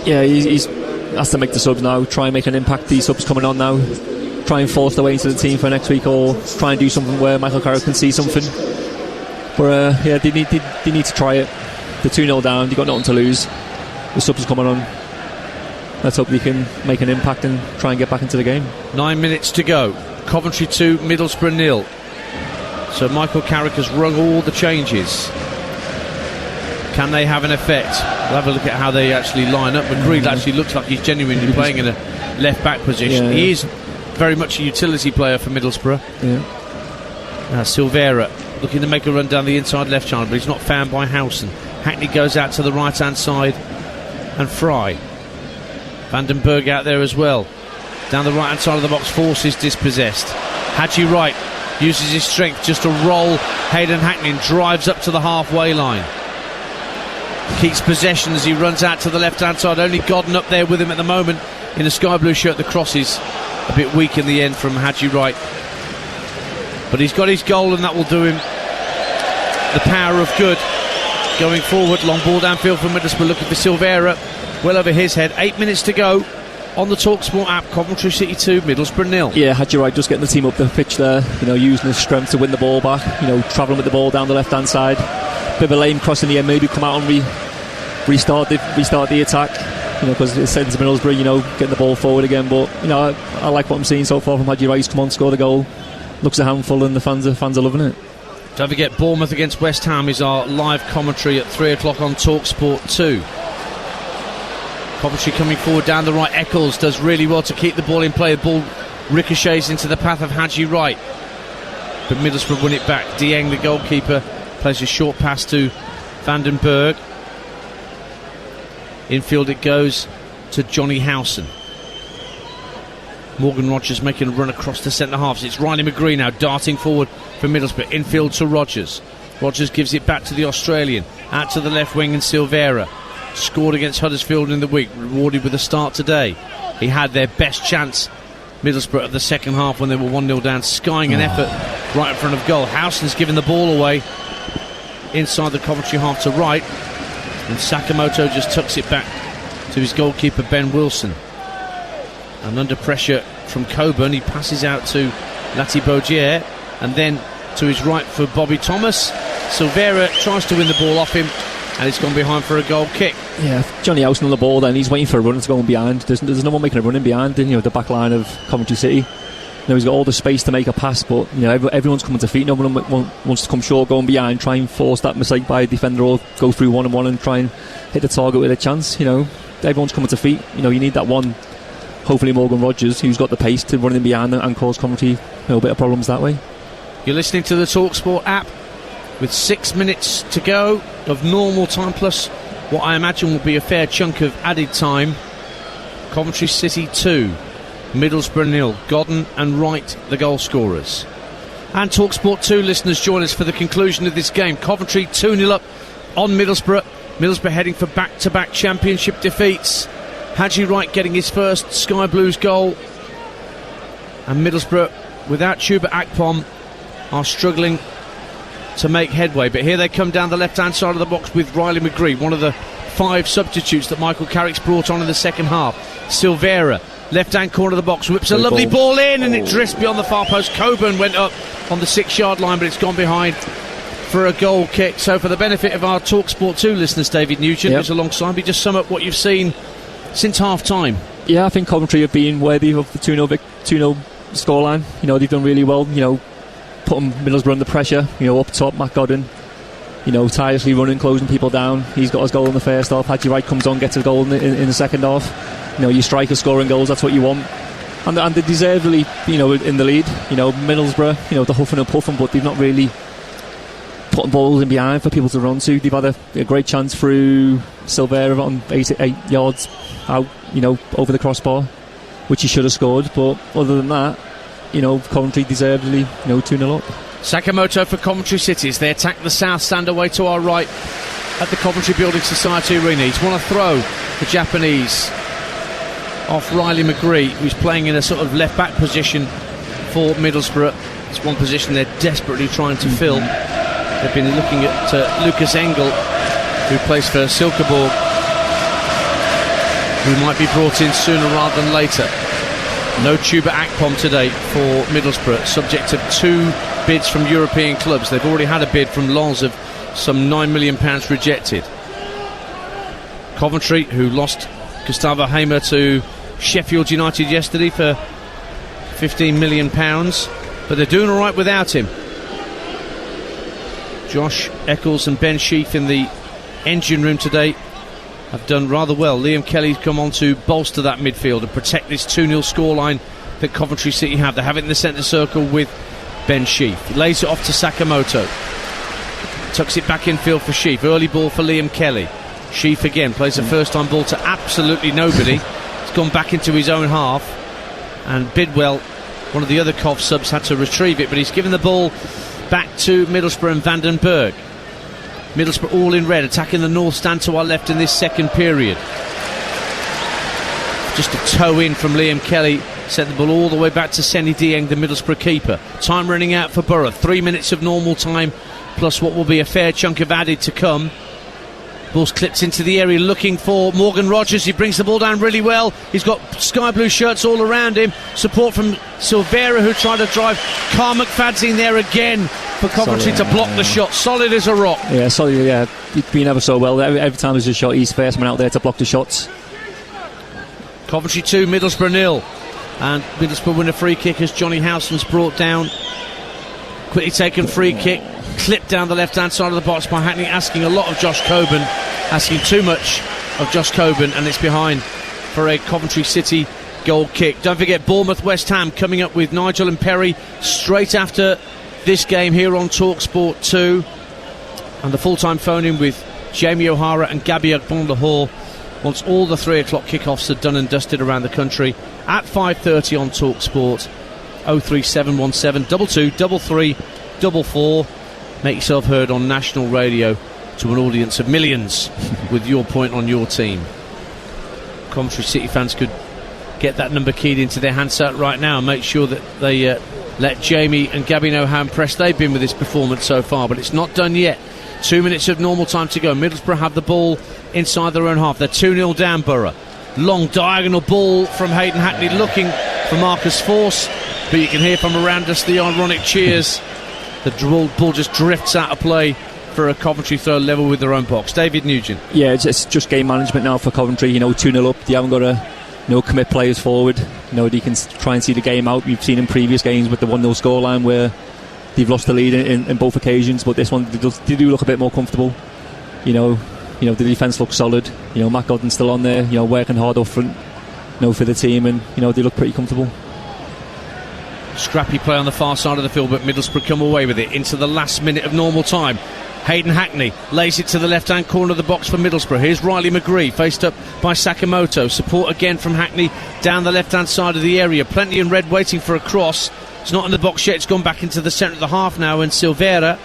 Yeah, he's has to make the subs now, try and make an impact. These subs coming on now, try and force their way into the team for next week, or try and do something where Michael Carrick can see something. But yeah, they need to try it. They're 2-0 down, they've got nothing to lose. The subs coming on. Let's hope they can make an impact and try and get back into the game. 9 minutes to go. Coventry 2, Middlesbrough 0. So Michael Carrick has rung all the changes. Can they have an effect? We'll have a look at how they actually line up. McGreed actually looks like he's genuinely playing in a left-back position. Yeah, he is very much a utility player for Middlesbrough. Yeah. Silvera looking to make a run down the inside left channel, but he's not found by Howson. Hackney goes out to the right-hand side, and Fry. Vandenberg out there as well. Down the right-hand side of the box, forces dispossessed. Hadji Wright uses his strength just to roll Hayden Hackney and drives up to the halfway line. Keeps possession as he runs out to the left-hand side. Only Godden up there with him at the moment in a sky blue shirt. The cross is a bit weak in the end from Hadji Wright, but he's got his goal, and that will do him the power of good going forward. Long ball downfield from Middlesbrough, looking for Silvera, well over his head. 8 minutes to go on the Talksport app. Coventry City 2, Middlesbrough 0. Yeah, Hadji Wright just getting the team up the pitch there, using his strength to win the ball back, travelling with the ball down the left hand side. Bit of a lame cross in the end, maybe come out and restart the attack, because it sends Middlesbrough, getting the ball forward again. But I like what I'm seeing so far from Hadji Wright. He's come on, scored a goal, looks a handful, and the fans are loving it. Don't forget, Bournemouth against West Ham is our live commentary at 3 o'clock on Talksport 2. Coventry coming forward down the right. Eccles does really well to keep the ball in play. The ball ricochets into the path of Hadji Wright, but Middlesbrough win it back. Dieng, the goalkeeper, plays a short pass to Vandenberg. Infield it goes to Johnny Howson. Morgan Rogers making a run across the centre halves. It's Riley McGree now darting forward for Middlesbrough. Infield to Rogers. Rogers gives it back to the Australian. Out to the left wing, and Silvera scored against Huddersfield in the week, rewarded with a start today. He had their best chance, Middlesbrough, of the second half when they were 1-0 down, skying an effort right in front of goal. Howson's given the ball away inside the Coventry half to right, and Sakamoto just tucks it back to his goalkeeper Ben Wilson. And under pressure from Coburn, he passes out to Lati Baudier, and then to his right for Bobby Thomas. Silvera tries to win the ball off him, and it's gone behind for a goal kick. Yeah, Johnny Howson on the ball, then he's waiting for a run to go in behind. There's no one making a run in behind, the back line of Coventry City. He's got all the space to make a pass, but everyone's coming to feet. No one wants to come short, going behind, try and force that mistake by a defender, or go through one-on-one and try and hit the target with a chance. Everyone's coming to feet. You need that one, hopefully Morgan Rogers, who's got the pace to run in behind and cause Coventry a bit of problems that way. You're listening to the Talksport app with 6 minutes to go of normal time, plus what I imagine will be a fair chunk of added time. Coventry City 2, Middlesbrough 0. Godden and Wright the goal scorers. And Talksport 2 listeners join us for the conclusion of this game. Coventry 2-0 up on Middlesbrough. Middlesbrough heading for back-to-back championship defeats. Hadji Wright getting his first Sky Blues goal, and Middlesbrough, without Chuba Akpom, are struggling to make headway. But here they come down the left-hand side of the box with Riley McGree, one of the 5 substitutes that Michael Carrick's brought on in the second half. Silvera, left-hand corner of the box, whips a lovely ball in, and it drifts beyond the far post. Coburn went up on the 6-yard line, but it's gone behind for a goal kick. So for the benefit of our Talksport 2 listeners, David Nugent, who's alongside me, just sum up what you've seen since half-time. Yeah, I think Coventry have been worthy of the 2-0 scoreline. They've done really well, putting Middlesbrough under pressure, up top. Matt Godden, tirelessly running, closing people down. He's got his goal in the first half. Hadji Wright comes on, gets a goal in the second half. Your strikers scoring goals, that's what you want. And they're deservedly, in the lead. Middlesbrough, they're huffing and puffing, but they've not really putting balls in behind for people to run to. They've had a great chance through Silvera on 8 yards out, over the crossbar, which he should have scored. But other than that, Coventry deservedly, 2-0 up. Sakamoto for Coventry City as they attack the south stand away to our right at the Coventry Building Society Arena. He's won a throw, the Japanese, off Riley McGree, who's playing in a sort of left-back position for Middlesbrough. It's one position they're desperately trying to fill. They've been looking at Lucas Engel, who plays for Silkeborg, who might be brought in sooner rather than later. No Tuba Akpom today for Middlesbrough, subject to 2 bids from European clubs. They've already had a bid from Lens of some £9 million rejected. Coventry, who lost Gustavo Hamer to Sheffield United yesterday for £15 million, but they're doing all right without him. Josh Eccles and Ben Sheaf in the engine room today have done rather well. Liam Kelly's come on to bolster that midfield and protect this 2-0 scoreline that Coventry City have. They have it in the centre circle with Ben Sheaf. He lays it off to Sakamoto. Tucks it back infield for Sheaf. Early ball for Liam Kelly. Sheaf again plays a first-time ball to absolutely nobody. It's gone back into his own half, and Bidwell, one of the other Cov subs, had to retrieve it, but he's given the ball back to Middlesbrough and Vandenberg. Middlesbrough all in red, attacking the north stand to our left in this second period. Just a toe in from Liam Kelly sent the ball all the way back to Seni Dieng, the Middlesbrough keeper. Time running out for Borough. 3 minutes of normal time, plus what will be a fair chunk of added to come. Ball's clipped into the area looking for Morgan Rogers. He brings the ball down really well. He's got sky blue shirts all around him. Support from Silvera, who tried to drive. Carl McFadzean there again for Coventry to block the shot. Solid as a rock. Yeah, solid, yeah. He's been ever so well. Every time there's a shot, he's first man out there to block the shots. Coventry 2, Middlesbrough 0. And Middlesbrough win a free kick as Johnny Howson's brought down. Quickly taken free kick. Clipped down the left-hand side of the box by Hackney, asking a lot of Josh Coburn, asking too much of Josh Coburn, and it's behind for a Coventry City goal kick. Don't forget Bournemouth West Ham coming up with Nigel and Perry straight after this game here on Talksport 2, and the full-time phone-in with Jamie O'Hara and Gabby Agbonlahor once all the 3 o'clock kickoffs are done and dusted around the country at 5:30 on Talksport. 03717 22 33 44. Make yourself heard on national radio to an audience of millions with your point on your team. Coventry City fans could get that number keyed into their handset right now and make sure that they let Jamie and Gabby know how impressed they've been with this performance so far, but it's not done yet. 2 minutes of normal time to go. Middlesbrough have the ball inside their own half. They're 2-0 down, Borough. Long diagonal ball from Hayden Hackney looking for Marcus Force, but you can hear from around us the ironic cheers. The ball just drifts out of play for a Coventry throw level with their own box. David Nugent. Yeah, it's just game management now for Coventry. 2-0 up. They haven't got to commit players forward. They can try and see the game out. We've seen in previous games with the 1-0 scoreline where they've lost the lead in both occasions, but this one they do look a bit more comfortable. The defence looks solid. Matt Godden's still on there. Working hard up front. For the team, and they look pretty comfortable. Scrappy play on the far side of the field, but Middlesbrough come away with it into the last minute of normal time. Hayden Hackney lays it to the left-hand corner of the box for Middlesbrough. Here's Riley McGree, faced up by Sakamoto. Support again from Hackney down the left-hand side of the area. Plenty in red waiting for a cross. It's not in the box yet. It's gone back into the centre of the half now, and Silvera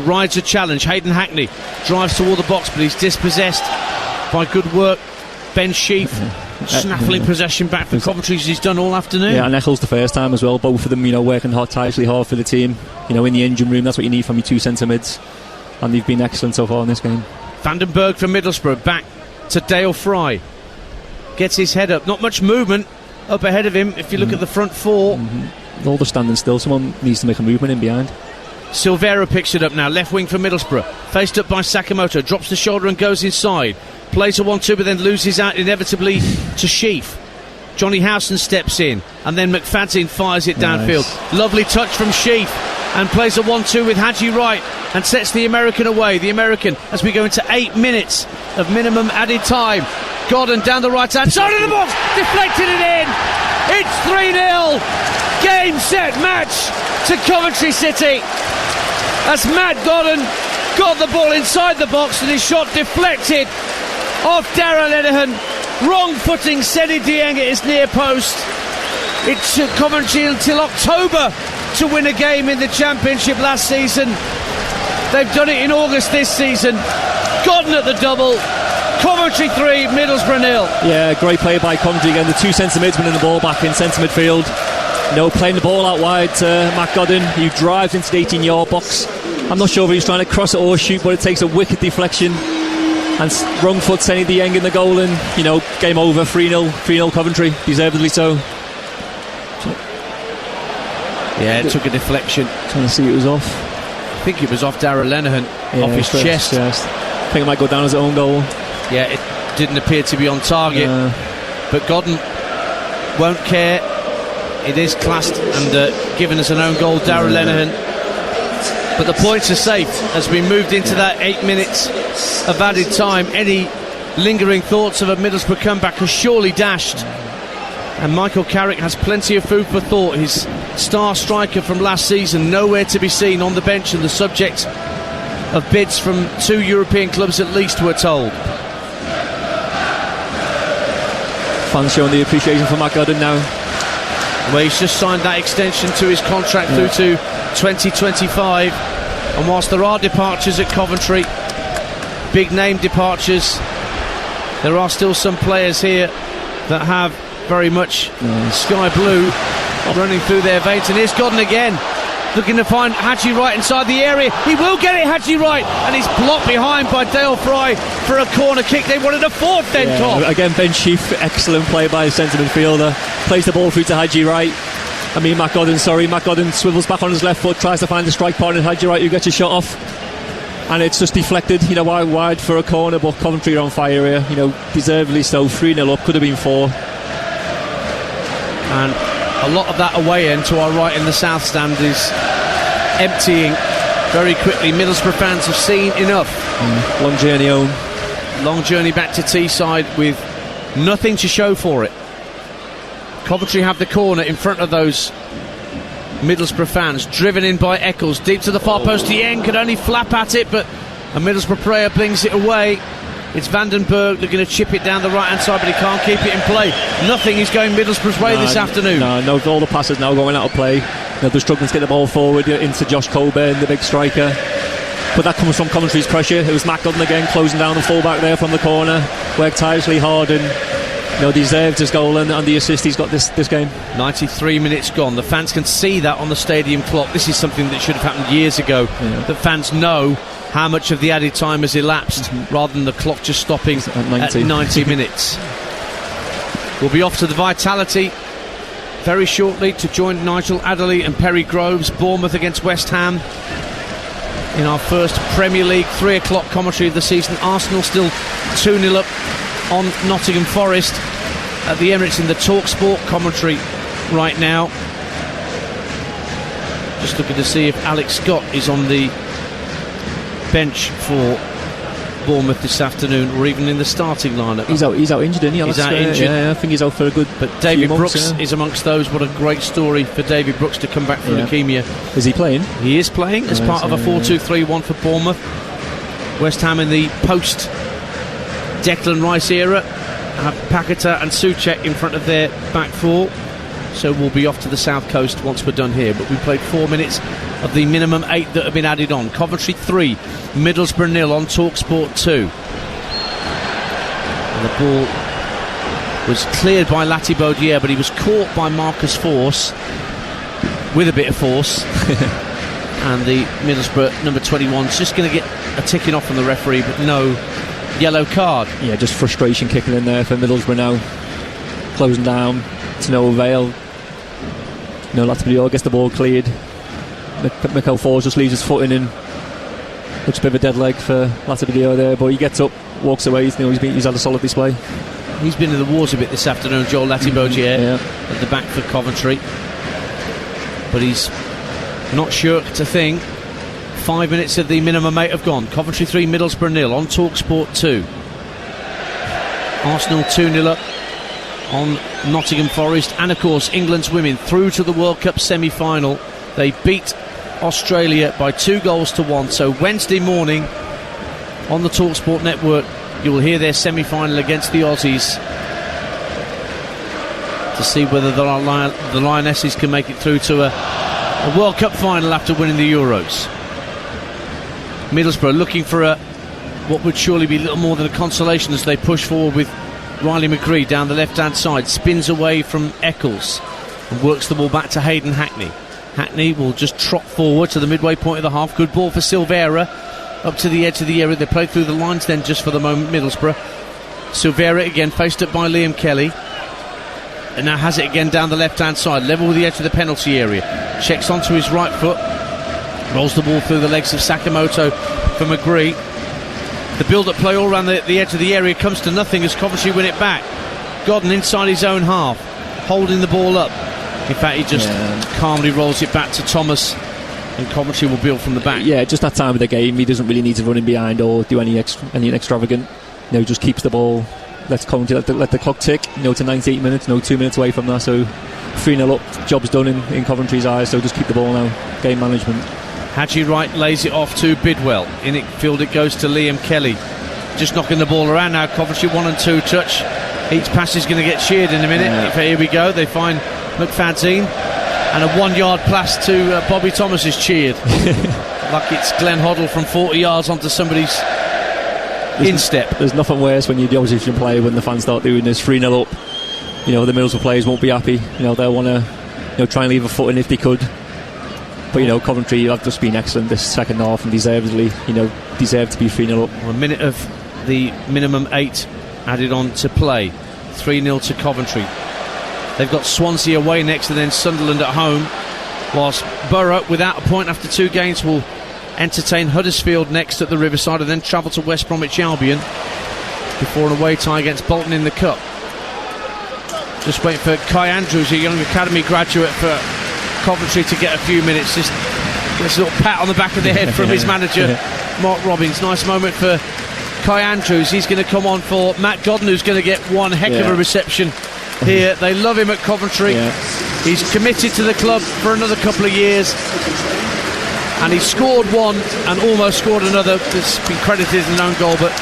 rides a challenge. Hayden Hackney drives toward the box, but he's dispossessed by good work. Ben Sheaf snaffling possession back for Coventry, as he's done all afternoon. Yeah, and Eccles the first time as well. Both of them, working tirelessly hard for the team. In the engine room, that's what you need from your 2 centre mids, and they've been excellent so far in this game. Vandenberg for Middlesbrough, back to Dale Fry. Gets his head up. Not much movement up ahead of him. If you look at the front 4, all the standing still. Someone needs to make a movement in behind. Silvera picks it up now, left wing for Middlesbrough, faced up by Sakamoto, drops the shoulder and goes inside. Plays a 1-2 but then loses out inevitably to Sheaf. Johnny Howson steps in and then McFadzean fires it downfield. Lovely touch from Sheaf, and plays a 1-2 with Haji Wright and sets the American away. The American, as we go into 8 minutes of minimum added time. Godden down the right hand side of the box, deflected it in. It's 3-0. Game, set, match to Coventry City as Matt Godden got the ball inside the box and his shot deflected off Darragh Lenihan. Wrong footing, Seni Dieng at his near post. It took Coventry until October to win a game in the Championship last season. They've done it in August this season. Godden at the double. Coventry 3, Middlesbrough 0. Yeah, great play by Coventry again. The 2 centre mids winning the ball back in centre midfield. playing the ball out wide to Matt Godden, who drives into the 18-yard box. I'm not sure if he's trying to cross it or shoot, but it takes a wicked deflection. And wrong foot sending Dieng in the goal, and game over. 3-0 Coventry, deservedly so. Yeah, it took a deflection. Trying to see it was off. I think it was off Darragh Lenihan, off his chest. I think it might go down as his own goal. Yeah, it didn't appear to be on target. But Godden won't care. It is classed and given as an own goal, Darragh Lenihan. But the points are safe as we moved into that 8 minutes of added time. Any lingering thoughts of a Middlesbrough comeback are surely dashed. And Michael Carrick has plenty of food for thought. His star striker from last season nowhere to be seen on the bench, and the subject of bids from 2 European clubs at least, we're told. Fans showing the appreciation for Matt Godden now. Well, he's just signed that extension to his contract through to 2025. And whilst there are departures at Coventry, big name departures, there are still some players here that have very much sky blue running through their veins. And here's Godden again, looking to find Haji Wright inside the area. He will get it, Haji Wright, and he's blocked behind by Dale Fry for a corner kick. They wanted a fourth then, Tom. Again, Ben Sheaf, excellent play by the centre midfielder. Plays the ball through to Haji Wright. Matt Godden swivels back on his left foot, tries to find the strike partner, Haji Wright, who gets a shot off. And it's just deflected, wide for a corner, but Coventry are on fire here, deservedly so. 3-0 up, could have been 4. And a lot of that away end to our right in the south stand is emptying very quickly. Middlesbrough fans have seen enough. Long journey home. Long journey back to Teesside with nothing to show for it. Coventry have the corner in front of those Middlesbrough fans, driven in by Eccles, deep to the far post. Dieng could only flap at it, but a Middlesbrough player blings it away. It's Vandenberg looking to chip it down the right hand side, but he can't keep it in play. Nothing is going Middlesbrough's way this afternoon. No, all the passes now going out of play. They're struggling to get the ball forward into Josh Coburn, the big striker. But that comes from Coventry's pressure. It was Matt Godden again closing down the full-back there from the corner. Worked tirelessly hard and deserved his goal and the assist he's got this game. 93 minutes gone. The fans can see that on the stadium clock. This is something that should have happened years ago. The fans know how much of the added time has elapsed, rather than the clock just stopping at 90 minutes. We'll be off to the Vitality very shortly to join Nigel Adderley and Perry Groves. Bournemouth against West Ham in our first Premier League 3 o'clock commentary of the season. Arsenal still 2-0 up on Nottingham Forest at the Emirates in the Talksport commentary right now. Just looking to see if Alex Scott is on the bench for Bournemouth this afternoon, or even in the starting lineup. He's out injured, isn't he? He's out injured. Yeah, I think he's out for a good. But David Brooks is amongst those. What a great story for David Brooks to come back from leukemia. Is he playing? He is playing as part of a 4-2-3-1 for Bournemouth. West Ham in the post Declan Rice era have Paquetá and Souček in front of their back four. So we'll be off to the south coast once we're done here. But we played 4 minutes of the minimum 8 that have been added on. Coventry 3, Middlesbrough 0 on Talksport 2. And the ball was cleared by Latibaudiere, but he was caught by Marcus Force with a bit of force. And the Middlesbrough number 21's just going to get a ticking off from the referee, but no yellow card. Yeah, just frustration kicking in there for Middlesbrough now. Closing down to no avail. Latibaudiere gets the ball cleared. Mikel Force just leaves his foot in and looks a bit of a dead leg for Latibaudiere there, but he gets up, walks away. He's had a solid display. He's been in the wars a bit this afternoon, Joel Latibaudiere, at the back for Coventry, but he's not shirked a thing. 5 minutes of the minimum 8 have gone. Coventry 3, Middlesbrough 0 on Talksport 2. Arsenal 2-0 up on Nottingham Forest. And of course England's women through to the World Cup semi-final. They beat Australia by 2-1. So Wednesday morning on the Talksport network you will hear their semi-final against the Aussies to see whether the Lionesses can make it through to a World Cup final after winning the Euros. Middlesbrough looking for what would surely be little more than a consolation as they push forward with Riley McGree down the left hand side. Spins away from Eccles. and works the ball back to Hayden Hackney. Hackney will just trot forward to the midway point of the half. Good ball for Silvera up to the edge of the area. They play through the lines then just for the moment, Middlesbrough. Silvera again faced up by Liam Kelly, and now has it again down the left hand side, level with the edge of the penalty area. Checks onto his right foot, rolls the ball through the legs of Sakamoto for McGree. The build-up play all around the edge of the area comes to nothing as Coventry win it back. Godden inside his own half, holding the ball up. In fact, he just calmly rolls it back to Thomas, and Coventry will build from the back. Yeah, just that time of the game, he doesn't really need to run in behind or do any extravagant. Just keeps the ball, lets Coventry let the clock tick. To 98 minutes, 2 minutes away from that. So 3-0 up, job's done in Coventry's eyes. So just keep the ball now. Game management. Hadji Wright lays it off to Bidwell. In it field it goes to Liam Kelly. Just knocking the ball around now. Coventry 1 and 2 touch. Each pass is going to get cheered in a minute. Yeah. Here we go. They find McFadzean, and a 1 yard pass to Bobby Thomas is cheered. Like it's Glenn Hoddle from 40 yards onto somebody's instep. There's nothing worse when you're the opposition player when the fans start doing this. 3-0 up. The Middlesbrough players won't be happy. They'll want to try and leave a foot in if they could. But Coventry have just been excellent this second half and deservedly, deserve to be 3-0 up. A minute of the minimum 8 added on to play. 3-0 to Coventry. They've got Swansea away next and then Sunderland at home, whilst Borough, without a point after 2 games, will entertain Huddersfield next at the Riverside and then travel to West Bromwich Albion before an away tie against Bolton in the Cup. Just waiting for Kai Andrews, a young academy graduate for Coventry, to get a few minutes. Just this little pat on the back of the head from his manager, Mark Robbins. Nice moment for Kai Andrews. He's going to come on for Matt Godden, who's going to get one heck of a reception here. They love him at Coventry. He's committed to the club for another couple of years, and he scored one and almost scored another that's been credited as an own goal, but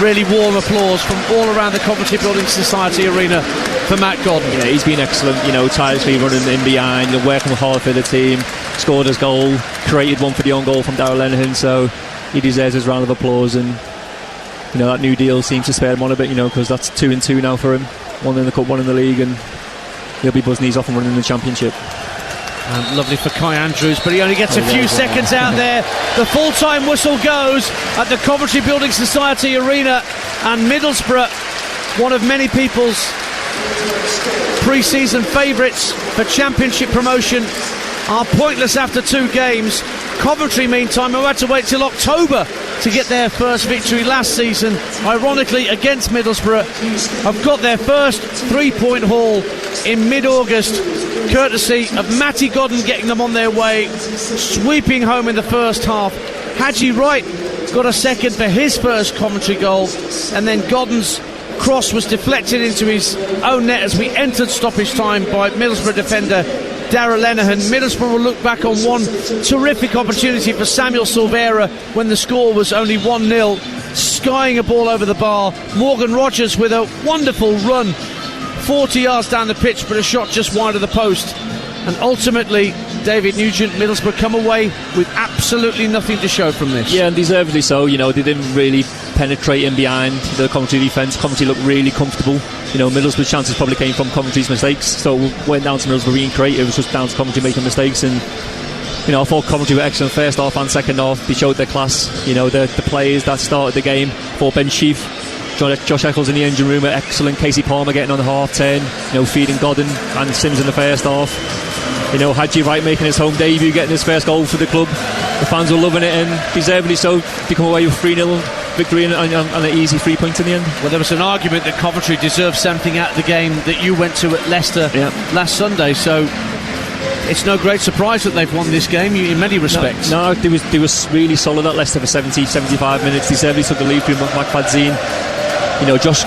really warm applause from all around the Coventry Building Society arena for Matt Godden. Yeah, he's been excellent, tirelessly running in behind, working hard for the team, scored his goal, created one for the own goal from Darragh Lenihan, so he deserves his round of applause. And that new deal seems to spare him on a bit, because that's 2 and 2 now for him, 1 in the Cup, 1 in the league, and he'll be buzzing he's off and running in the Championship. And lovely for Kai Andrews, but he only gets a few seconds out there. The full-time whistle goes at the Coventry Building Society arena, and Middlesbrough, one of many people's pre-season favourites for Championship promotion, are pointless after 2 games. Coventry, meantime, who had to wait till October to get their first victory last season, ironically against Middlesbrough, have got their first 3-point haul in mid-August, courtesy of Matty Godden getting them on their way, sweeping home in the first half. Hadji Wright got a second for his first Coventry goal, and then Godden's cross was deflected into his own net as we entered stoppage time by Middlesbrough defender Darragh Lenihan. Middlesbrough will look back on one terrific opportunity for Samuel Silvera when the score was only 1-0, skying a ball over the bar. Morgan Rogers with a wonderful run 40 yards down the pitch, but a shot just wide of the post. And ultimately, David Nugent, Middlesbrough come away with absolutely nothing to show from this. Yeah, and deservedly so. They didn't really penetrate in behind the Coventry defence. Coventry looked really comfortable. Middlesbrough's chances probably came from Coventry's mistakes, so it went down to Middlesbrough being creative. It was just down to Coventry making mistakes. And I thought Coventry were excellent first half and second half. They showed their class. The players that started the game, for Ben Sheaf, Josh Eccles in the engine room are excellent. Casey Palmer getting on the half turn, feeding Godden and Sims in the first half. Hadji Wright making his home debut, getting his first goal for the club. The fans were loving it, and deservedly so. They come away with 3-0 victory and an easy 3 points in the end. Well, there was an argument that Coventry deserved something out of the game that you went to at Leicester last Sunday, so it's no great surprise that they've won this game in many respects. No, they was really solid at Leicester for 70-75 minutes. Deservedly took the lead through McFadzean. Josh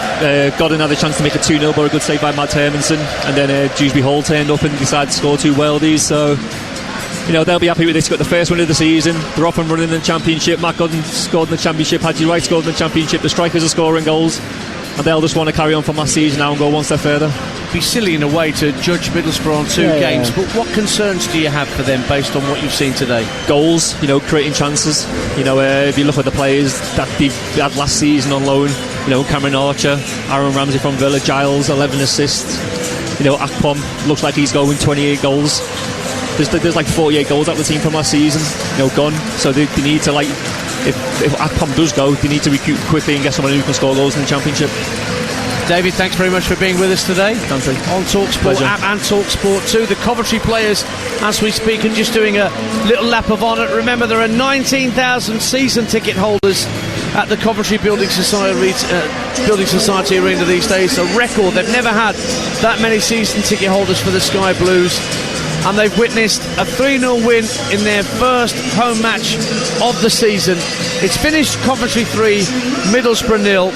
Godden had a chance to make a 2-0, but a good save by Matt Hermanson, and then Dewsbury Hall turned up and decided to score 2 worldies. So they'll be happy with this. Got the first win of the season. They're off and running in the Championship. Matt Godden scored in the Championship. Hadji Wright scored in the Championship. The strikers are scoring goals, and they'll just want to carry on from last season now and go one step further. It'd be silly in a way to judge Middlesbrough on 2 games, but what concerns do you have for them based on what you've seen today? Goals, creating chances. If you look at the players that they had last season on loan, Cameron Archer, Aaron Ramsey from Villa, Giles, 11 assists. Akpom looks like he's going 28 goals. There's like 48 goals out of the team from last season, gone. So they need to, like, if Akpom does go, they need to recruit quickly and get someone who can score goals in the Championship. David, thanks very much for being with us today on Talksport app and Talksport 2. The Coventry players, as we speak, are just doing a little lap of honour. Remember, there are 19,000 season ticket holders at the Coventry Building Society Arena these days. A record. They've never had that many season ticket holders for the Sky Blues. And they've witnessed a 3-0 win in their first home match of the season. It's finished Coventry 3, Middlesbrough 0.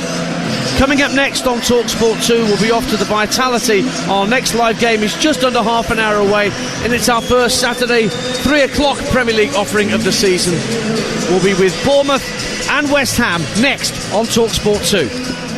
Coming up next on Talksport 2, we'll be off to the Vitality. Our next live game is just under half an hour away, and it's our first Saturday 3 o'clock Premier League offering of the season. We'll be with Bournemouth and West Ham next on Talksport 2.